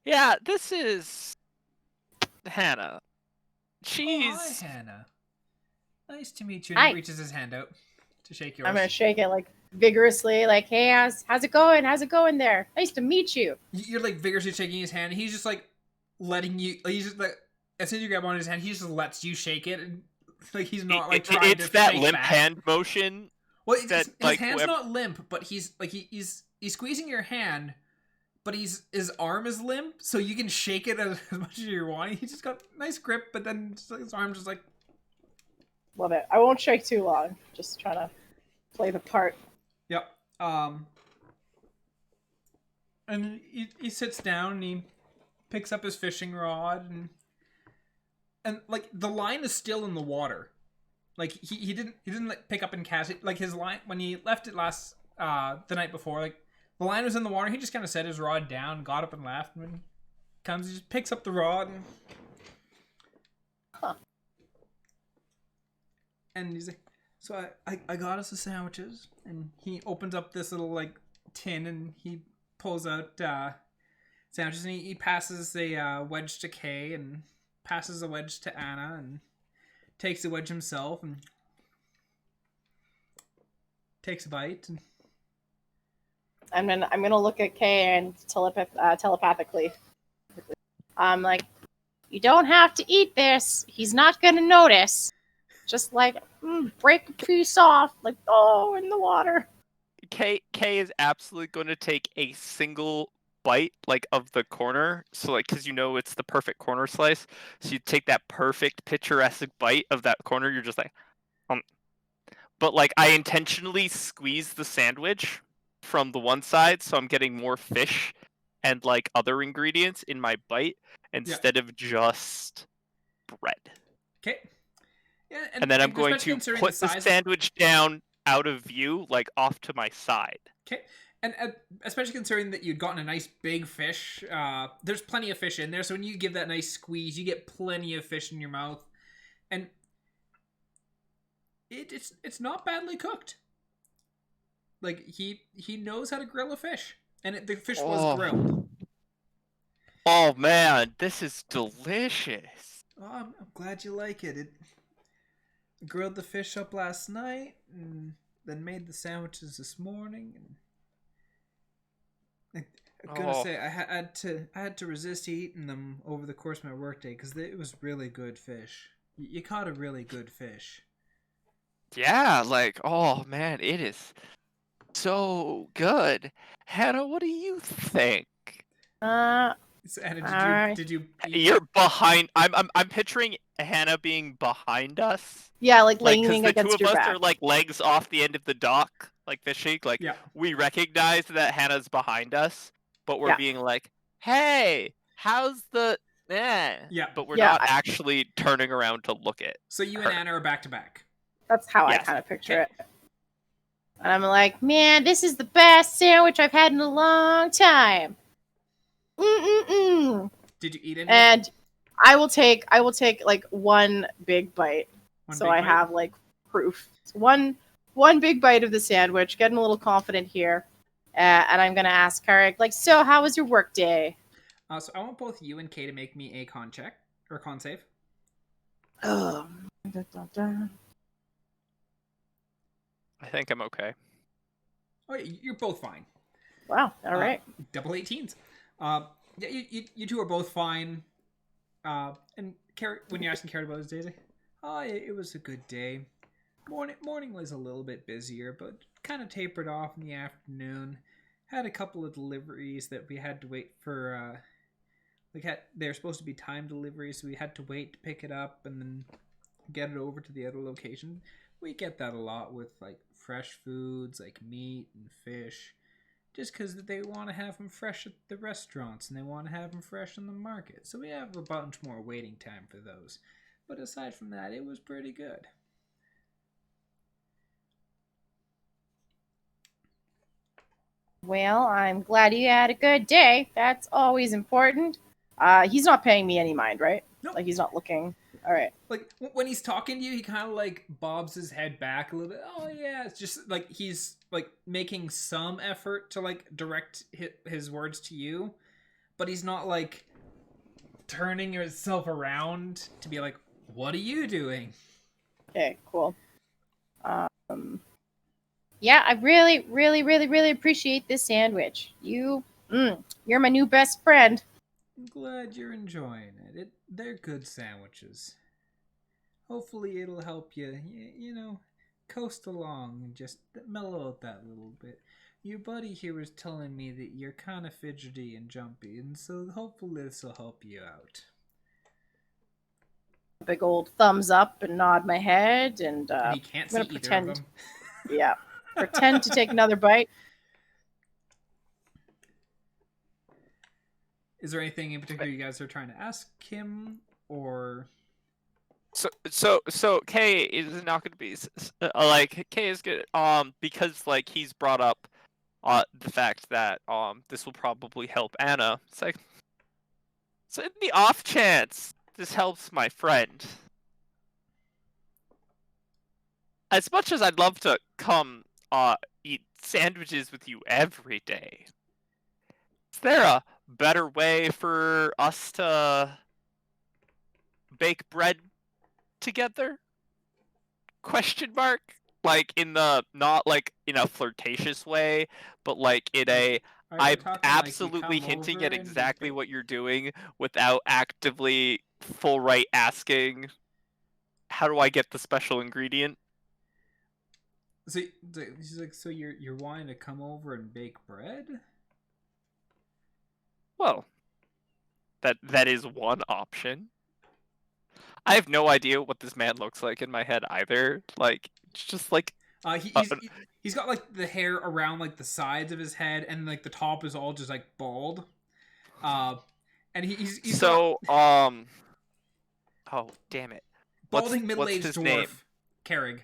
Speaker 3: Yeah, this is Hannah.
Speaker 1: Oh, hi, Hannah. Nice to meet you. And
Speaker 5: Hi.
Speaker 1: he reaches his hand out to shake yours.
Speaker 2: I'm gonna shake it like vigorously, like, hey, how's it going? How's it going there? Nice to meet you.
Speaker 1: You're like vigorously shaking his hand. He's just like letting you. He's just like, as soon as you grab on his hand, he just lets you shake it, and like he's not like trying
Speaker 3: it's
Speaker 1: to
Speaker 3: that
Speaker 1: shake
Speaker 3: limp
Speaker 1: back.
Speaker 3: hand motion.
Speaker 1: Well,
Speaker 3: that,
Speaker 1: his
Speaker 3: like,
Speaker 1: hand's
Speaker 3: whoever-
Speaker 1: not limp, but he's like he's squeezing your hand, but his arm is limp, so you can shake it as much as you want. He just got nice grip, but then just, like, his arm just like.
Speaker 2: Love it. I won't shake too long. Just trying to play the part.
Speaker 1: Yep. And he sits down and he picks up his fishing rod and like the line is still in the water. Like he didn't like pick up and cast it. Like his line when he left it last the night before, like the line was in the water. He just kind of set his rod down, got up and left, and when he comes, he just picks up the rod and.
Speaker 2: Huh.
Speaker 1: And he's like, so I got us the sandwiches, and he opens up this little like tin and he pulls out sandwiches, and he passes a wedge to Kay and passes a wedge to Annah and takes a wedge himself and takes a bite. And
Speaker 2: I'm gonna look at Kay and telepathically. I'm like, you don't have to eat this. He's not gonna notice. Just like break a piece off, like in the water.
Speaker 3: Kay is absolutely going to take a single bite, like of the corner. So like, because it's the perfect corner slice. So you take that perfect picturesque bite of that corner. You're just like, But like, I intentionally squeeze the sandwich from the one side, so I'm getting more fish and like other ingredients in my bite instead of just bread.
Speaker 1: Okay. Yeah,
Speaker 3: And then I'm going
Speaker 1: especially
Speaker 3: to
Speaker 1: considering
Speaker 3: put the
Speaker 1: size-
Speaker 3: sandwich down out of view, like off to my side.
Speaker 1: Okay, and especially considering that you'd gotten a nice big fish, there's plenty of fish in there. So when you give that nice squeeze, you get plenty of fish in your mouth, and it's not badly cooked. Like he knows how to grill a fish, and the fish was grilled.
Speaker 3: Oh man, this is delicious.
Speaker 1: Oh, I'm glad you like it. It grilled the fish up last night, and then made the sandwiches this morning. And I'm gonna say I had to resist eating them over the course of my workday because it was really good fish. You caught a really good fish.
Speaker 3: Yeah, like, oh man, it is so good. Hannah, what do you think?
Speaker 1: So, Anna, did you eat?
Speaker 3: You're behind. I'm picturing Hannah being behind us.
Speaker 2: Yeah, like
Speaker 3: Like,
Speaker 2: leaning
Speaker 3: because the
Speaker 2: against
Speaker 3: two
Speaker 2: your
Speaker 3: of us
Speaker 2: back.
Speaker 3: are like legs off the end of the dock, like fishing. Like,
Speaker 1: Yeah.
Speaker 3: we recognize that Hannah's behind us, but we're
Speaker 2: Yeah.
Speaker 3: being like, "Hey, how's the?"
Speaker 1: Yeah.
Speaker 3: But we're
Speaker 2: Yeah,
Speaker 3: not actually turning around to look at.
Speaker 1: So you and Anna are back to back.
Speaker 2: That's how I
Speaker 3: Yes.
Speaker 2: kind of picture it. And I'm like, man, this is the best sandwich I've had in a long time.
Speaker 1: Did you eat any?
Speaker 2: And I will take like one big bite,
Speaker 1: One
Speaker 2: so
Speaker 1: big
Speaker 2: I
Speaker 1: bite?
Speaker 2: have like proof. One one big bite of the sandwich, getting a little confident here. And I'm going to ask Karek, like, so how was your work day?
Speaker 1: So I want both you and Kay to make me a con check or con save.
Speaker 2: Oh.
Speaker 3: I think I'm okay.
Speaker 1: Oh, you're both fine.
Speaker 2: Wow. All right.
Speaker 1: Double 18s. Yeah, you two are both fine. And Carrot, when you're asking Carrot about his days, like, oh, it was a good day. Morning was a little bit busier, but kind of tapered off in the afternoon. Had a couple of deliveries that we had to wait for. They're supposed to be time deliveries, so we had to wait to pick it up and then get it over to the other location. We get that a lot with like fresh foods, like meat and fish, just because they want to have them fresh at the restaurants and they want to have them fresh in the market. So we have a bunch more waiting time for those. But aside from that, it was pretty good.
Speaker 2: Well, I'm glad you had a good day. That's always important. He's not paying me any mind, right?
Speaker 1: Nope.
Speaker 2: Like, he's not looking. All right.
Speaker 1: Like when he's talking to you, he kind of like bobs his head back a little bit. Oh yeah, it's just like he's like making some effort to like direct his words to you, but he's not like turning himself around to be like, "What are you doing?"
Speaker 2: Okay, cool. Yeah, I really, really, really, really appreciate this sandwich. You're my new best friend.
Speaker 1: I'm glad you're enjoying it. They're good sandwiches. Hopefully it'll help you, coast along and just mellow out that little bit. Your buddy here was telling me that you're kind of fidgety and jumpy, and so hopefully this will help you out.
Speaker 2: Big old thumbs up and nod my head, and
Speaker 1: And he can't see
Speaker 2: I'm gonna
Speaker 1: either
Speaker 2: pretend.
Speaker 1: of them.
Speaker 2: Yeah, pretend to take another bite.
Speaker 1: Is there anything in particular you guys are trying to ask him, or?
Speaker 3: So Kay is not going to be like Kay is good because like he's brought up the fact that this will probably help Annah. It's like, so in the off chance this helps my friend, as much as I'd love to come eat sandwiches with you every day, is there a better way for us to bake bread together? Question mark. Like in the not like in a flirtatious way, but like in a I'm absolutely hinting at exactly what you're doing without actively full right asking, how do I get the special ingredient?
Speaker 1: So he's like, so you're wanting to come over and bake bread?
Speaker 3: Well, that is one option. I have no idea what this man looks like in my head either. Like, it's just like
Speaker 1: he's got like the hair around like the sides of his head, and like the top is all just like bald. And he's
Speaker 3: so
Speaker 1: got,
Speaker 3: oh damn it!
Speaker 1: Balding middle-aged
Speaker 3: his
Speaker 1: dwarf,
Speaker 3: name?
Speaker 1: Carrig.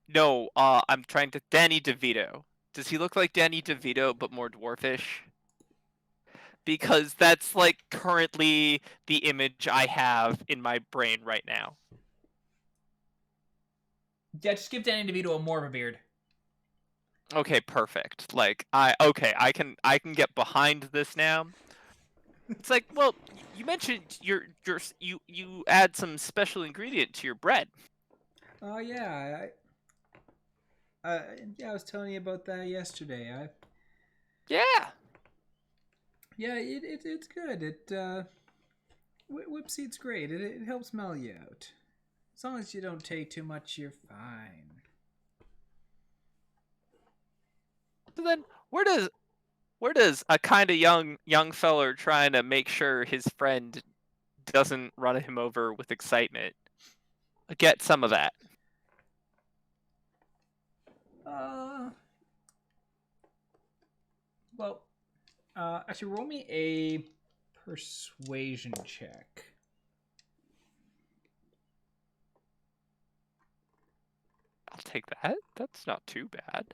Speaker 3: No, I'm trying to Danny DeVito. Does he look like Danny DeVito but more dwarfish? Because that's like currently the image I have in my brain right now.
Speaker 1: Yeah, just give Danny DeVito more of a beard.
Speaker 3: Okay, perfect. Like I can get behind this now. It's like, well, you mentioned you add some special ingredient to your bread.
Speaker 1: Oh yeah, I was telling you about that yesterday.
Speaker 3: Yeah.
Speaker 1: Yeah, it's good. Whip seed's great. It helps mellow you out. As long as you don't take too much, you're fine.
Speaker 3: So then, where does a kind of young feller trying to make sure his friend doesn't run him over with excitement get some of that?
Speaker 1: Well, actually, roll me a persuasion check.
Speaker 3: I'll take that. That's not too bad.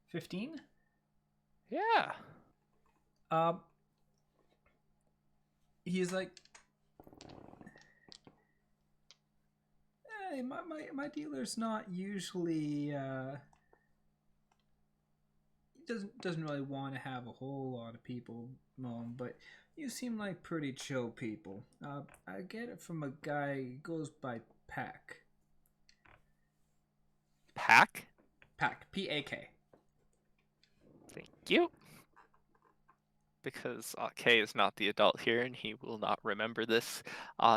Speaker 1: 15?
Speaker 3: Yeah.
Speaker 1: He's like, say my dealer's not usually doesn't really want to have a whole lot of people mow him, but you seem like pretty chill people. I get it from a guy who goes by Pack.
Speaker 3: Pack?
Speaker 1: Pack. P-A-K.
Speaker 3: Thank you. Because Kay is not the adult here, and he will not remember this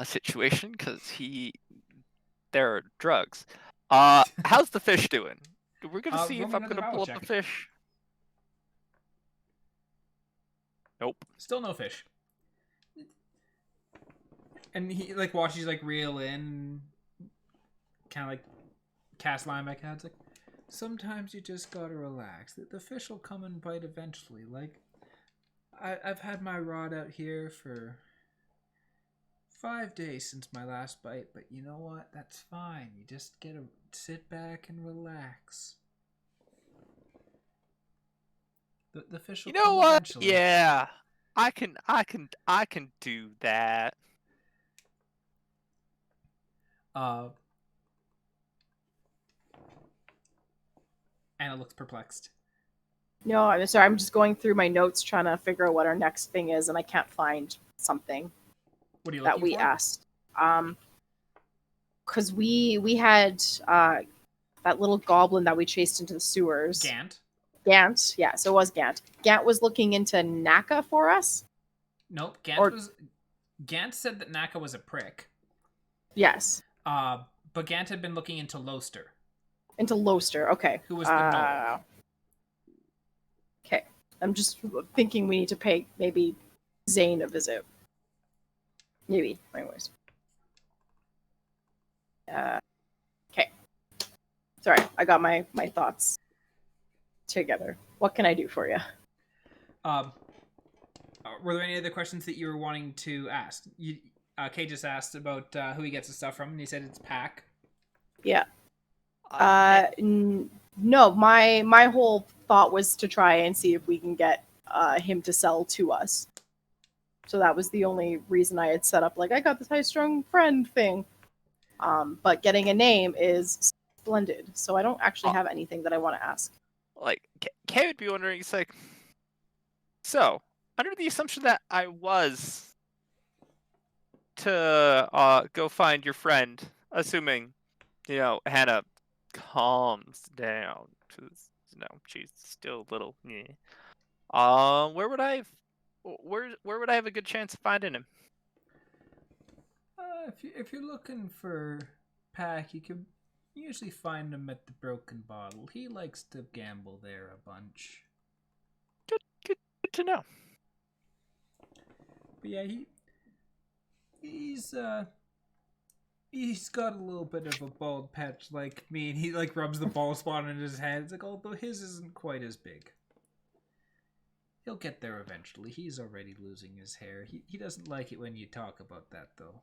Speaker 3: situation because there are drugs. How's the fish doing? We're gonna see
Speaker 1: roll
Speaker 3: if
Speaker 1: me
Speaker 3: I'm
Speaker 1: another
Speaker 3: gonna pull
Speaker 1: battle
Speaker 3: up the
Speaker 1: check.
Speaker 3: fish. Nope.
Speaker 1: Still no fish. And he like watches you like reel in, kind of like cast line back out. It's like, sometimes you just gotta relax. The fish will come and bite eventually. Like, I've had my rod out here for 5 days since my last bite, but you know what? That's fine. You just gotta sit back and relax. The fish will
Speaker 3: You know
Speaker 1: come
Speaker 3: what?
Speaker 1: eventually.
Speaker 3: Yeah, I can do that.
Speaker 1: Anna looks perplexed.
Speaker 2: No, I'm sorry. I'm just going through my notes trying to figure out what our next thing is, and I can't find something
Speaker 1: What are you
Speaker 2: that
Speaker 1: looking
Speaker 2: we
Speaker 1: for?
Speaker 2: asked. Because we had that little goblin that we chased into the sewers. Gant, yeah, so it was Gant. Gant was looking into Naka for us.
Speaker 1: Nope.
Speaker 2: Or-
Speaker 1: Gant said that Naka was a prick.
Speaker 2: Yes,
Speaker 1: But Gant had been looking into Loster.
Speaker 2: into Loster. Okay.
Speaker 1: Who was the gnome?
Speaker 2: Okay, I'm just thinking we need to pay maybe Zane a visit. Maybe, anyways. Okay. Sorry, I got my thoughts together. What can I do for you?
Speaker 1: Were there any other questions that you were wanting to ask? Kay just asked about who he gets his stuff from, and he said it's Pack.
Speaker 2: Yeah. No, my whole thought was to try and see if we can get him to sell to us. So that was the only reason I had set up, like, I got this high-strung friend thing. But getting a name is splendid, so I don't actually have anything that I want to ask.
Speaker 3: Like, Kay would be wondering, it's like, so, under the assumption that I was to go find your friend, assuming, Hannah calms down, because, she's still a little, where would I have a good chance of finding him?
Speaker 1: If you're looking for Pack, you can usually find him at the Broken Bottle. He likes to gamble there a bunch.
Speaker 3: Good to know.
Speaker 1: But yeah, he's got a little bit of a bald patch like me, and he like rubs the bald spot on his head. It's like, although his isn't quite as big. He'll get there eventually. He's already losing his hair. He doesn't like it when you talk about that, though.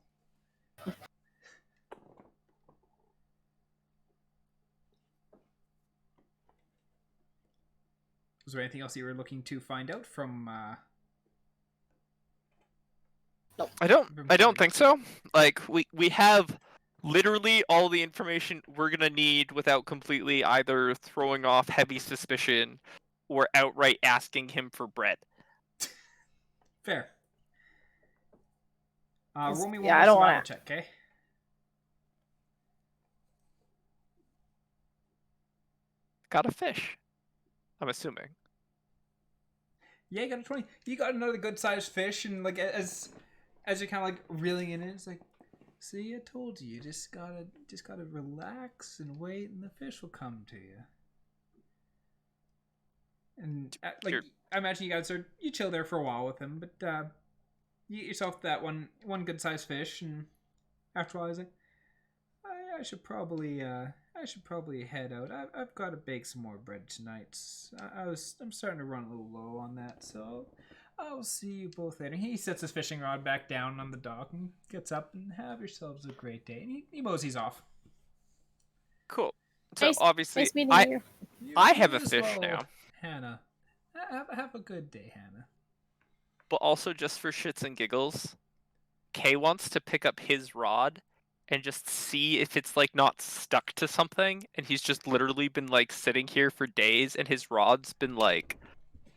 Speaker 1: Was there anything else you were looking to find out from?
Speaker 3: I don't think so. Like, we have literally all the information we're gonna need without completely either throwing off heavy suspicion or outright asking him for bread.
Speaker 1: Fair. Roll me one
Speaker 2: Yeah,
Speaker 1: more
Speaker 2: I don't
Speaker 1: survival
Speaker 2: wanna-
Speaker 1: check, okay?
Speaker 3: Got a fish, I'm assuming.
Speaker 1: Yeah, you got a 20. You got another good sized fish, and like as you're kind of like reeling in it, it's like, see, I told you, you just gotta relax and wait, and the fish will come to you. And like,
Speaker 3: Sure.
Speaker 1: I imagine you guys you chill there for a while with him, but you get yourself that one good sized fish, and after a while, I was like, I should probably head out. I've got to bake some more bread tonight. I'm starting to run a little low on that, so I'll see you both later. He sets his fishing rod back down on the dock and gets up, and have yourselves a great day. And he moseys off.
Speaker 3: Cool. So
Speaker 5: Nice-
Speaker 3: obviously,
Speaker 5: Nice meeting you.
Speaker 3: I have a
Speaker 1: You as
Speaker 3: fish
Speaker 1: well,
Speaker 3: now.
Speaker 1: Hannah. Have a good day, Hannah.
Speaker 3: But also just for shits and giggles, Kay wants to pick up his rod and just see if it's like not stuck to something, and he's just literally been like sitting here for days, and his rod's been like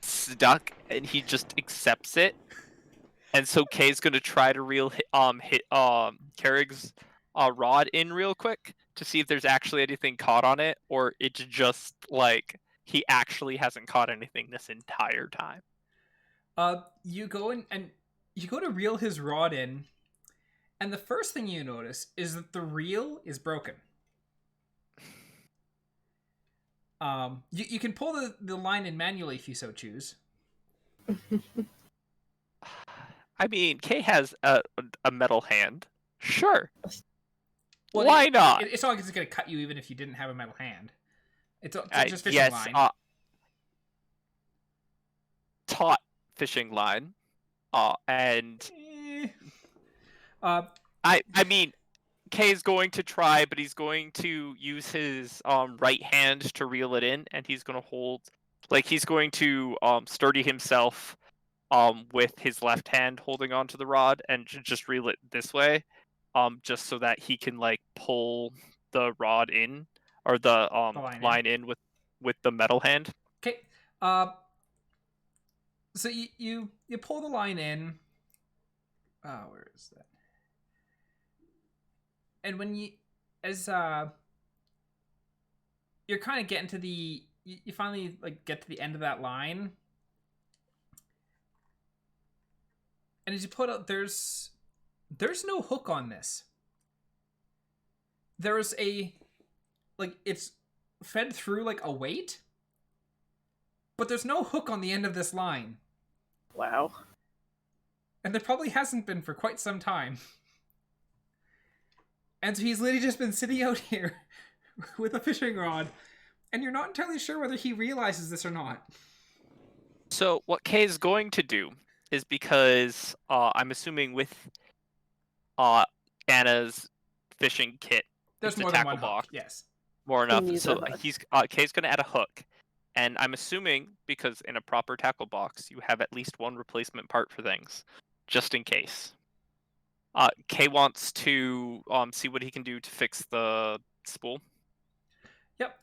Speaker 3: stuck, and he just accepts it. And so Kay's gonna try to hit Carrick's rod in real quick to see if there's actually anything caught on it, or it's just like he actually hasn't caught anything this entire time.
Speaker 1: You go in and you go to reel his rod in, and the first thing you notice is that the reel is broken. You can pull the line in manually if you so choose.
Speaker 3: I mean, Kay has a metal hand. Sure.
Speaker 1: Well,
Speaker 3: Why not?
Speaker 1: It's not like it's going to cut you even if you didn't have a metal hand. It's just fishing
Speaker 3: yes,
Speaker 1: line.
Speaker 3: Taut fishing line. And I mean, Kay's going to try, but he's going to use his right hand to reel it in, and he's going to hold, like he's going to sturdy himself with his left hand holding onto the rod and just reel it this way, just so that he can like pull the rod in or the line in with the metal hand.
Speaker 1: Okay. So you pull the line in. Where is that? And when you're kind of getting to you finally like get to the end of that line. And as you put out, there's no hook on this. There's it's fed through like a weight, but there's no hook on the end of this line.
Speaker 2: Wow.
Speaker 1: And there probably hasn't been for quite some time. And so he's literally just been sitting out here with a fishing rod, and you're not entirely sure whether he realizes this or not.
Speaker 3: So what Kay's going to do is, because I'm assuming with Anna's fishing kit,
Speaker 1: there's more than one hook. Yes,
Speaker 3: more enough. So Kay's going to add a hook, and I'm assuming because in a proper tackle box you have at least one replacement part for things, just in case. Kay wants to see what he can do to fix the spool.
Speaker 1: Yep.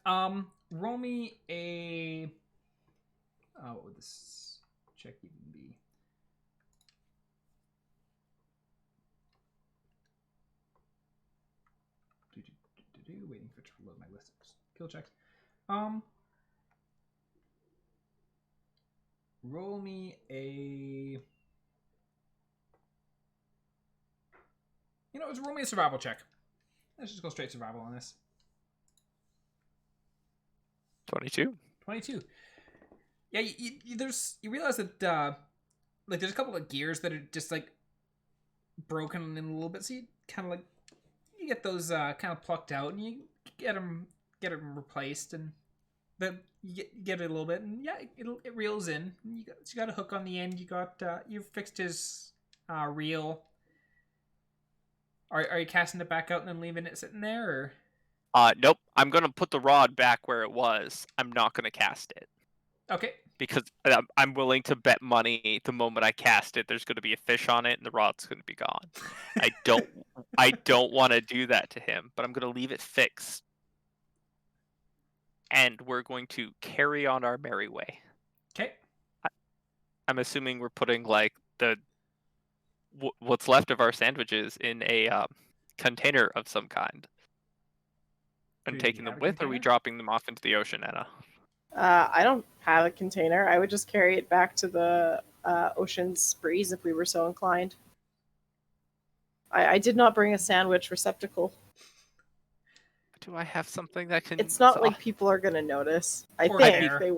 Speaker 1: Roll me a. What would this check even be? Waiting for it to load my list of skill checks. Roll me a. Just roll me a survival check. Let's just go straight survival on this.
Speaker 3: 22.
Speaker 1: 22. Yeah, you realize that there's a couple of gears that are just like broken in a little bit, so you kind of like you get those kind of plucked out, and you get them replaced, and then you get it a little bit, and yeah, it reels in. You got a hook on the end. You fixed his reel. Are you casting it back out and then leaving it sitting there, or?
Speaker 3: Nope. I'm gonna put the rod back where it was. I'm not gonna cast it.
Speaker 1: Okay.
Speaker 3: Because I'm willing to bet money the moment I cast it, there's gonna be a fish on it and the rod's gonna be gone. I don't want to do that to him, but I'm gonna leave it fixed, and we're going to carry on our merry way.
Speaker 1: Okay.
Speaker 3: I'm assuming we're putting like what's left of our sandwiches in a container of some kind and taking them with, or are we dropping them off into the ocean, Anna?
Speaker 2: I don't have a container. I would just carry it back to the ocean's breeze if we were so inclined. I did not bring a sandwich receptacle.
Speaker 3: Do I have something that can...
Speaker 2: It's not like people are going to notice. I think they...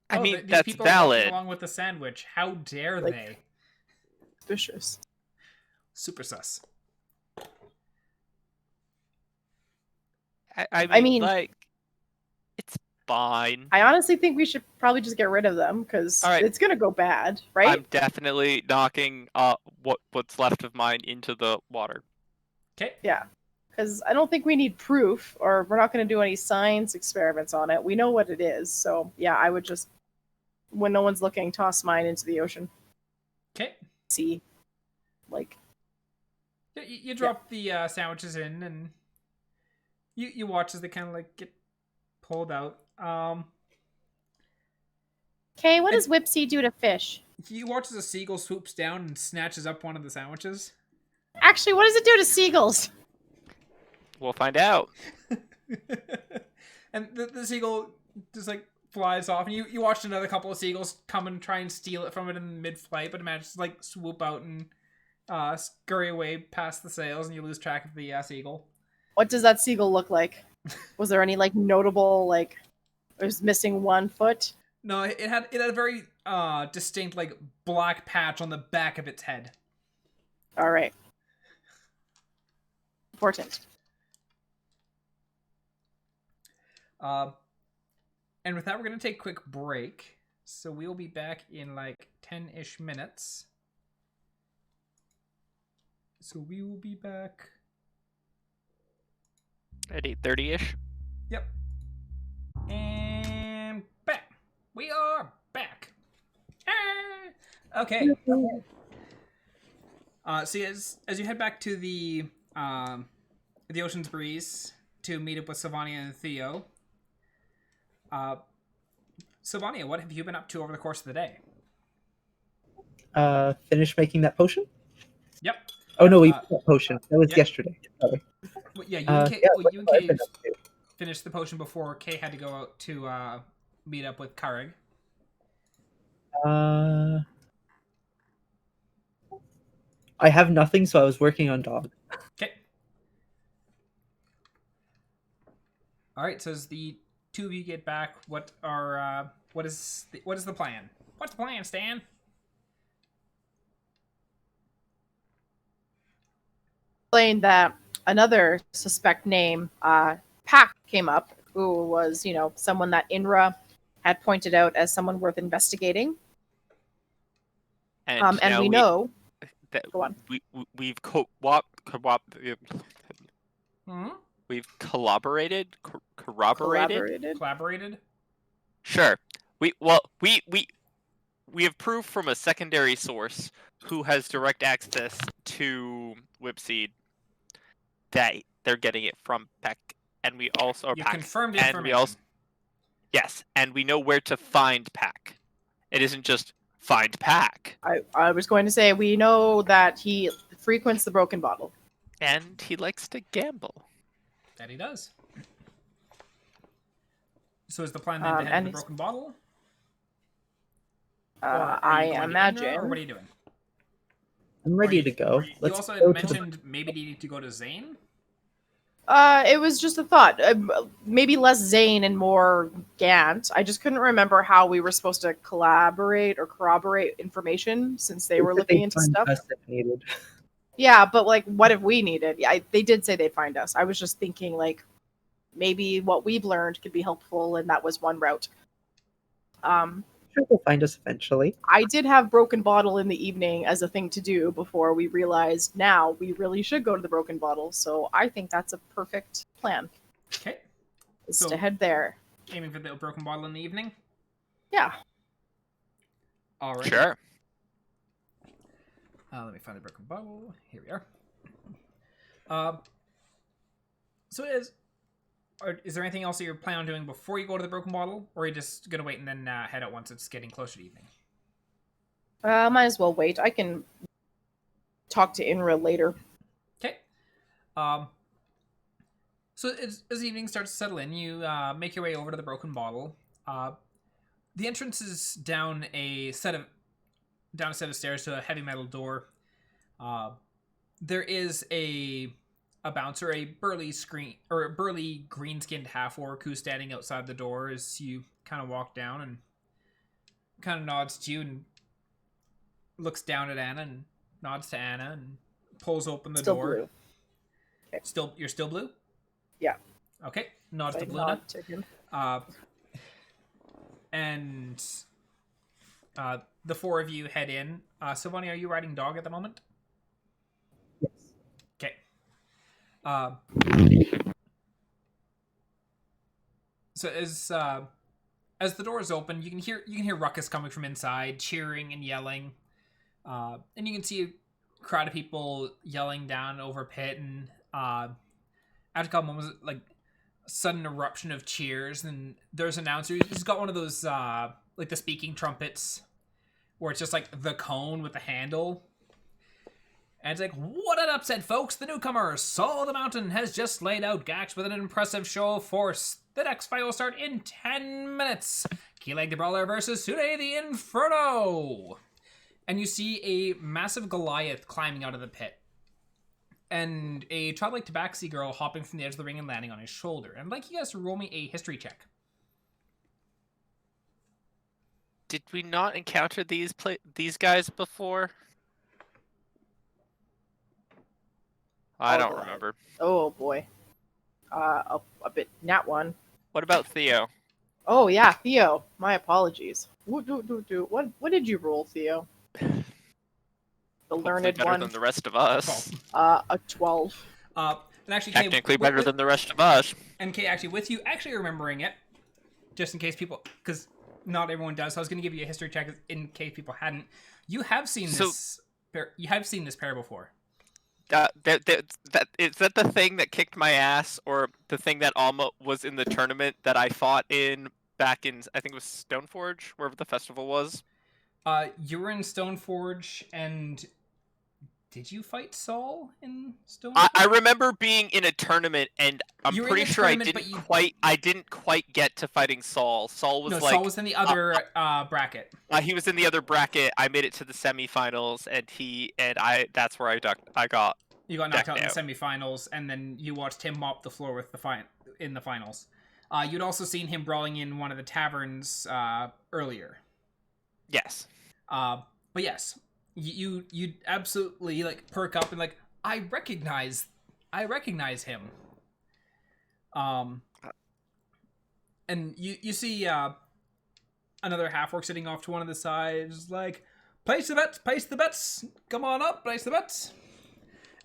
Speaker 3: I mean,
Speaker 1: these
Speaker 3: that's
Speaker 1: people
Speaker 3: valid.
Speaker 1: Are along with the sandwich. How dare they?
Speaker 2: Suspicious.
Speaker 1: Super sus.
Speaker 3: I mean, like, it's fine.
Speaker 2: I honestly think we should probably just get rid of them, because it's going to go bad, right?
Speaker 3: I'm definitely knocking what's left of mine into the water.
Speaker 1: Okay.
Speaker 2: Yeah. Because I don't think we need proof, or we're not going to do any science experiments on it. We know what it is. So, yeah, I would just, when no one's looking, toss mine into the ocean.
Speaker 1: Okay.
Speaker 2: See. Like,
Speaker 1: You drop the sandwiches in, and you watch as they kind of like get pulled out.
Speaker 5: Okay, what does Whipsy do to fish?
Speaker 1: You watch as a seagull swoops down and snatches up one of the sandwiches.
Speaker 5: Actually, what does it do to seagulls?
Speaker 3: We'll find out.
Speaker 1: And the seagull just like flies off, and you watched another couple of seagulls come and try and steal it from it in mid-flight, but it manages to like swoop out and scurry away past the sails, and you lose track of the seagull.
Speaker 2: What does that seagull look like? Was there any like notable like? It was missing one foot.
Speaker 1: No, it had a very distinct like black patch on the back of its head.
Speaker 2: All right. Important.
Speaker 1: And with that, we're going to take a quick break. So we'll be back in like 10-ish minutes. So we will be back
Speaker 3: At 8:30-ish.
Speaker 1: Yep. And back. We are back. Ah! Okay. So as you head back to the Ocean's Breeze to meet up with Sylvania and Theo. Sylvania, what have you been up to over the course of the day?
Speaker 4: Finish making that potion?
Speaker 1: Yep.
Speaker 4: Oh no, we that potion. That was
Speaker 1: yeah.
Speaker 4: yesterday. Sorry.
Speaker 1: Well, yeah, you and Kay,
Speaker 4: what
Speaker 1: you and
Speaker 4: have I
Speaker 1: Kay
Speaker 4: been up to?
Speaker 1: finished the potion before Kay had to go out to meet up with Karag.
Speaker 4: I have nothing, so I was working on dog.
Speaker 1: Okay. All right. So as the two of you get back, what is the plan? What's the plan, Stan?
Speaker 2: Explained that another suspect name, Pack, came up, who was, someone that INRA had pointed out as someone worth investigating. And we know.
Speaker 3: That
Speaker 2: Go on.
Speaker 3: we've corroborated.
Speaker 1: Collaborated.
Speaker 3: Sure. We have proof from a secondary source who has direct access to Whipseed that they're getting it from Peck, and we also
Speaker 1: You confirmed information.
Speaker 3: and we also yes, and we know where to find Pack. It isn't just find Pack.
Speaker 2: I was going to say we know that he frequents the Broken Bottle.
Speaker 3: And he likes to gamble.
Speaker 1: That he does. So is the plan then to head to the Broken Bottle?
Speaker 2: I imagine.
Speaker 1: Or what are you doing?
Speaker 4: I'm ready to go.
Speaker 1: You also had mentioned maybe needing to go to Zane?
Speaker 2: It was just a thought. Maybe less Zane and more Gant. I just couldn't remember how we were supposed to collaborate or corroborate information since they were looking into stuff.
Speaker 4: Needed.
Speaker 2: Yeah, but like, what if we needed? Yeah, they did say they'd find us. I was just thinking like, maybe what we've learned could be helpful, and that was one route.
Speaker 4: Sure, they'll find us eventually.
Speaker 2: I did have Broken Bottle in the evening as a thing to do before we realized now we really should go to the Broken Bottle. So I think that's a perfect plan.
Speaker 1: Okay.
Speaker 2: Is to head there.
Speaker 1: Aiming for the Broken Bottle in the evening?
Speaker 2: Yeah.
Speaker 1: All right.
Speaker 3: Sure.
Speaker 1: Let me find the Broken Bottle. Here we are. So is there anything else that you're planning on doing before you go to the Broken Bottle, or are you just gonna wait and then head out once it's getting closer to evening?
Speaker 2: Might as well wait. I can talk to Inra later.
Speaker 1: Okay. So as evening starts to settle in, you make your way over to the Broken Bottle. The entrance is down a set of stairs to a heavy metal door. There is a bouncer, a burly green-skinned half-orc who's standing outside the door as you kind of walk down, and kind of nods to you and looks down at Annah and nods to Annah and pulls open the door.
Speaker 2: Blue. Okay.
Speaker 1: You're still blue?
Speaker 2: Yeah.
Speaker 1: Okay. Nods to Blue.
Speaker 2: Nod to him.
Speaker 1: And the four of you head in. Sylvania, are you riding dog at the moment?
Speaker 4: Yes.
Speaker 1: Okay. So as the doors open, you can hear ruckus coming from inside, cheering and yelling, and you can see crowd of people yelling down over pit, and after a couple moments, like sudden eruption of cheers, and there's an announcer. He's got one of those like the speaking trumpets, where it's just like the cone with the handle. And it's like, what an upset, folks! The newcomer, Saul the Mountain, has just laid out Gax with an impressive show of force. The next fight will start in 10 minutes. Keelag the Brawler versus Sune the Inferno! And you see a massive Goliath climbing out of the pit. And a childlike Tabaxi girl hopping from the edge of the ring and landing on his shoulder. And I'd like you guys to roll me a history check.
Speaker 3: Did we not encounter these guys before? I don't remember.
Speaker 2: Oh boy. A bit nat one.
Speaker 3: What about Theo?
Speaker 2: Oh yeah, Theo. My apologies. What did you roll, Theo? The
Speaker 3: Hopefully
Speaker 2: learned
Speaker 3: better
Speaker 2: one.
Speaker 3: than the rest of us.
Speaker 2: A 12.
Speaker 1: And actually,
Speaker 3: Technically better than the rest of us.
Speaker 1: And Kay, actually, with you actually remembering it, just in case people, because not everyone does, so I was going to give you a history check in case people hadn't. You have seen this. You have seen this pair before.
Speaker 3: Is that the thing that kicked my ass, or the thing that Alma was in the tournament that I fought in back in, I think it was Stoneforge, wherever the festival was?
Speaker 1: You were in Stoneforge, and did you fight Saul in Stoneforge?
Speaker 3: I remember being in a tournament, and I'm pretty sure I didn't quite get to fighting Saul. Saul was
Speaker 1: Saul was in the other bracket.
Speaker 3: He was in the other bracket. I made it to the semifinals, and that's where I got.
Speaker 1: You got knocked out in the semifinals, and then you watched him mop the floor with in the finals. You'd also seen him brawling in one of the taverns earlier.
Speaker 3: Yes.
Speaker 1: But yes, you absolutely like perk up and like I recognize him. And you see another half orc sitting off to one of the sides, like, place the bets, come on up, place the bets.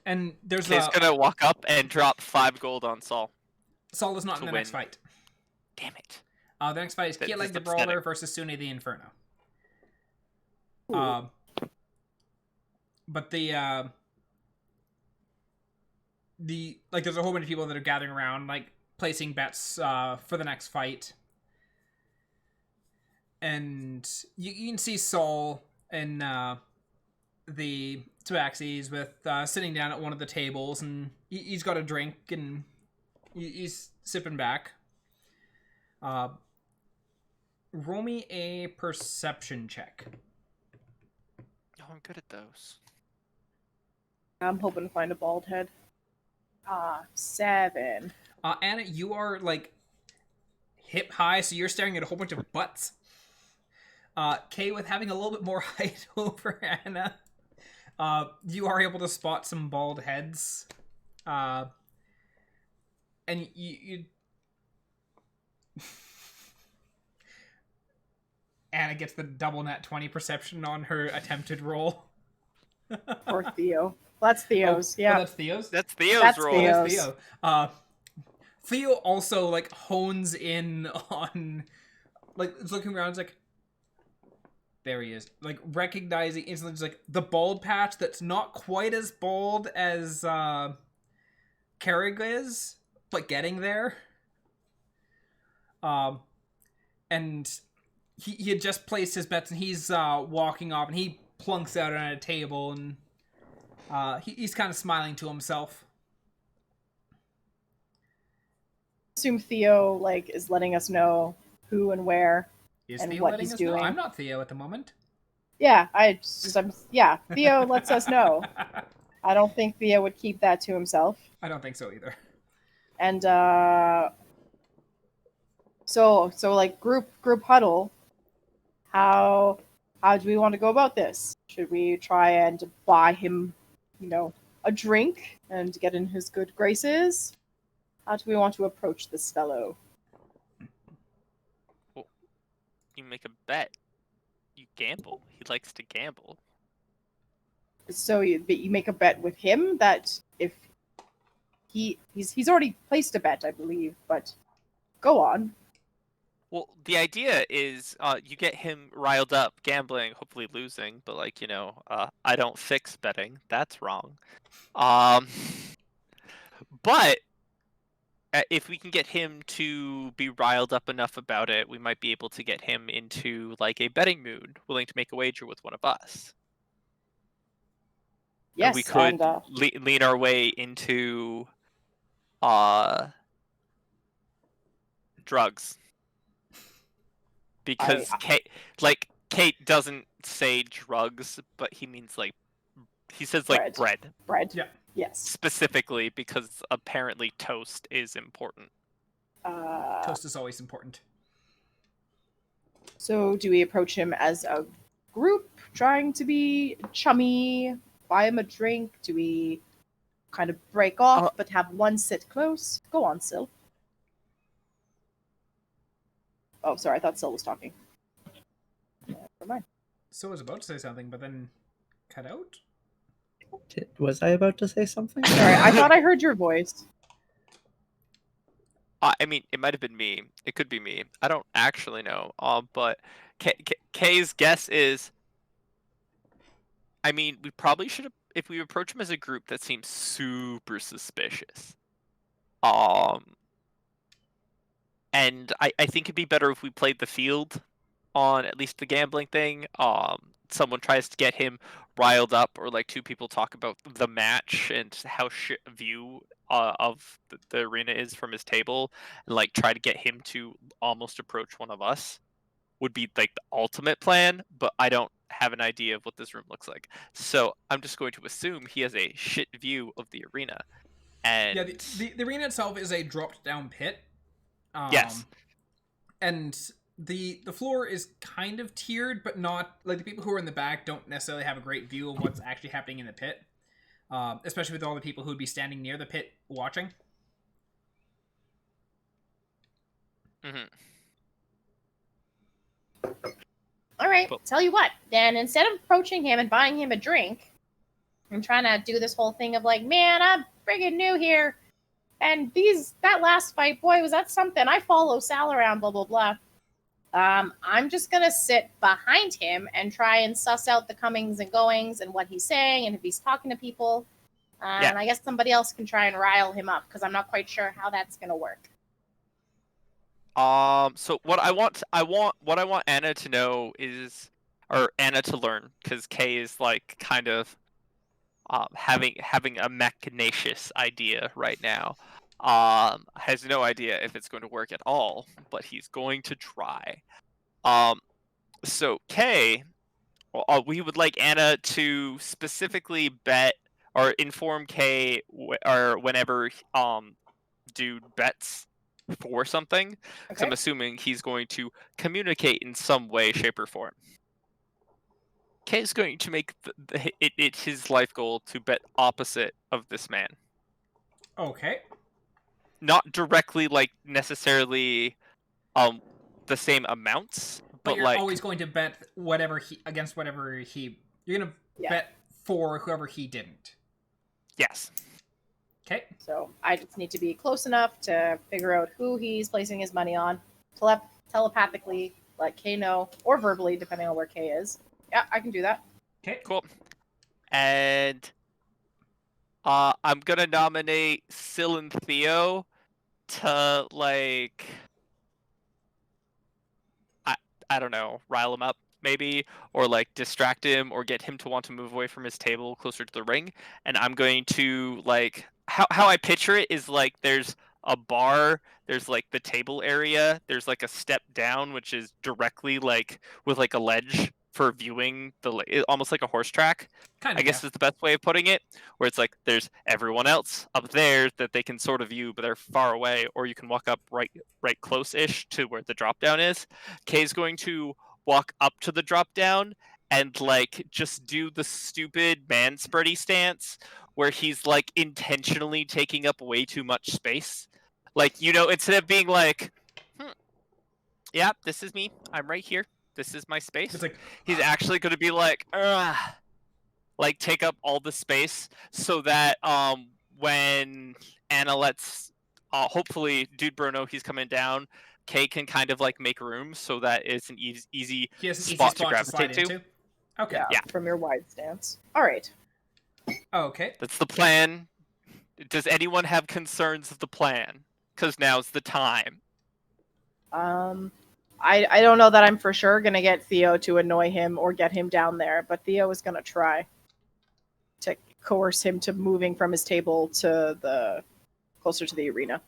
Speaker 1: And there's
Speaker 3: Kay's gonna walk up and drop 5 gold on Saul.
Speaker 1: Saul is not in the next fight.
Speaker 3: Damn it.
Speaker 1: The next fight is Keelag the Brawler versus Sune the Inferno. But the like there's a whole bunch of people that are gathering around, like placing bets for the next fight. And you can see Saul and the Tabaxis with sitting down at one of the tables, and he's got a drink and he's sipping back. Roll me a perception check.
Speaker 3: Oh, I'm good at those.
Speaker 2: I'm hoping to find a bald head. 7.
Speaker 1: Anna, you are like hip high, so you're staring at a whole bunch of butts. Kay, with having a little bit more height over Anna, you are able to spot some bald heads. And you Anna gets the double nat 20 perception on her attempted roll.
Speaker 2: Poor Theo. That's Theo's. Yeah.
Speaker 1: Oh, that's Theo's?
Speaker 3: That's Theo's roll.
Speaker 2: Theo's.
Speaker 1: Theo. Theo also like hones in on, like, is looking around, is like, there he is, like recognizing instantly, just like the bald patch that's not quite as bald as Carrig is, but getting there. And he had just placed his bets, and he's walking off, and he plunks out on a table, and he's kind of smiling to himself.
Speaker 2: Assume Theo like is letting us know who and where and
Speaker 1: Theo
Speaker 2: what he's doing.
Speaker 1: I'm not Theo at the moment.
Speaker 2: Yeah, Theo lets us know. I don't think Theo would keep that to himself.
Speaker 1: I don't think so either.
Speaker 2: And so like group huddle. How do we want to go about this? Should we try and buy him, a drink and get in his good graces? How do we want to approach this fellow?
Speaker 3: Well, you make a bet. You gamble. He likes to gamble.
Speaker 2: So you make a bet with him that if he's already placed a bet, I believe, but go on.
Speaker 3: Well, the idea is you get him riled up, gambling, hopefully losing, but like, I don't fix betting. That's wrong. Um, but if we can get him to be riled up enough about it, we might be able to get him into like a betting mood, willing to make a wager with one of us. And we
Speaker 2: Yes,
Speaker 3: could
Speaker 2: and
Speaker 3: lean our way into uh drugs. Because Kate doesn't say drugs, but he means like he says like bread
Speaker 2: bread.
Speaker 1: Yeah.
Speaker 2: Yes.
Speaker 3: specifically because apparently toast is important.
Speaker 1: Toast is always important.
Speaker 2: So do we approach him as a group trying to be chummy, buy him a drink? Do we kind of break off but have one sit close? Go on, Syl. Oh, sorry, I thought Syl was talking. Never mind.
Speaker 1: So I was about to say something, but then cut out?
Speaker 4: Was I about to say something?
Speaker 2: Sorry, I thought I heard your voice.
Speaker 3: I mean, it might have been me. It could be me. I don't actually know. But Kay's guess is, I mean, we probably should have, if we approach him as a group, that seems super suspicious. And I think it'd be better if we played the field on at least the gambling thing. Someone tries to get him riled up, or like two people talk about the match and how shit a view of the arena is from his table, and like try to get him to almost approach one of us would be like the ultimate plan, but I don't have an idea of what this room looks like. So I'm just going to assume he has a shit view of the arena. And
Speaker 1: yeah, the arena itself is a dropped down pit.
Speaker 3: Yes.
Speaker 1: And the floor is kind of tiered, but not like the people who are in the back don't necessarily have a great view of what's actually happening in the pit. Especially with all the people who would be standing near the pit watching.
Speaker 3: Mm-hmm.
Speaker 5: All right,
Speaker 3: Cool.
Speaker 5: tell you what. Then instead of approaching him and buying him a drink, I'm trying to do this whole thing of like, man, I'm friggin' new here. And that last fight, boy, was that something. I follow Sal around, blah, blah, blah. I'm just going to sit behind him and try and suss out the comings and goings and what he's saying and if he's talking to people.
Speaker 3: Yeah.
Speaker 5: And I guess somebody else can try and rile him up because I'm not quite sure how that's going to work.
Speaker 3: So what I want Anna to know is, or Anna to learn, because Kay is like kind of having a machinacious idea right now. Has no idea if it's going to work at all, but he's going to try. So Kay, we would like Anna to specifically bet or inform Kay or whenever dude bets for something. Because I'm assuming he's going to communicate in some way, shape, or form. Kay is going to make it his life goal to bet opposite of this man.
Speaker 1: Okay.
Speaker 3: Not directly, like necessarily, the same amounts,
Speaker 1: But you're
Speaker 3: like
Speaker 1: always going to bet whatever you're gonna bet for whoever he didn't.
Speaker 3: yes.
Speaker 1: Okay.
Speaker 2: So I just need to be close enough to figure out who he's placing his money on, telepathically let Kay know, or verbally, depending on where Kay is. Yeah, I can do that.
Speaker 1: Okay.
Speaker 3: Cool. And I'm gonna nominate Syl and Theo to like I don't know, rile him up maybe, or like distract him or get him to want to move away from his table closer to the ring. And I'm going to like how I picture it is like there's a bar, there's like the table area, there's like a step down which is directly like with like a ledge for viewing almost like a horse track.
Speaker 1: Kind of.
Speaker 3: I guess is the best way of putting it, where it's like there's everyone else up there that they can sort of view, but they're far away, or you can walk up right close-ish to where the drop down is. Kay's going to walk up to the drop down and like just do the stupid man spready stance where he's like intentionally taking up way too much space. Like, instead of being like, yeah, this is me, I'm right here, this is my space.
Speaker 1: It's like
Speaker 3: He's actually going to be like, like take up all the space so that when Anna lets hopefully Dude Bro know he's coming down, Kay can kind of like make room so that it's an easy
Speaker 1: He has an easy
Speaker 3: spot to
Speaker 1: spot to slide
Speaker 3: gravitate to.
Speaker 1: into. Okay.
Speaker 2: Yeah,
Speaker 3: Yeah.
Speaker 2: from your wide stance. All right.
Speaker 1: Okay.
Speaker 3: That's the plan. Does anyone have concerns of the plan? Because now's the time.
Speaker 2: I don't know that I'm for sure gonna get Theo to annoy him or get him down there, but Theo is gonna try to coerce him to moving from his table to the closer to the arena.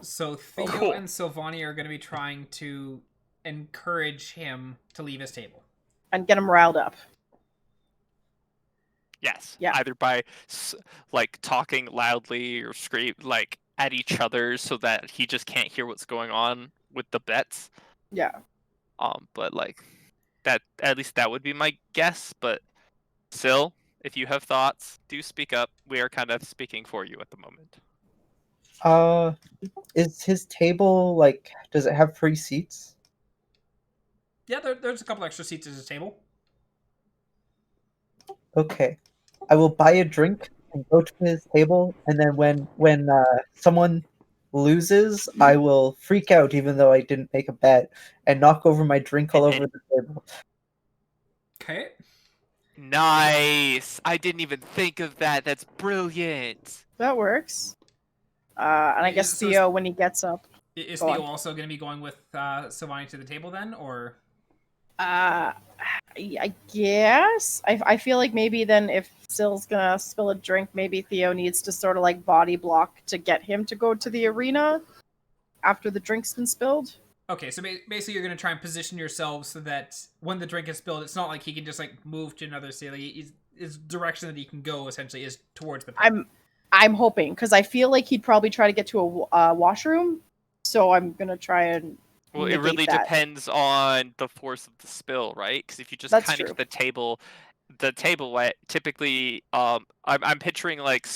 Speaker 1: So Theo
Speaker 3: Cool.
Speaker 1: and Sylvania are going to be trying to encourage him to leave his table.
Speaker 2: And get him riled up.
Speaker 3: Yes.
Speaker 2: Yeah.
Speaker 3: Either by like talking loudly or scream like at each other so that he just can't hear what's going on with the bets.
Speaker 2: Yeah.
Speaker 3: But like that, at least that would be my guess. But Syl, if you have thoughts, do speak up. We are kind of speaking for you at the moment.
Speaker 4: Is his table like? Does it have free seats?
Speaker 1: Yeah, there's a couple extra seats at his table.
Speaker 4: Okay, I will buy a drink and go to his table, and then when someone loses, I will freak out, even though I didn't make a bet, and knock over my drink all over the table.
Speaker 1: Okay.
Speaker 3: Nice. I didn't even think of that. That's brilliant.
Speaker 2: That works. And I guess
Speaker 1: So
Speaker 2: Theo, when he gets up,
Speaker 1: Is
Speaker 2: Go
Speaker 1: Theo
Speaker 2: on.
Speaker 1: also going to be going with Sylvania to the table then, or?
Speaker 2: I guess I feel like maybe then if Syl's gonna spill a drink, maybe Theo needs to sort of like body block to get him to go to the arena after the drink's been spilled.
Speaker 1: Okay, so basically you're going to try and position yourself so that when the drink is spilled, it's not like he can just like move to another city. His direction that he can go essentially is towards the pit.
Speaker 2: I'm hoping because I feel like he'd probably try to get to a washroom, so I'm gonna try and.
Speaker 3: Well, it
Speaker 2: negate
Speaker 3: really
Speaker 2: that.
Speaker 3: depends on the force of the spill, right? Because if you just
Speaker 2: That's
Speaker 3: kind
Speaker 2: true.
Speaker 3: of get the table wet, typically, I'm picturing like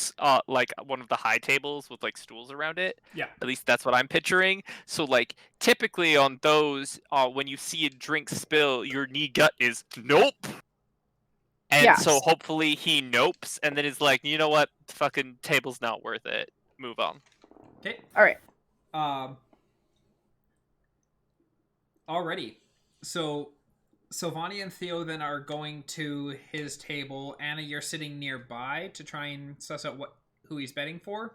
Speaker 3: one of the high tables with like stools around it.
Speaker 1: Yeah.
Speaker 3: At least that's what I'm picturing. So like typically on those, when you see a drink spill, your knee gut is nope. And
Speaker 2: Yes.
Speaker 3: so hopefully he nopes and then is like, you know what, fucking table's not worth it. Move on.
Speaker 1: Okay.
Speaker 2: All right.
Speaker 1: Alrighty. So Sylvania and Theo then are going to his table. Anna, you're sitting nearby to try and suss out who he's betting for.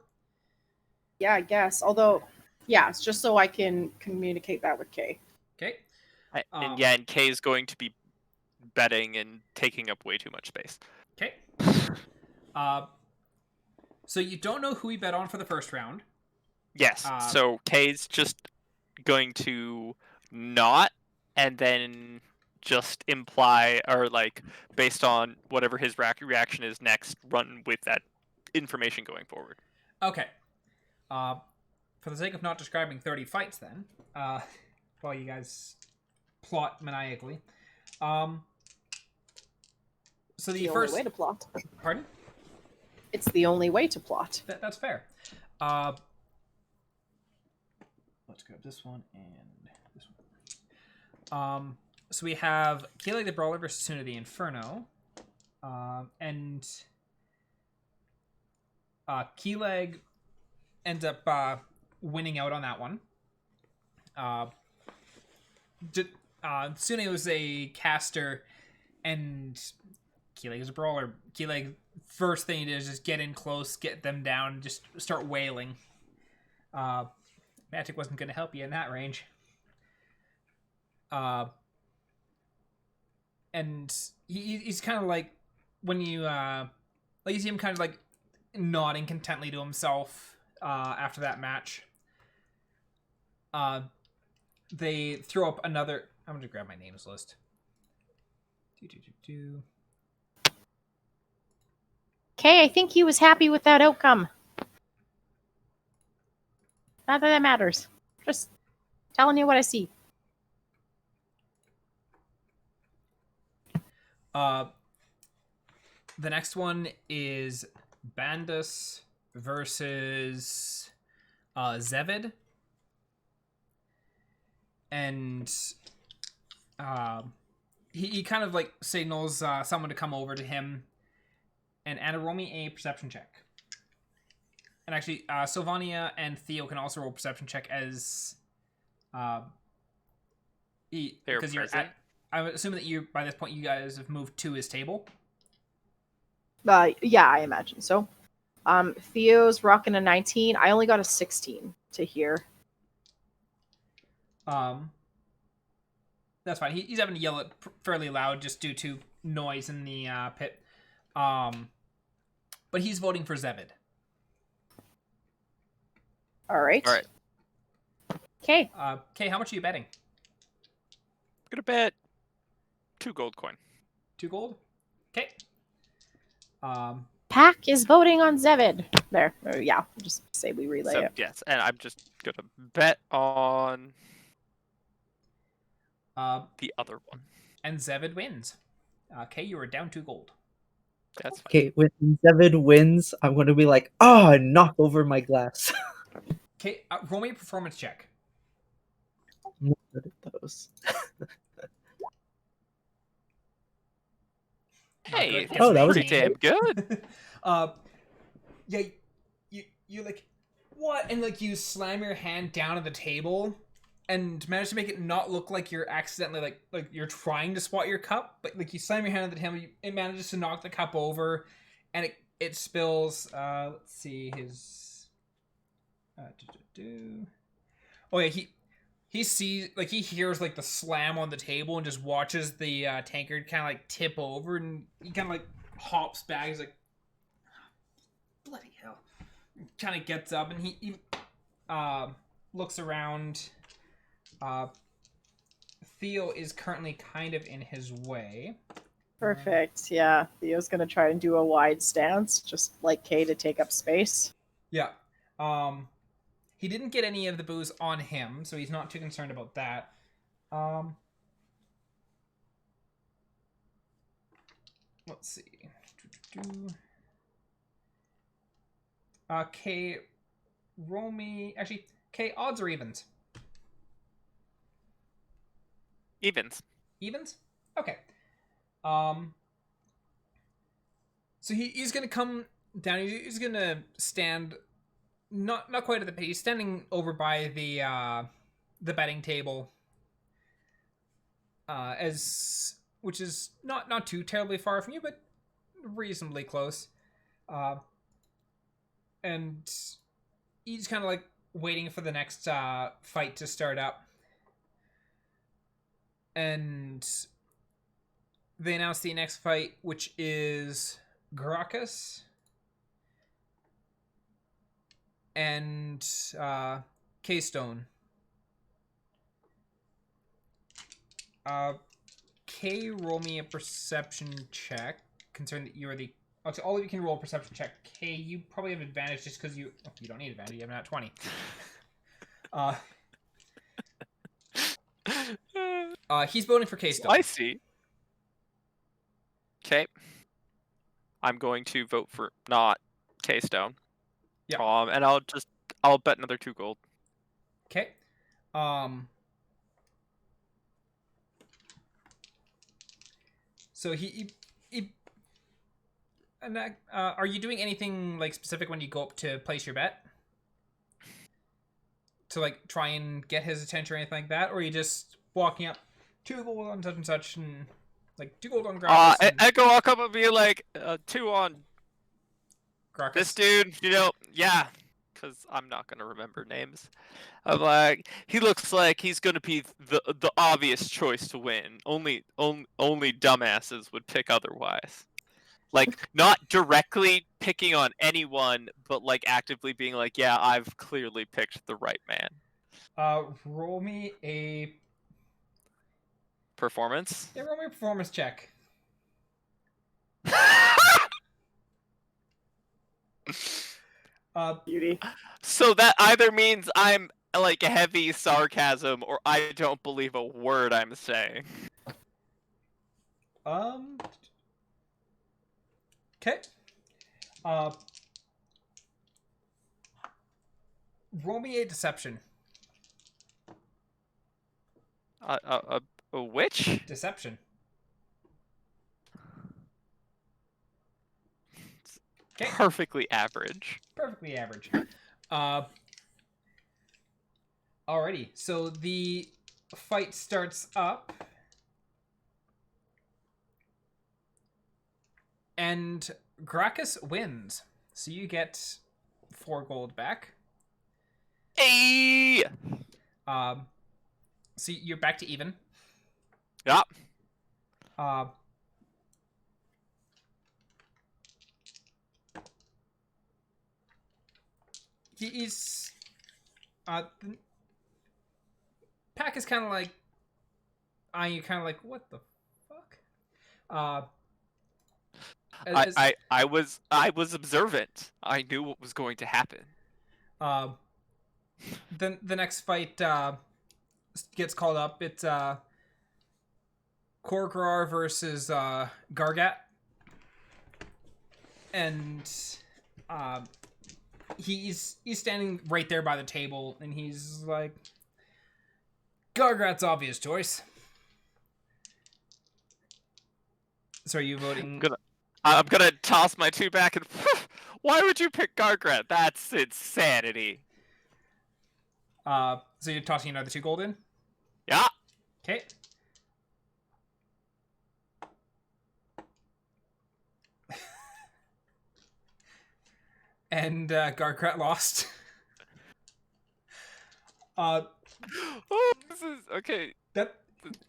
Speaker 2: Yeah, I guess. Although, yeah, it's just so I can communicate that with Kay.
Speaker 1: Okay.
Speaker 3: And Kay is going to be betting and taking up way too much space.
Speaker 1: Okay. So you don't know who he bet on for the first round.
Speaker 3: Yes. So Kay's just going to not, and then just imply, or like based on whatever his reaction is next, run with that information going forward.
Speaker 1: Okay. For the sake of not describing 30 fights, then, while you guys plot maniacally, so the
Speaker 2: It's the
Speaker 1: first
Speaker 2: only way to plot.
Speaker 1: Pardon?
Speaker 2: It's the only way to plot.
Speaker 1: That's fair. Let's grab this one and this one. So we have Keeleg the Brawler versus Suna the Inferno. And Keeleg ends up winning out on that one. Suna was a caster, and Keeleg is a brawler. Keeleg, first thing he did is just get in close, get them down, just start wailing. Magic wasn't going to help you in that range. And he's kind of like, when you you see him kind of like nodding contently to himself after that match. They throw up another. I'm going to grab my names list.
Speaker 5: Okay, I think he was happy with that outcome. Not that that matters. Just telling you what I see.
Speaker 1: The next one is Bandus versus Zevid. And he kind of like signals someone to come over to him. And Anna, roll me a perception check. And actually, Sylvania and Theo can also roll perception check as Because you're
Speaker 3: present?
Speaker 1: at. I would assume that you by this point you guys have moved to his table.
Speaker 2: Yeah, I imagine so. Theo's rocking a 19. I only got a 16 to hear.
Speaker 1: That's fine. He's having to yell it fairly loud just due to noise in the pit. But he's voting for Zevid.
Speaker 2: All right.
Speaker 3: All right.
Speaker 5: Okay.
Speaker 1: Kay, how much are you betting?
Speaker 3: I'm gonna bet 2 gold coin.
Speaker 1: 2 gold. Okay.
Speaker 5: Pack is voting on Zevid.
Speaker 2: There. Yeah, we'll just say we relay
Speaker 3: So
Speaker 2: it.
Speaker 3: yes, and I'm just gonna bet on the other one.
Speaker 1: And Zevid wins. Kay, you are down 2 gold.
Speaker 3: That's fine.
Speaker 4: Okay, when Zevid wins, I'm going to be like, knock over my glass.
Speaker 1: Okay, roll me a performance check.
Speaker 4: I'm not good at those.
Speaker 3: Hey,
Speaker 1: good.
Speaker 4: Oh, that was
Speaker 3: pretty damn good.
Speaker 1: Yeah, you like what? And like you slam your hand down on the table and manage to make it not look like you're accidentally like you're trying to swat your cup, but like you slam your hand on the table, it manages to knock the cup over, and it spills. Let's see his. Oh yeah, he sees like he hears like the slam on the table and just watches the tankard kind of like tip over, and he kind of like hops back. He's like, bloody hell! Kind of gets up and he looks around. Theo is currently kind of in his way.
Speaker 2: Perfect. Yeah, Theo's gonna try and do a wide stance, just like Kay, to take up space.
Speaker 1: Yeah. He didn't get any of the booze on him, so he's not too concerned about that. Let's see. Kay, roll me. Actually, Kay, odds or evens?
Speaker 3: Evens.
Speaker 1: Evens? Okay. So he's gonna come down. He's gonna stand. Not quite at the pit. He's standing over by the betting table. Which is not too terribly far from you, but reasonably close. And he's kind of like waiting for the next fight to start up. And they announce the next fight, which is Gracchus and Keystone. Kay, roll me a perception check. Considering that you are the... Actually, all of you can roll a perception check. Kay, you probably have advantage just because you... Oh, you don't need advantage. You have not 20. He's voting for Keystone.
Speaker 3: I see. Okay. I'm going to vote for not Keystone.
Speaker 1: Yeah.
Speaker 3: And I'll bet another 2 gold.
Speaker 1: Okay. So he and are you doing anything like specific when you go up to place your bet? To like try and get his attention or anything like that, or are you just walking up 2 gold on such and such and like 2 gold on Gracchus?
Speaker 3: I go walk up and be like 2 on
Speaker 1: Gracchus.
Speaker 3: this dude, yeah, because I'm not gonna remember names. I'm like, he looks like he's gonna be the obvious choice to win. Only dumbasses would pick otherwise. Like, not directly picking on anyone, but like actively being like, yeah, I've clearly picked the right man.
Speaker 1: Roll me a
Speaker 3: Performance.
Speaker 1: Yeah, roll me a performance check.
Speaker 2: Beauty.
Speaker 3: So that either means I'm like a heavy sarcasm, or I don't believe a word I'm saying.
Speaker 1: Okay. Roll me a deception.
Speaker 3: A which?
Speaker 1: Deception. Okay.
Speaker 3: Perfectly average.
Speaker 1: Perfectly average. Alrighty, so the fight starts up. And Gracchus wins. So you get 4 gold back.
Speaker 3: Hey!
Speaker 1: So you're back to even.
Speaker 3: Yeah.
Speaker 1: He's the pack is kind of like eyeing you, kind of like, what the fuck?
Speaker 3: I was observant. I knew what was going to happen.
Speaker 1: Then the next fight gets called up. It's Korgrar versus Gargat, and he's standing right there by the table, and he's like, Gargat's obvious choice. So are you voting?
Speaker 3: I'm gonna toss my 2 back and. Why would you pick Gargat? That's insanity.
Speaker 1: So you're tossing another 2 gold in?
Speaker 3: Yeah.
Speaker 1: Okay. And Gargat lost.
Speaker 3: Oh, this is okay.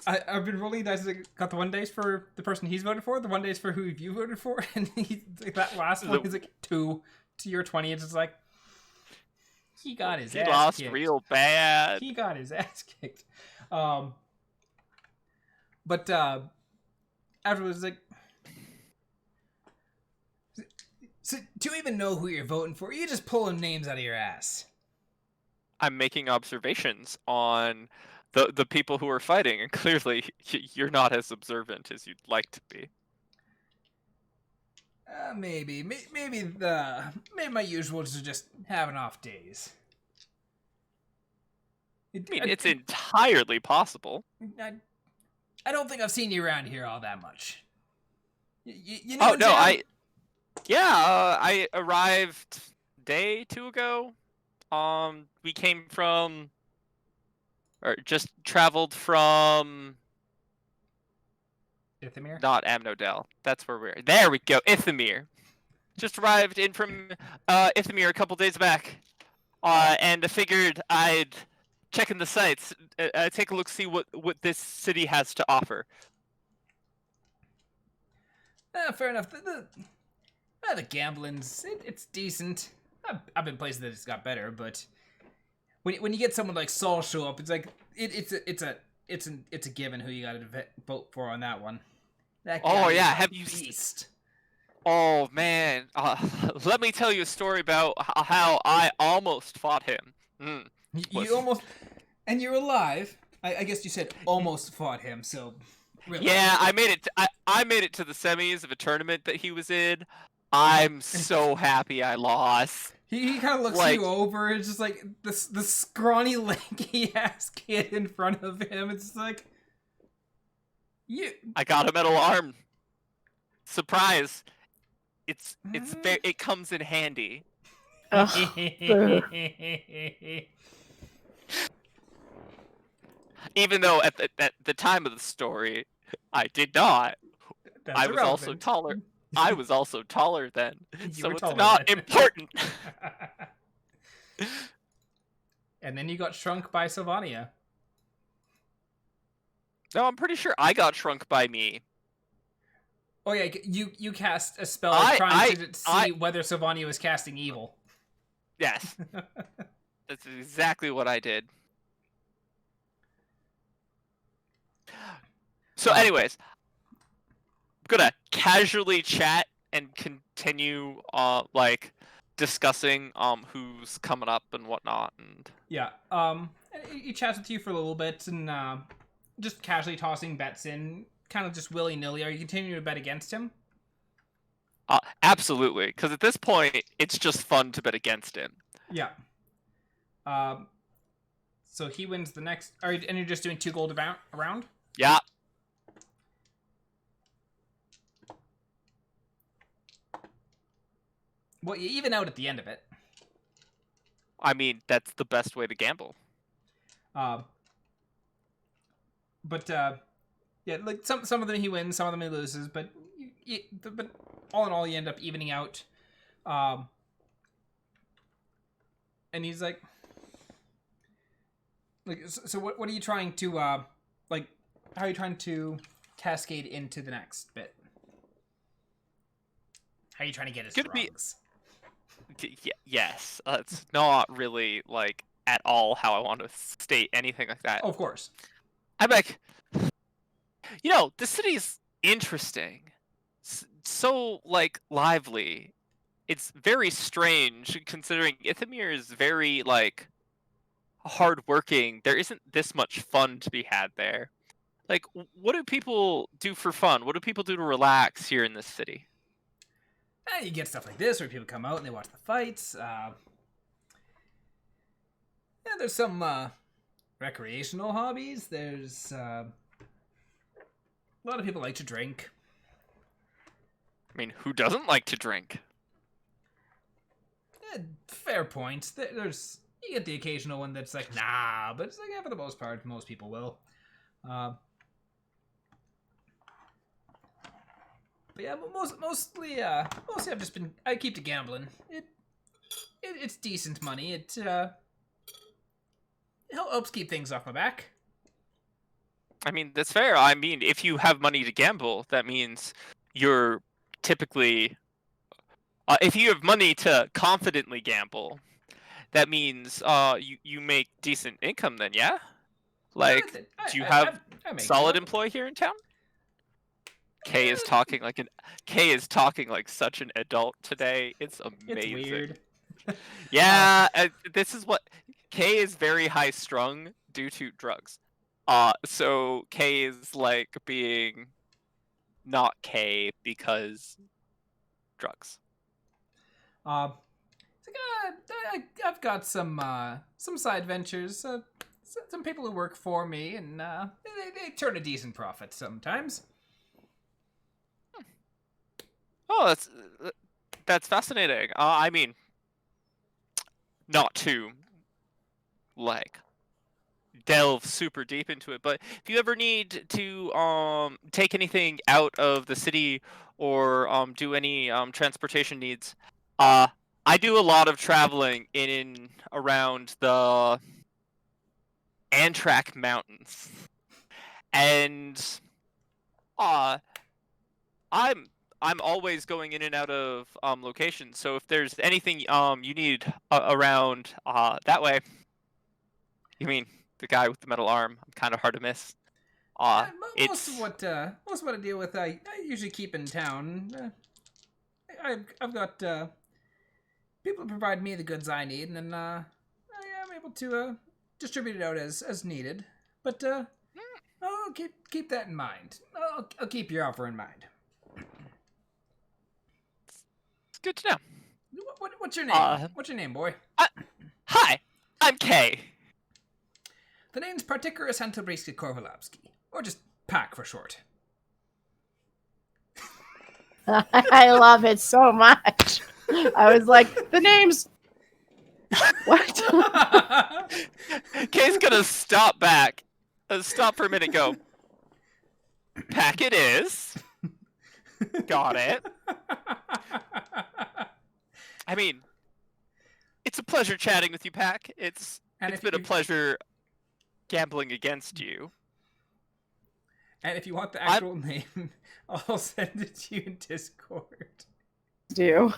Speaker 1: I've been rolling dice. Got the 1 dice for the person he's voted for, the 1 dice for who you voted for, and that last one is like 2 to your 20. It's just like he got his ass
Speaker 3: lost
Speaker 1: kicked.
Speaker 3: Real bad.
Speaker 1: He got his ass kicked. But afterwards, like, so do you even know who you're voting for? You're just pulling names out of your ass.
Speaker 3: I'm making observations on the people who are fighting, and clearly you're not as observant as you'd like to be.
Speaker 1: Maybe my usuals are just having off days.
Speaker 3: It's entirely possible.
Speaker 1: I don't think I've seen you around here all that much. You
Speaker 3: Oh no, I arrived day 2 ago. We came from, or just traveled from.
Speaker 1: Ithamir?
Speaker 3: Not Amnodel. That's where we're. There we go. Ithamir. Just arrived in from Ithamir a couple days back, and I figured I'd check in the sites, take a look, see what this city has to offer.
Speaker 1: Fair enough. The gambling's it's decent. I've been places that it's got better, but when you get someone like Saul show up, it's like it's a given who you got to vote for on that one. That guy
Speaker 3: have you
Speaker 1: beast.
Speaker 3: Oh man, let me tell you a story about how I almost fought him.
Speaker 1: You almost, and you're alive. I guess you said almost fought him, so. Really.
Speaker 3: Yeah, I made it. I made it to the semis of a tournament that he was in. I'm so happy I lost.
Speaker 1: He kind of looks you over. It's just like the scrawny, lanky ass kid in front of him. It's just like you.
Speaker 3: I got a metal arm. Surprise! It comes in handy. Even though at the time of the story, I did not. I was also taller. I was also taller then, so it's not important.
Speaker 1: And then you got shrunk by Sylvania.
Speaker 3: No, I'm pretty sure I got shrunk by me.
Speaker 1: Oh yeah, you cast a spell trying to see whether Sylvania was casting evil.
Speaker 3: Yes. That's exactly what I did. So anyways, I'm gonna casually chat and continue discussing who's coming up and whatnot, and
Speaker 1: yeah, he chats with you for a little bit and just casually tossing bets in, kind of just willy-nilly. Are you continuing to bet against him?
Speaker 3: Absolutely, because at this point it's just fun to bet against him.
Speaker 1: Yeah. So he wins the next. And you're just doing 2 gold around?
Speaker 3: Yeah.
Speaker 1: Well, you even out at the end of it.
Speaker 3: I mean, that's the best way to gamble.
Speaker 1: But yeah, like some of them he wins, some of them he loses, but but all in all, you end up evening out. And he's like, so what are you trying to like? How are you trying to cascade into the next bit? How are you trying to get his drugs?
Speaker 3: Yes, it's not really like at all how I want to state anything like that.
Speaker 1: Oh, of course.
Speaker 3: I'm like, the city's interesting, so like lively. It's very strange considering Ithamir is very like hardworking. There isn't this much fun to be had there. Like, what do people do for fun? What do people do to relax here in this city?
Speaker 1: You get stuff like this where people come out and they watch the fights. Yeah, there's some recreational hobbies. There's a lot of people like to drink.
Speaker 3: I mean, who doesn't like to drink?
Speaker 1: Yeah, fair point. There's you get the occasional one that's like, nah, but it's like, yeah, for the most part, most people will. But yeah, mostly I've just been, I keep to gambling. It's decent money. It helps keep things off my back.
Speaker 3: I mean, that's fair. I mean, if you have money to gamble, that means you're typically, if you have money to confidently gamble, that means you make decent income then, yeah? Like, do you have solid employee here in town? Kay is talking like such an adult today. It's amazing.
Speaker 1: It's weird.
Speaker 3: Yeah, this is what Kay is very high strung due to drugs. So Kay is like being not Kay because drugs.
Speaker 1: It's like, I've got some side ventures. Some people who work for me, and they turn a decent profit sometimes.
Speaker 3: Oh, that's fascinating. I mean, not to like delve super deep into it, but if you ever need to take anything out of the city or do any transportation needs, I do a lot of traveling in around the Antrak Mountains, and I'm always going in and out of locations. So if there's anything you need around that way, you mean the guy with the metal arm? I'm kind of hard to miss.
Speaker 1: Most of what I deal with, I usually keep in town. I've got people who provide me the goods I need, and then I am able to distribute it out as needed. But I'll keep that in mind. I'll keep your offer in mind.
Speaker 3: It's good to know.
Speaker 1: What's your name? What's your name, boy?
Speaker 3: Hi, I'm Kay.
Speaker 1: The name's Particular Santobriski Korvalowski, or just Pack for short.
Speaker 2: I love it so much. I was like, the name's what?
Speaker 3: Kay's gonna stop for a minute. Go. Pack it is. Got it. I mean, it's a pleasure chatting with you, Pack. It's been a pleasure gambling against you.
Speaker 1: And if you want the actual name, I'll send it to you in Discord.
Speaker 2: Do.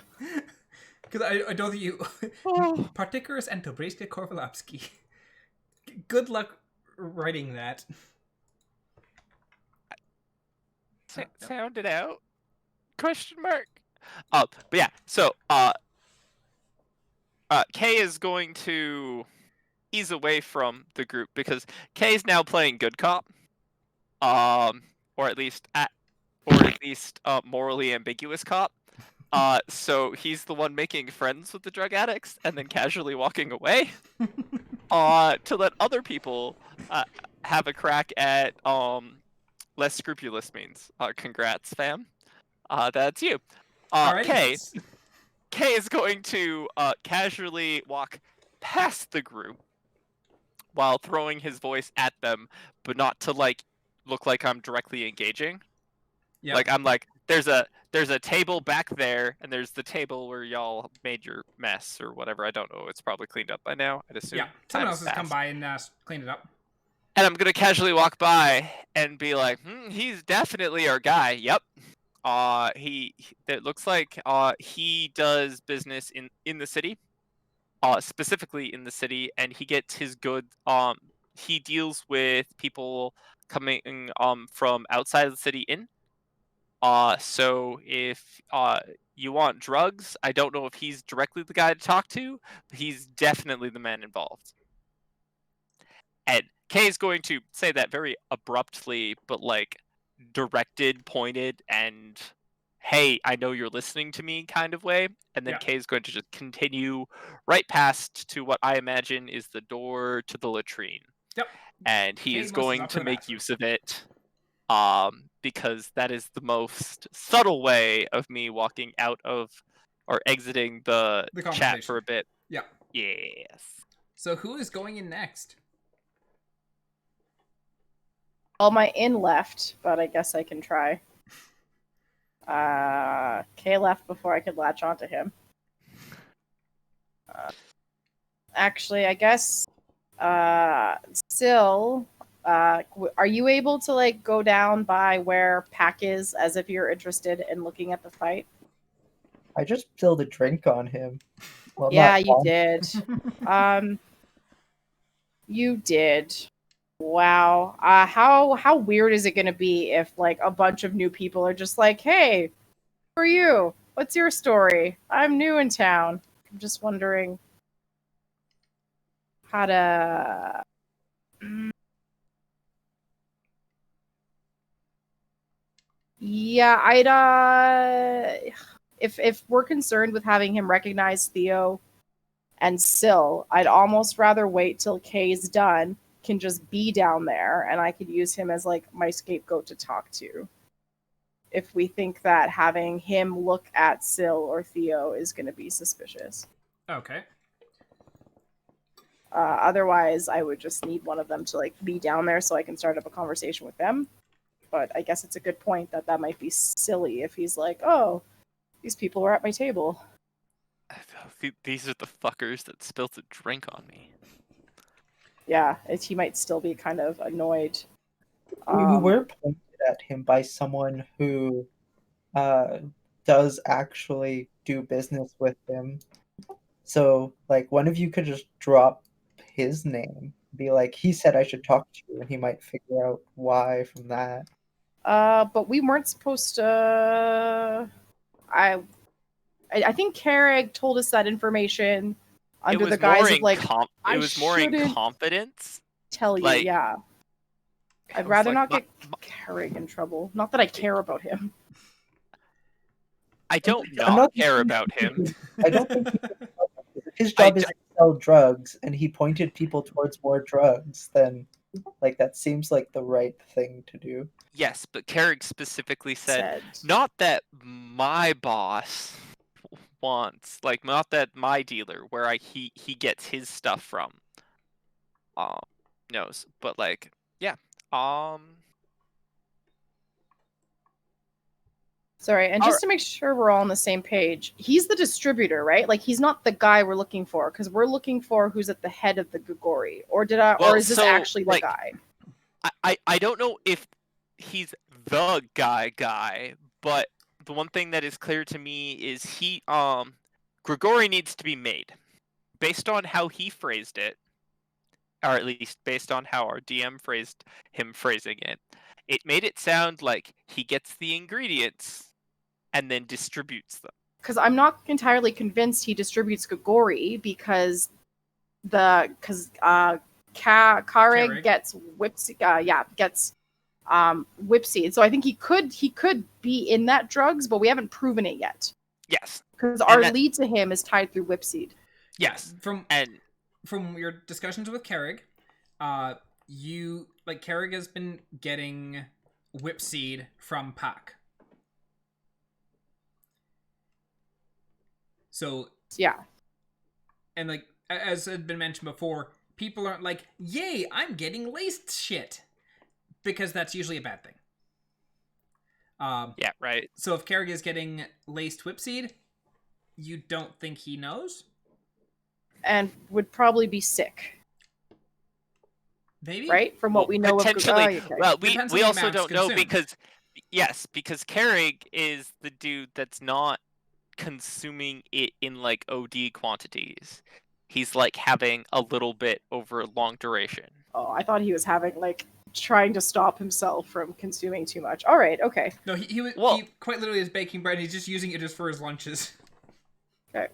Speaker 1: Because I don't think you... Particularus and Tobriska Korvalowski. Good luck writing that.
Speaker 3: Sound it out? Question mark? But yeah, so Kay is going to ease away from the group because Kay is now playing good cop, or at least morally ambiguous cop. So he's the one making friends with the drug addicts and then casually walking away, to let other people have a crack at less scrupulous means. Congrats, fam. That's you.
Speaker 1: Right.
Speaker 3: Kay is going to casually walk past the group, while throwing his voice at them, but not to like look like I'm directly engaging.
Speaker 1: Yeah.
Speaker 3: Like I'm like, there's a table back there, and there's the table where y'all made your mess or whatever. I don't know. It's probably cleaned up by now, I'd assume.
Speaker 1: Yeah. Someone else has come by and cleaned it up.
Speaker 3: And I'm gonna casually walk by and be like, he's definitely our guy. Yep. It looks like he does business in the city. Specifically in the city, and he gets his goods. He deals with people coming from outside of the city in. So if you want drugs, I don't know if he's directly the guy to talk to, but he's definitely the man involved. And Kay is going to say that very abruptly, but like directed, pointed, and hey, I know you're listening to me kind of way. And then
Speaker 1: Yeah.
Speaker 3: Kay is going to just continue right past to what I imagine is the door to the latrine.
Speaker 1: Yep.
Speaker 3: And he
Speaker 1: Kay
Speaker 3: is
Speaker 1: must have
Speaker 3: going
Speaker 1: gone to
Speaker 3: to
Speaker 1: the
Speaker 3: make
Speaker 1: bathroom.
Speaker 3: use of it. Because that is the most subtle way of me walking out of or exiting the chat
Speaker 1: conversation.
Speaker 3: for a bit.
Speaker 1: Yeah.
Speaker 3: Yes.
Speaker 1: So who is going in next?
Speaker 2: Well, my inn left, but I guess I can try. Kay left before I could latch onto him. Actually, I guess Syl, are you able to like go down by where Pack is as if you're interested in looking at the fight?
Speaker 4: I just spilled a drink on him. Well,
Speaker 2: Yeah,
Speaker 4: not
Speaker 2: you
Speaker 4: on-
Speaker 2: did. You did. Wow. How weird is it going to be if like a bunch of new people are just like, "Hey, who are you? What's your story? I'm new in town." I'm just wondering how to. Yeah, if we're concerned with having him recognize Theo and Syl, I'd almost rather wait till Kay's done, can just be down there, and I could use him as like my scapegoat to talk to. If we think that having him look at Syl or Theo is going to be suspicious.
Speaker 1: Okay.
Speaker 2: Otherwise, I would just need one of them to like be down there so I can start up a conversation with them. But I guess it's a good point that might be silly if he's like, "Oh, these people were at my table."
Speaker 3: These are the fuckers that spilt the drink on me.
Speaker 2: Yeah, he might still be kind of annoyed.
Speaker 4: We were pointed at him by someone who does actually do business with him. So, like, one of you could just drop his name, be like, he said I should talk to you, and he might figure out why from that.
Speaker 2: But we weren't supposed to. I think Carrig told us that information under the guise of like,
Speaker 3: it was more in confidence.
Speaker 2: Tell you,
Speaker 3: like,
Speaker 2: yeah. I'd rather not get Carrig in trouble. Not that I care about him.
Speaker 3: I don't not care about him.
Speaker 4: I don't think his job is to sell drugs, and he pointed people towards more drugs. Then, like, that seems like the right thing to do.
Speaker 3: Yes, but Carrig specifically said not that my boss wants, like, not that my dealer, where he gets his stuff from, knows, but like, yeah,
Speaker 2: Sorry, and just to make sure we're all on the same page, he's the distributor, right? Like, he's not the guy we're looking for, because we're looking for who's at the head of the Gugori. Or or is this actually the guy?
Speaker 3: I don't know if he's the guy, but the one thing that is clear to me is Grigori needs to be made. Based on how he phrased it, or at least based on how our DM phrased him phrasing it, it made it sound like he gets the ingredients and then distributes them.
Speaker 2: Because I'm not entirely convinced he distributes Gugori, because Carrig gets Whipseed. So I think he could be in that drugs, but we haven't proven it yet.
Speaker 3: Yes.
Speaker 2: Because our lead to him is tied through Whipseed.
Speaker 1: Yes. From your discussions with Carrig, Carrig has been getting Whipseed from Pack. So
Speaker 2: yeah.
Speaker 1: And like as had been mentioned before, people aren't like, yay, I'm getting laced shit. Because that's usually a bad thing.
Speaker 3: Yeah, right.
Speaker 1: So if Carrick is getting laced whipseed, you don't think he knows?
Speaker 2: And would probably be sick,
Speaker 1: Maybe?
Speaker 2: right? From what we know
Speaker 3: potentially.
Speaker 2: of... Oh, okay.
Speaker 3: Well,
Speaker 1: Depends on
Speaker 3: we
Speaker 1: the
Speaker 3: also
Speaker 1: amounts
Speaker 3: don't know
Speaker 1: consumed.
Speaker 3: because Carrick is the dude that's not consuming it in like OD quantities. He's like having a little bit over long duration.
Speaker 2: Oh, I thought he was having, like, trying to stop himself from consuming too much. All right, okay.
Speaker 1: No, he quite literally is baking bread. He's just using it just for his lunches.
Speaker 2: Okay.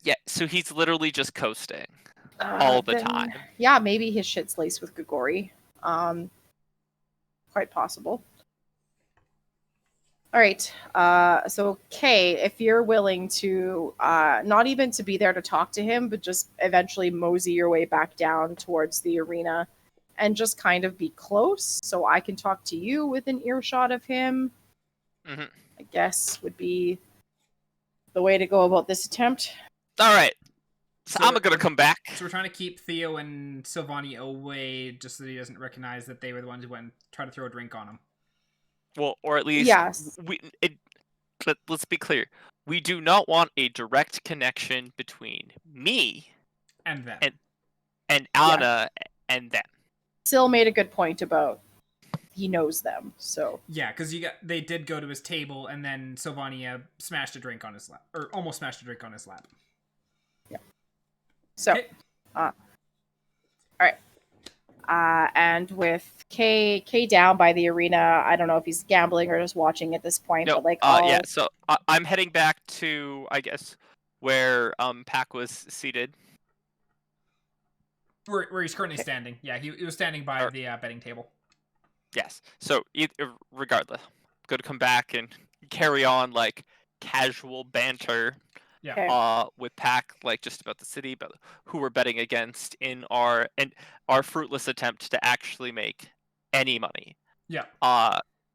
Speaker 3: Yeah, so he's literally just coasting all the time.
Speaker 2: Yeah, maybe his shit's laced with Gagori. Quite possible. All right. So, Kay, if you're willing to, not even to be there to talk to him, but just eventually mosey your way back down towards the arena and just kind of be close so I can talk to you with an earshot of him,
Speaker 3: Mm-hmm.
Speaker 2: I guess would be the way to go about this attempt.
Speaker 3: All right. So I'm
Speaker 1: we're-
Speaker 3: going to come back.
Speaker 1: So we're trying to keep Theo and Sylvania away just so that he doesn't recognize that they were the ones who went and tried to throw a drink on him.
Speaker 3: Well, or at least
Speaker 2: Yes.
Speaker 3: let's be clear. We do not want a direct connection between me
Speaker 1: And them.
Speaker 3: and Anna and them.
Speaker 2: Syl made a good point about he knows them, so...
Speaker 1: Yeah, because they did go to his table, and then Sylvania smashed a drink on his lap. Or almost smashed a drink on his lap.
Speaker 2: So,
Speaker 1: Okay.
Speaker 2: all right. And with K down by the arena, I don't know if he's gambling or just watching at this point,
Speaker 3: No,
Speaker 2: but like,
Speaker 3: yeah. So I'm heading back to, I guess, where Pac was seated.
Speaker 1: Where he's currently standing. Yeah, he was standing by the betting table.
Speaker 3: Yes. So regardless, I'm gonna come back and carry on like casual banter.
Speaker 1: Yeah.
Speaker 2: Okay.
Speaker 3: With Pac, like just about the city, but who we're betting against in our fruitless attempt to actually make any money.
Speaker 1: Yeah.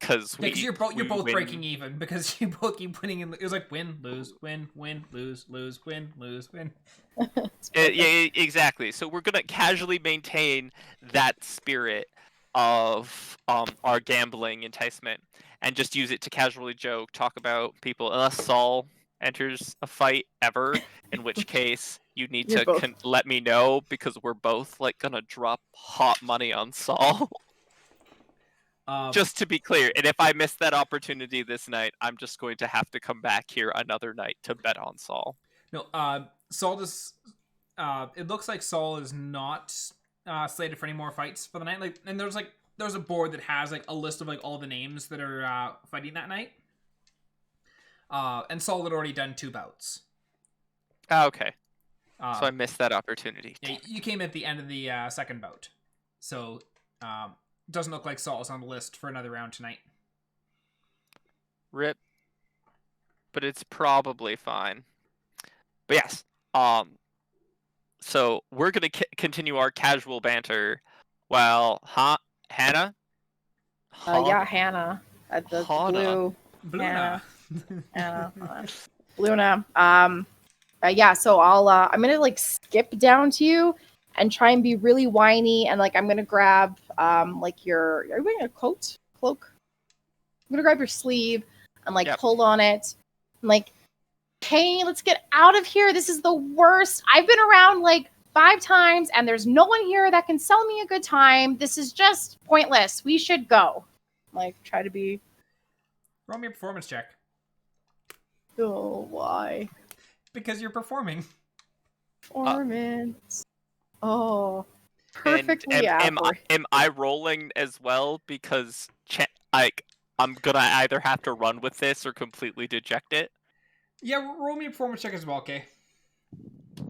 Speaker 3: Because
Speaker 1: you're both
Speaker 3: win.
Speaker 1: breaking even because you both keep winning. It was like win, lose, win, lose, win, lose, win.
Speaker 3: Yeah, exactly. So we're gonna casually maintain that spirit of our gambling enticement and just use it to casually joke, talk about people, unless Saul enters a fight ever, in which case you need
Speaker 2: You're
Speaker 3: to
Speaker 2: both.
Speaker 3: let me know, because we're both like gonna drop hot money on Saul. Just to be clear, and if I miss that opportunity this night, I'm just going to have to come back here another night to bet on Saul.
Speaker 1: No, Saul just it looks like Saul is not slated for any more fights for the night. Like, and there's a board that has like a list of like all the names that are fighting that night. And Saul had already done 2 bouts.
Speaker 3: Okay.
Speaker 1: So
Speaker 3: So I missed that opportunity.
Speaker 1: Yeah, you came at the end of the second bout. So doesn't look like Saul's on the list for another round tonight.
Speaker 3: Rip. But it's probably fine. But yes. So we're gonna continue our casual banter while Hannah?
Speaker 2: Yeah, Hannah at the
Speaker 3: Hannah.
Speaker 1: Bluna.
Speaker 2: Anna. Luna. Yeah, so I'm gonna like skip down to you and try and be really whiny, and like I'm gonna grab like are you wearing a cloak? I'm gonna grab your sleeve and like pull on it. I'm like, hey, let's get out of here. This is the worst. I've been around like 5 times and there's no one here that can sell me a good time. This is just pointless. We should go. Like, try to be...
Speaker 1: Roll me a performance check.
Speaker 2: Oh, why?
Speaker 1: Because you're performing.
Speaker 2: Performance. Perfectly
Speaker 3: am
Speaker 2: average.
Speaker 3: I rolling as well? Because I'm gonna either have to run with this or completely deject it.
Speaker 1: Yeah, roll me a performance check as well, okay?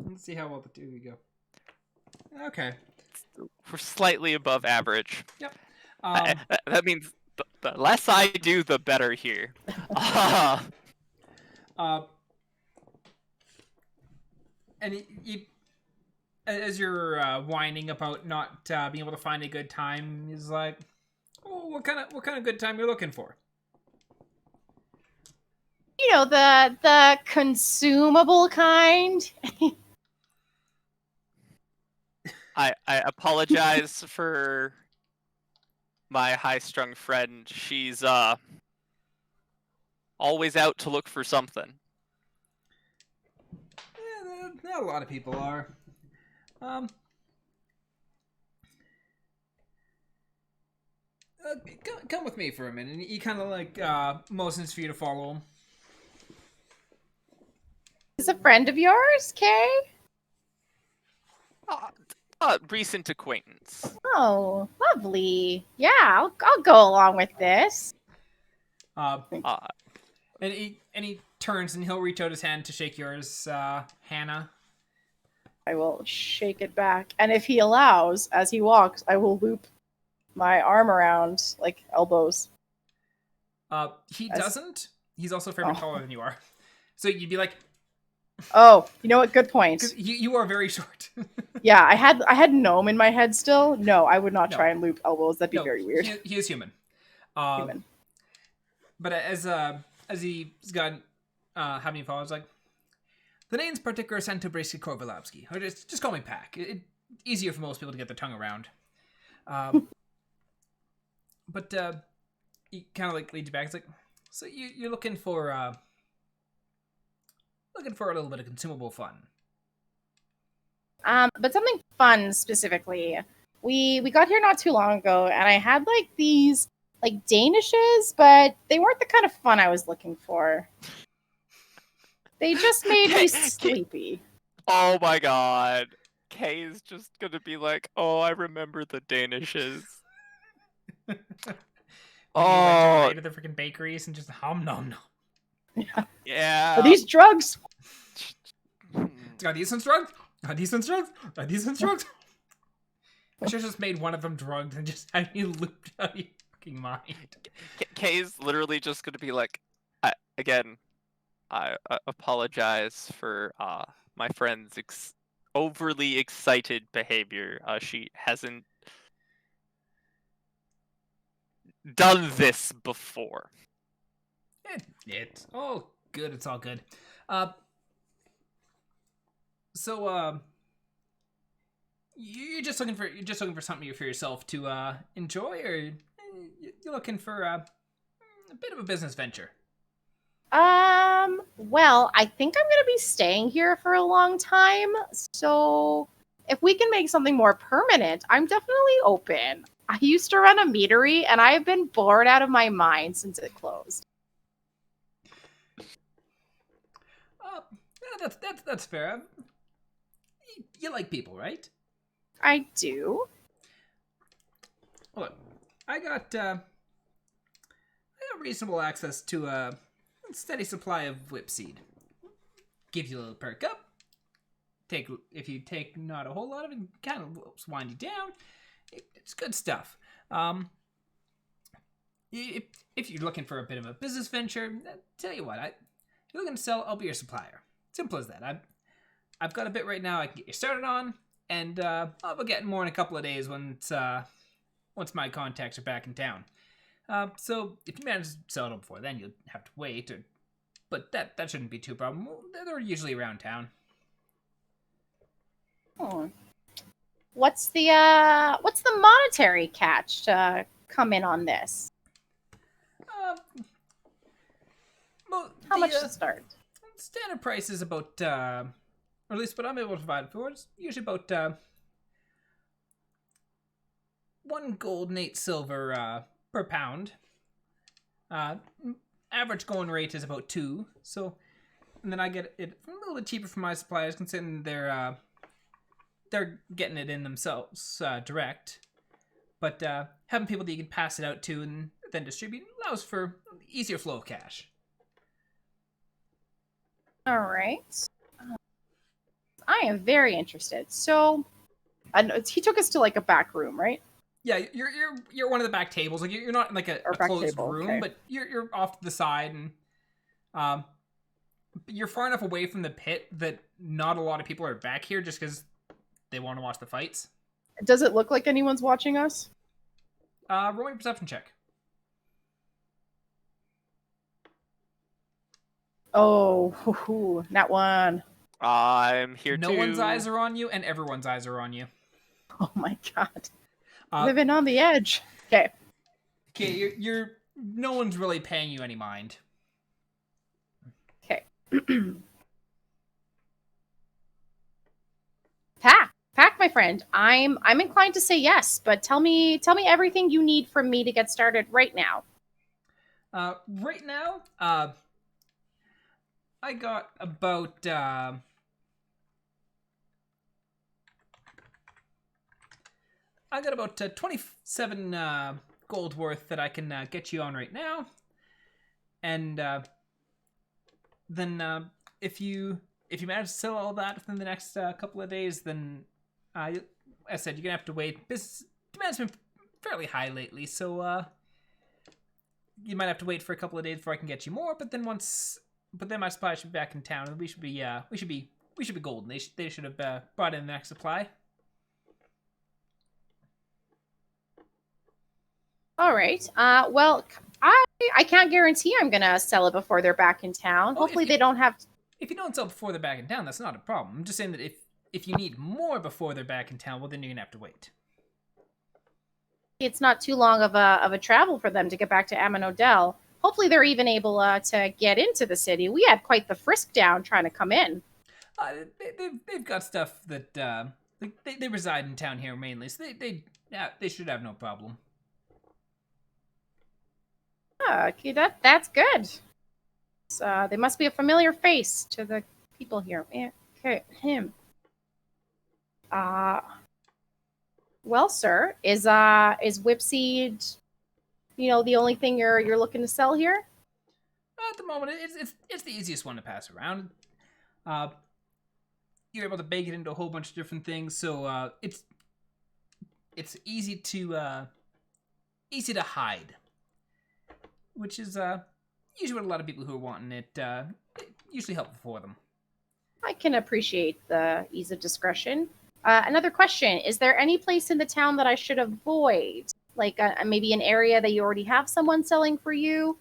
Speaker 1: Let's see how well the 2 we go. Okay.
Speaker 3: We're slightly above average.
Speaker 1: Yep.
Speaker 3: That means the less I do, the better here.
Speaker 1: And as you're whining about not being able to find a good time, he's like, "Oh, what kind of good time you're looking for?"
Speaker 5: You know, the consumable kind.
Speaker 3: I apologize for my high-strung friend. She's always out to look for something.
Speaker 1: Yeah, a lot of people are. Come with me for a minute. And he kind of like motions for you to follow him.
Speaker 5: Is a friend of yours, Kay?
Speaker 3: Recent acquaintance.
Speaker 5: Oh, lovely. Yeah, I'll go along with this.
Speaker 1: And he turns and he'll reach out his hand to shake yours, Hannah.
Speaker 2: I will shake it back, and if he allows, as he walks, I will loop my arm around, like, elbows.
Speaker 1: He doesn't. He's also fairly taller than you are. So you'd be like...
Speaker 2: Oh, you know what? Good point.
Speaker 1: You are very short.
Speaker 2: Yeah, I had Gnome in my head still. No, I would not try and loop elbows. That'd be very weird.
Speaker 1: He is human.
Speaker 2: Human.
Speaker 1: But as he's got having followers, like, the name's particular Santo Bracey Korvalowski. Or just call me Pack. Easier for most people to get their tongue around. But he kind of like leads you back. It's like, so you're looking for a little bit of consumable fun.
Speaker 5: But something fun specifically. We got here not too long ago, and I had like these like Danishes, but they weren't the kind of fun I was looking for. They just made me sleepy.
Speaker 3: Oh my god. Kay is just gonna be like, oh, I remember the Danishes.
Speaker 1: Oh, to the freaking bakeries and just hum nom nom.
Speaker 3: Yeah.
Speaker 2: Are these drugs?
Speaker 1: It's got decent drugs. Got decent drugs. Got decent drugs. I should have just made one of them drugged and just had you looped out of your fucking mind.
Speaker 3: Kay's literally just gonna be like, again, I apologize for my friend's overly excited behavior. She hasn't done this before.
Speaker 1: It's all good. It's all good. So you're just looking for something for yourself to enjoy, or you're looking for a bit of a business venture?
Speaker 5: Well, I think I'm gonna be staying here for a long time, so if we can make something more permanent, I'm definitely open. I used to run a meadery, and I've been bored out of my mind since it closed.
Speaker 1: That's fair. You like people, right?
Speaker 5: I do.
Speaker 1: Well, look, I got reasonable access to a steady supply of whipseed. Gives you a little perk up. If you take not a whole lot of it, kind of wind you down. It's good stuff. If you're looking for a bit of a business venture, tell you what, you're looking to sell, I'll be your supplier. Simple as that. I've got a bit right now I can get you started on, and I'll be getting more in a couple of days once my contacts are back in town. So if you manage to sell it before then, you'll have to wait. But that shouldn't be too problem. They're usually around town.
Speaker 5: Hmm. What's the monetary catch to come in on this?
Speaker 1: Well,
Speaker 5: How much to start?
Speaker 1: Standard price is about, or at least what I'm able to provide for, it's usually about 1 gold and 8 silver per pound. Average going rate is about 2. So, and then I get it a little bit cheaper from my suppliers, considering they're getting it in themselves direct. But having people that you can pass it out to and then distribute allows for easier flow of cash.
Speaker 5: All right. I am very interested. So,
Speaker 2: He took us to like a back room, right?
Speaker 1: Yeah, you're one of the back tables. Like you're not in like a
Speaker 2: back
Speaker 1: closed
Speaker 2: table,
Speaker 1: room,
Speaker 2: okay.
Speaker 1: but you're off to the side, and you're far enough away from the pit that not a lot of people are back here just because they want to watch the fights.
Speaker 2: Does it look like anyone's watching us?
Speaker 1: Roll me a perception check.
Speaker 2: Oh, not one.
Speaker 3: I'm here
Speaker 1: No
Speaker 3: too.
Speaker 1: one's eyes are on you, and everyone's eyes are on you.
Speaker 2: Oh my god.
Speaker 1: Uh,
Speaker 2: Living on the edge. Okay.
Speaker 1: Okay, you're no one's really paying you any mind.
Speaker 2: Okay. Pack, my friend. I'm inclined to say yes, but tell me everything you need from me to get started right now.
Speaker 1: Right now, I got about I got about 27 gold worth that I can get you on right now, and then if you manage to sell all that within the next couple of days, then as I said, you're gonna have to wait. Business demand's been fairly high lately, so you might have to wait for a couple of days before I can get you more. But then my supply should be back in town, and we should be golden. They should have brought in the next supply.
Speaker 2: All right. Well, I can't guarantee I'm gonna sell it before they're back in town.
Speaker 1: Well,
Speaker 2: Hopefully they don't have.
Speaker 1: If you don't sell before they're back in town, that's not a problem. I'm just saying that if you need more before they're back in town, well, then you're gonna have to wait.
Speaker 2: It's not too long of a travel for them to get back to Amanodel. Hopefully they're even able to get into the city. We had quite the frisk down trying to come in.
Speaker 1: They've got stuff that they reside in town here mainly, so they should have no problem.
Speaker 2: Okay, that's good. So, they must be a familiar face to the people here. Yeah, okay, him. Well, sir, is Whipseed, the only thing you're looking to sell here?
Speaker 1: At the moment, it's the easiest one to pass around. You're able to bake it into a whole bunch of different things, so it's easy to hide, which is usually what a lot of people who are wanting it usually helpful for them.
Speaker 2: I can appreciate the ease of discretion. Another question: is there any place in the town that I should avoid, like maybe an area that you already have someone selling for you?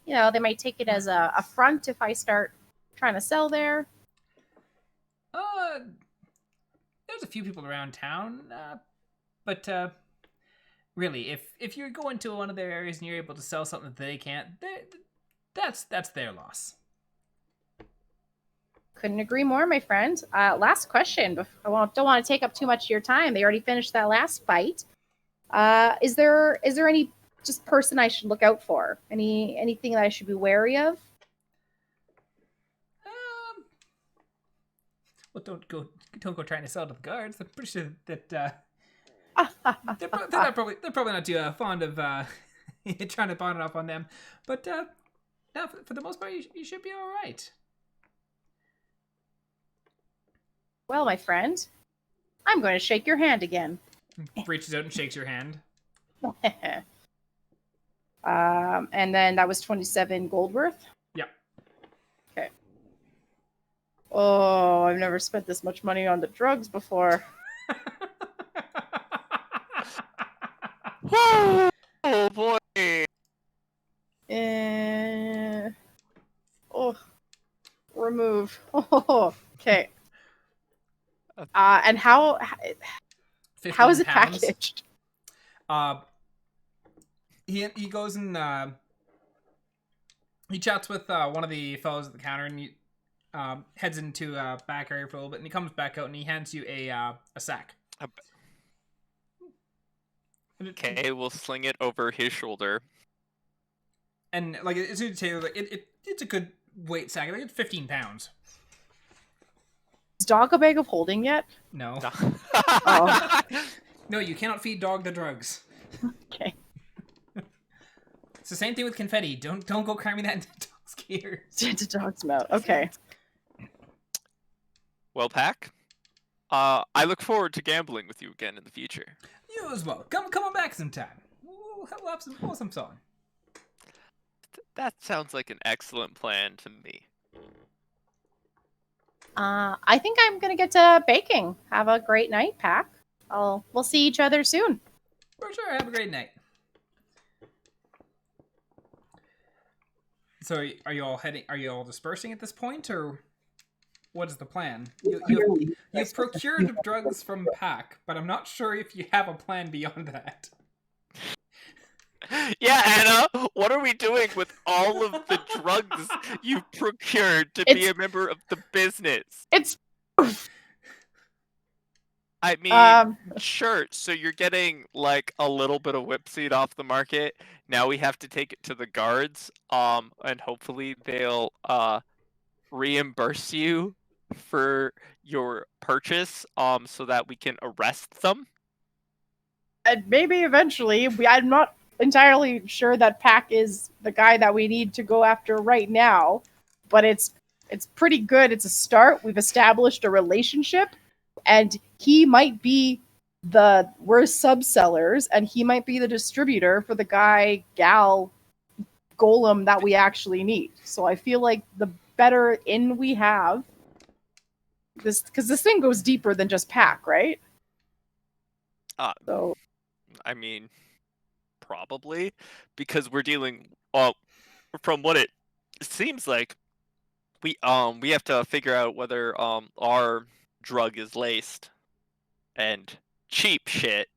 Speaker 2: They might take it as a front if I start trying to sell there.
Speaker 1: There's a few people around town, but really, if you're going to one of their areas and you're able to sell something that they can't, that's their loss.
Speaker 2: Couldn't agree more, my friend. Last question. I don't want to take up too much of your time. They already finished that last fight. Is there any just person I should look out for? Anything that I should be wary of?
Speaker 1: Well, don't go trying to sell to the guards. I'm pretty sure that they're probably not too fond of trying to pawn it off on them. But no, for the most part, you should be all right.
Speaker 2: Well, my friend, I'm going to shake your hand again.
Speaker 1: Reaches out and shakes your hand.
Speaker 2: And then that was 27 gold worth?
Speaker 1: Yeah.
Speaker 2: Okay. Oh, I've never spent this much money on the drugs before.
Speaker 3: Oh boy.
Speaker 2: Remove. Oh, okay. And how is it
Speaker 1: pounds.
Speaker 2: packaged?
Speaker 1: He goes and he chats with one of the fellows at the counter, and he heads into a back area for a little bit, and he comes back out and he hands you a sack.
Speaker 3: Okay, we'll sling it over his shoulder.
Speaker 1: And like it's it's a good weight sack. I think it's 15 pounds.
Speaker 2: Is dog a bag of holding yet?
Speaker 1: No.
Speaker 2: Oh.
Speaker 1: No, you cannot feed dog the drugs.
Speaker 2: Okay.
Speaker 1: It's the same thing with confetti. Don't go cramming that into dog's ears.
Speaker 2: Into dog's mouth. Okay.
Speaker 3: Well, Pack, I look forward to gambling with you again in the future.
Speaker 1: You as well. Come on back sometime. We'll have some fun.
Speaker 3: That sounds like an excellent plan to me.
Speaker 2: I think I'm gonna get to baking. Have a great night, Pack. We'll see each other soon.
Speaker 1: For sure. Have a great night. So, are you all dispersing at this point, or? what is the plan?
Speaker 4: Clearly,
Speaker 1: You've
Speaker 4: that's
Speaker 1: procured drugs from Pack, but I'm not sure if you have a plan beyond that.
Speaker 3: Yeah, Anna, what are we doing with all of the drugs you've procured to be a member of the business?
Speaker 5: It's
Speaker 3: I mean, sure, so you're getting like a little bit of whipseed off the market. Now we have to take it to the guards, and hopefully they'll reimburse you for your purchase, so that we can arrest them.
Speaker 2: And maybe eventually. I'm not entirely sure that Pack is the guy that we need to go after right now, but it's pretty good. It's a start. We've established a relationship, and he might be we're subsellers, and he might be the distributor for the gal golem that we actually need. So I feel like the better in we have this, because this thing goes deeper than just Pack, right? So
Speaker 3: I mean, probably, because we're dealing. From what it seems like, we have to figure out whether our drug is laced and cheap shit,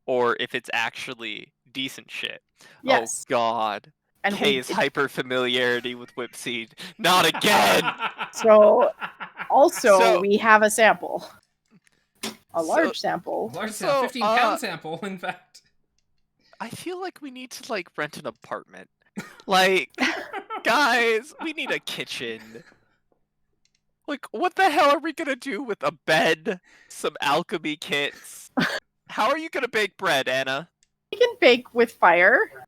Speaker 3: or if it's actually decent shit.
Speaker 2: yes.
Speaker 3: Oh God.
Speaker 2: And
Speaker 3: Kay's hyper familiarity with whipseed. Not again.
Speaker 2: So also
Speaker 3: So-
Speaker 2: we have a sample. A large sample.
Speaker 1: Large
Speaker 3: So,
Speaker 1: sample, 15-pound sample, in fact.
Speaker 3: I feel like we need to like rent an apartment. Like, guys, we need a kitchen. Like, what the hell are we gonna do with a bed, some alchemy kits? How are you gonna bake bread, Anna?
Speaker 2: We can bake with fire.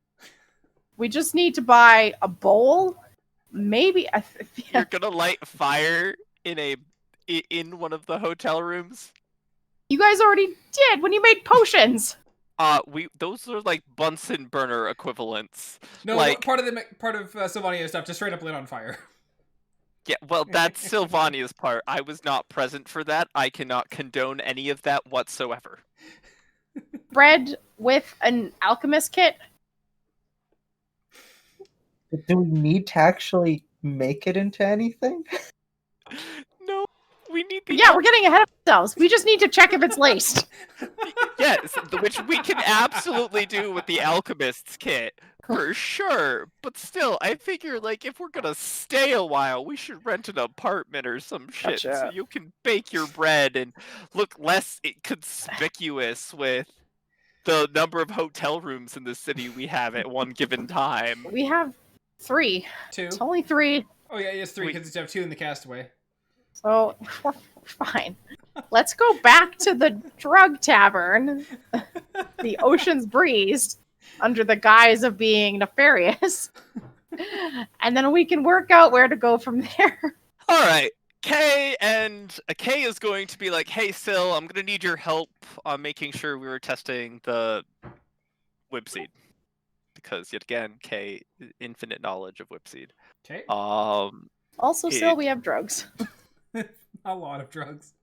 Speaker 2: We just need to buy a bowl. Maybe
Speaker 3: You're gonna light fire in one of the hotel rooms?
Speaker 2: you guys already did when you made potions.
Speaker 3: Those are like Bunsen burner equivalents.
Speaker 1: No,
Speaker 3: like,
Speaker 1: part of Sylvania's stuff just straight up lit on fire.
Speaker 3: Yeah, well, that's Sylvania's part. I was not present for that. I cannot condone any of that whatsoever.
Speaker 2: Bread with an alchemist kit.
Speaker 4: Do we need to actually make it into anything?
Speaker 3: No, we need the
Speaker 2: Yeah, we're getting ahead of ourselves. We just need to check if it's laced.
Speaker 3: Yes, which we can absolutely do with the alchemist's kit, for sure. But still, I figure, like, if we're gonna stay a while, we should rent an apartment or some shit, so
Speaker 2: Gotcha.
Speaker 3: you can bake your bread and look less conspicuous with the number of hotel rooms in the city we have at one given time.
Speaker 2: We have 3.
Speaker 1: 2.
Speaker 2: It's only 3.
Speaker 1: Oh yeah, it's 3 because you have 2 in the castaway.
Speaker 2: So we're fine. Let's go back to the drug tavern, the Ocean's Breeze, under the guise of being nefarious. And then we can work out where to go from there.
Speaker 3: All right. Kay is going to be like, hey, Syl, I'm going to need your help on making sure we were testing the whipseed. Because, yet again, Kay, infinite knowledge of whipseed.
Speaker 1: Okay.
Speaker 2: Also, still, we have drugs.
Speaker 1: A lot of drugs.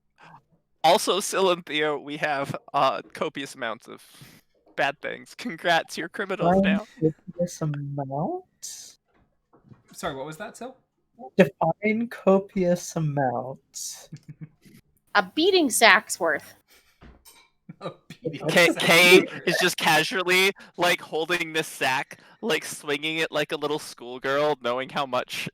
Speaker 3: Also, Syl and Theo, we have copious amounts of bad things. Congrats, you're criminals now.
Speaker 4: Copious amounts?
Speaker 1: Sorry, what was that, Sil?
Speaker 4: Define copious amounts.
Speaker 2: A beating sack's worth.
Speaker 3: Kay is just casually, like, holding this sack, like, swinging it like a little schoolgirl, knowing how much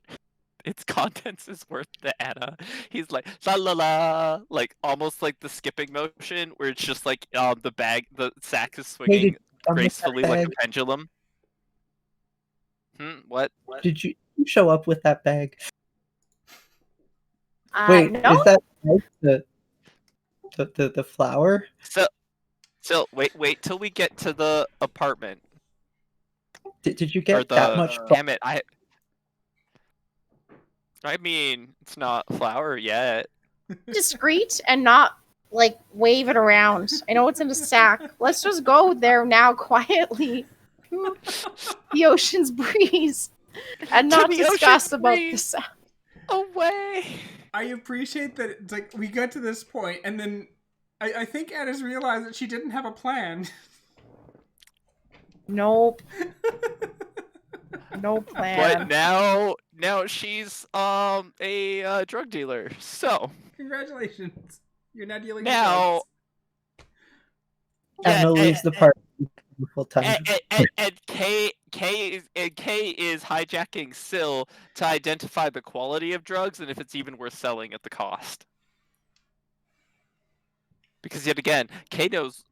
Speaker 3: its contents is worth to Anna. He's like, la la la, like, almost like the skipping motion, where it's just like, the sack is swinging gracefully like a pendulum. What?
Speaker 4: Did you show up with that bag?
Speaker 2: No?
Speaker 4: Is that like the flower?
Speaker 3: So wait till we get to the apartment.
Speaker 4: Did you get that much?
Speaker 3: Damn it! I mean, it's not flour yet.
Speaker 2: Discreet and not, like, wave it around. I know it's in a sack. Let's just go there now quietly. The Ocean's Breeze. And not discuss about the sack.
Speaker 3: Away!
Speaker 1: I appreciate that it's like we got to this point, and then I think Anna's realized that she didn't have a plan.
Speaker 2: Nope. No plan.
Speaker 3: But now she's a drug dealer. So
Speaker 1: Congratulations. You're now dealing
Speaker 3: now,
Speaker 1: with
Speaker 4: Anna leaves the party full time.
Speaker 3: and K is hijacking Syl to identify the quality of drugs and if it's even worth selling at the cost. Because yet again, K knows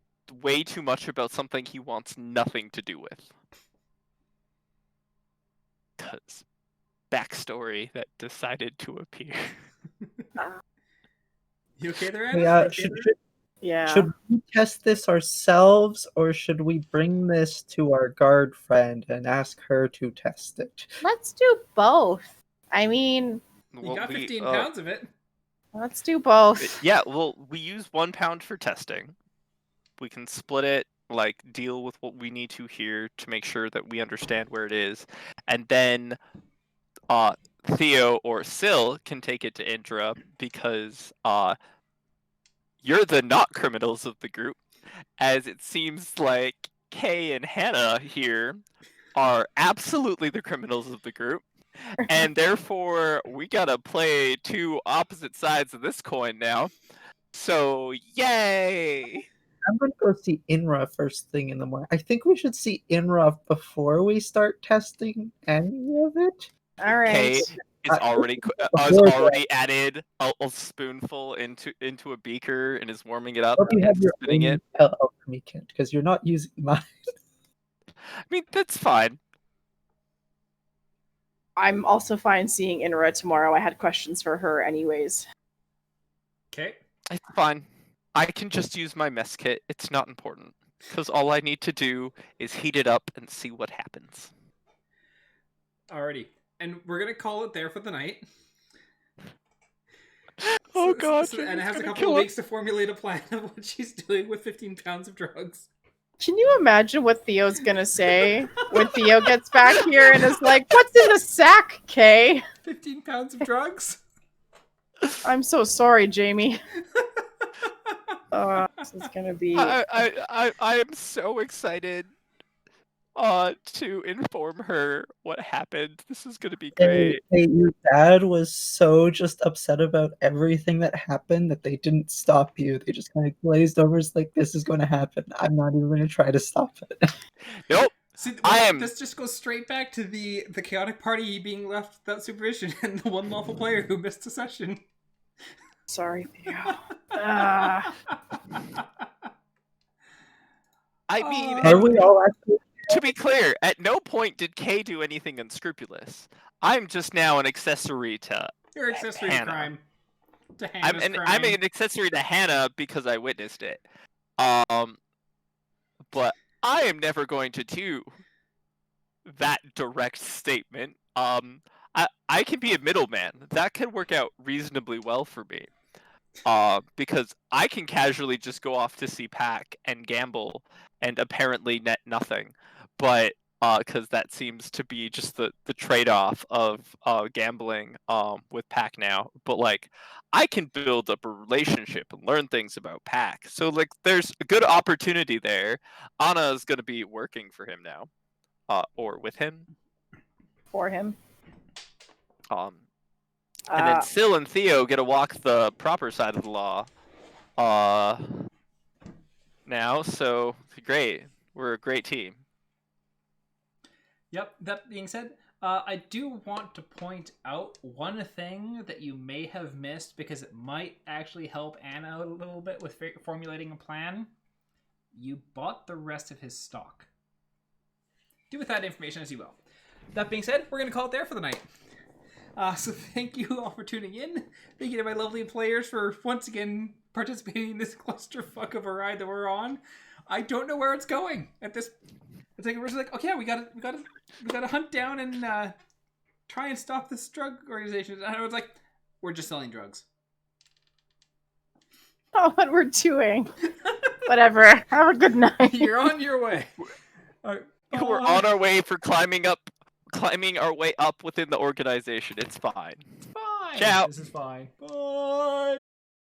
Speaker 3: way too much about something he wants nothing to do with. Because backstory that decided to appear.
Speaker 1: You okay there, Annah?
Speaker 4: Yeah,
Speaker 1: You okay there?
Speaker 2: Yeah.
Speaker 4: should we test this ourselves, or should we bring this to our guard friend and ask her to test it?
Speaker 5: Let's do both. I mean,
Speaker 1: You got 15 pounds of it.
Speaker 5: let's do both.
Speaker 3: Yeah, well, we use 1 pound for testing. We can split it, like deal with what we need to here to make sure that we understand where it is, and then Theo or Syl can take it to Indra because you're the not criminals of the group, as it seems like Kay and Hannah here are absolutely the criminals of the group, and therefore we gotta play two opposite sides of this coin now. So yay!
Speaker 4: I'm going to go see Inra first thing in the morning. I think we should see Inra before we start testing any of it.
Speaker 5: All right.
Speaker 3: Kay is already added a spoonful into a beaker and is warming it up
Speaker 4: Hope you
Speaker 3: and
Speaker 4: have your
Speaker 3: spinning
Speaker 4: own
Speaker 3: it.
Speaker 4: alchemy kit, because you're not using mine.
Speaker 3: I mean, that's fine.
Speaker 2: I'm also fine seeing Inra tomorrow. I had questions for her anyways.
Speaker 1: Okay.
Speaker 3: It's fine. I can just use my mess kit. It's not important. Because all I need to do is heat it up and see what happens.
Speaker 1: Alrighty. And we're going to call it there for the night.
Speaker 3: Oh god.
Speaker 1: So Anna has a couple of weeks to formulate a plan of what she's doing with 15 pounds of drugs.
Speaker 2: Can you imagine what Theo's gonna say when Theo gets back here and is like, "What's in the sack, Kay?"
Speaker 1: 15 pounds of drugs?
Speaker 2: I'm so sorry, Jamie. This is gonna be.
Speaker 3: I am so excited to inform her what happened. This is gonna be great.
Speaker 4: Hey, your dad was so just upset about everything that happened that they didn't stop you. They just kind of glazed over. It's like, this is going to happen. I'm not even going to try to stop it.
Speaker 3: Nope.
Speaker 1: See,
Speaker 3: I am.
Speaker 1: This just goes straight back to the chaotic party being left without supervision and the one lawful player who missed a session.
Speaker 2: Sorry, Theo.
Speaker 3: I mean,
Speaker 4: Are we all actually?
Speaker 3: to be clear, at no point did Kay do anything unscrupulous. I'm just now an accessory to
Speaker 1: You're accessory to
Speaker 3: Hannah.
Speaker 1: crime. To Hannah's crime.
Speaker 3: I'm an accessory to Hannah because I witnessed it. But I am never going to do that direct statement. I can be a middleman. That can work out reasonably well for me. Because I can casually just go off to see Pack and gamble and apparently net nothing. But because that seems to be just the trade-off of gambling with Pack now. But like, I can build up a relationship and learn things about Pack. So like, there's a good opportunity there. Annah is going to be working for him now, or with him.
Speaker 2: For him.
Speaker 3: And then Syl and Theo get to walk the proper side of the law. Now, so great. We're a great team.
Speaker 1: Yep, that being said, I do want to point out one thing that you may have missed because it might actually help Anna out a little bit with formulating a plan. You bought the rest of his stock. Do with that information as you will. That being said, we're going to call it there for the night. So thank you all for tuning in. Thank you to my lovely players for once again participating in this clusterfuck of a ride that we're on. I don't know where it's going at this. It's like we're just like, okay, we gotta hunt down and try and stop this drug organization. And I was like, we're just selling drugs.
Speaker 2: Oh, what we're doing. Whatever. Have a good night.
Speaker 1: You're on your way.
Speaker 3: We're on our way for climbing our way up within the organization. It's fine.
Speaker 1: It's fine.
Speaker 3: Ciao.
Speaker 1: This is fine. Bye.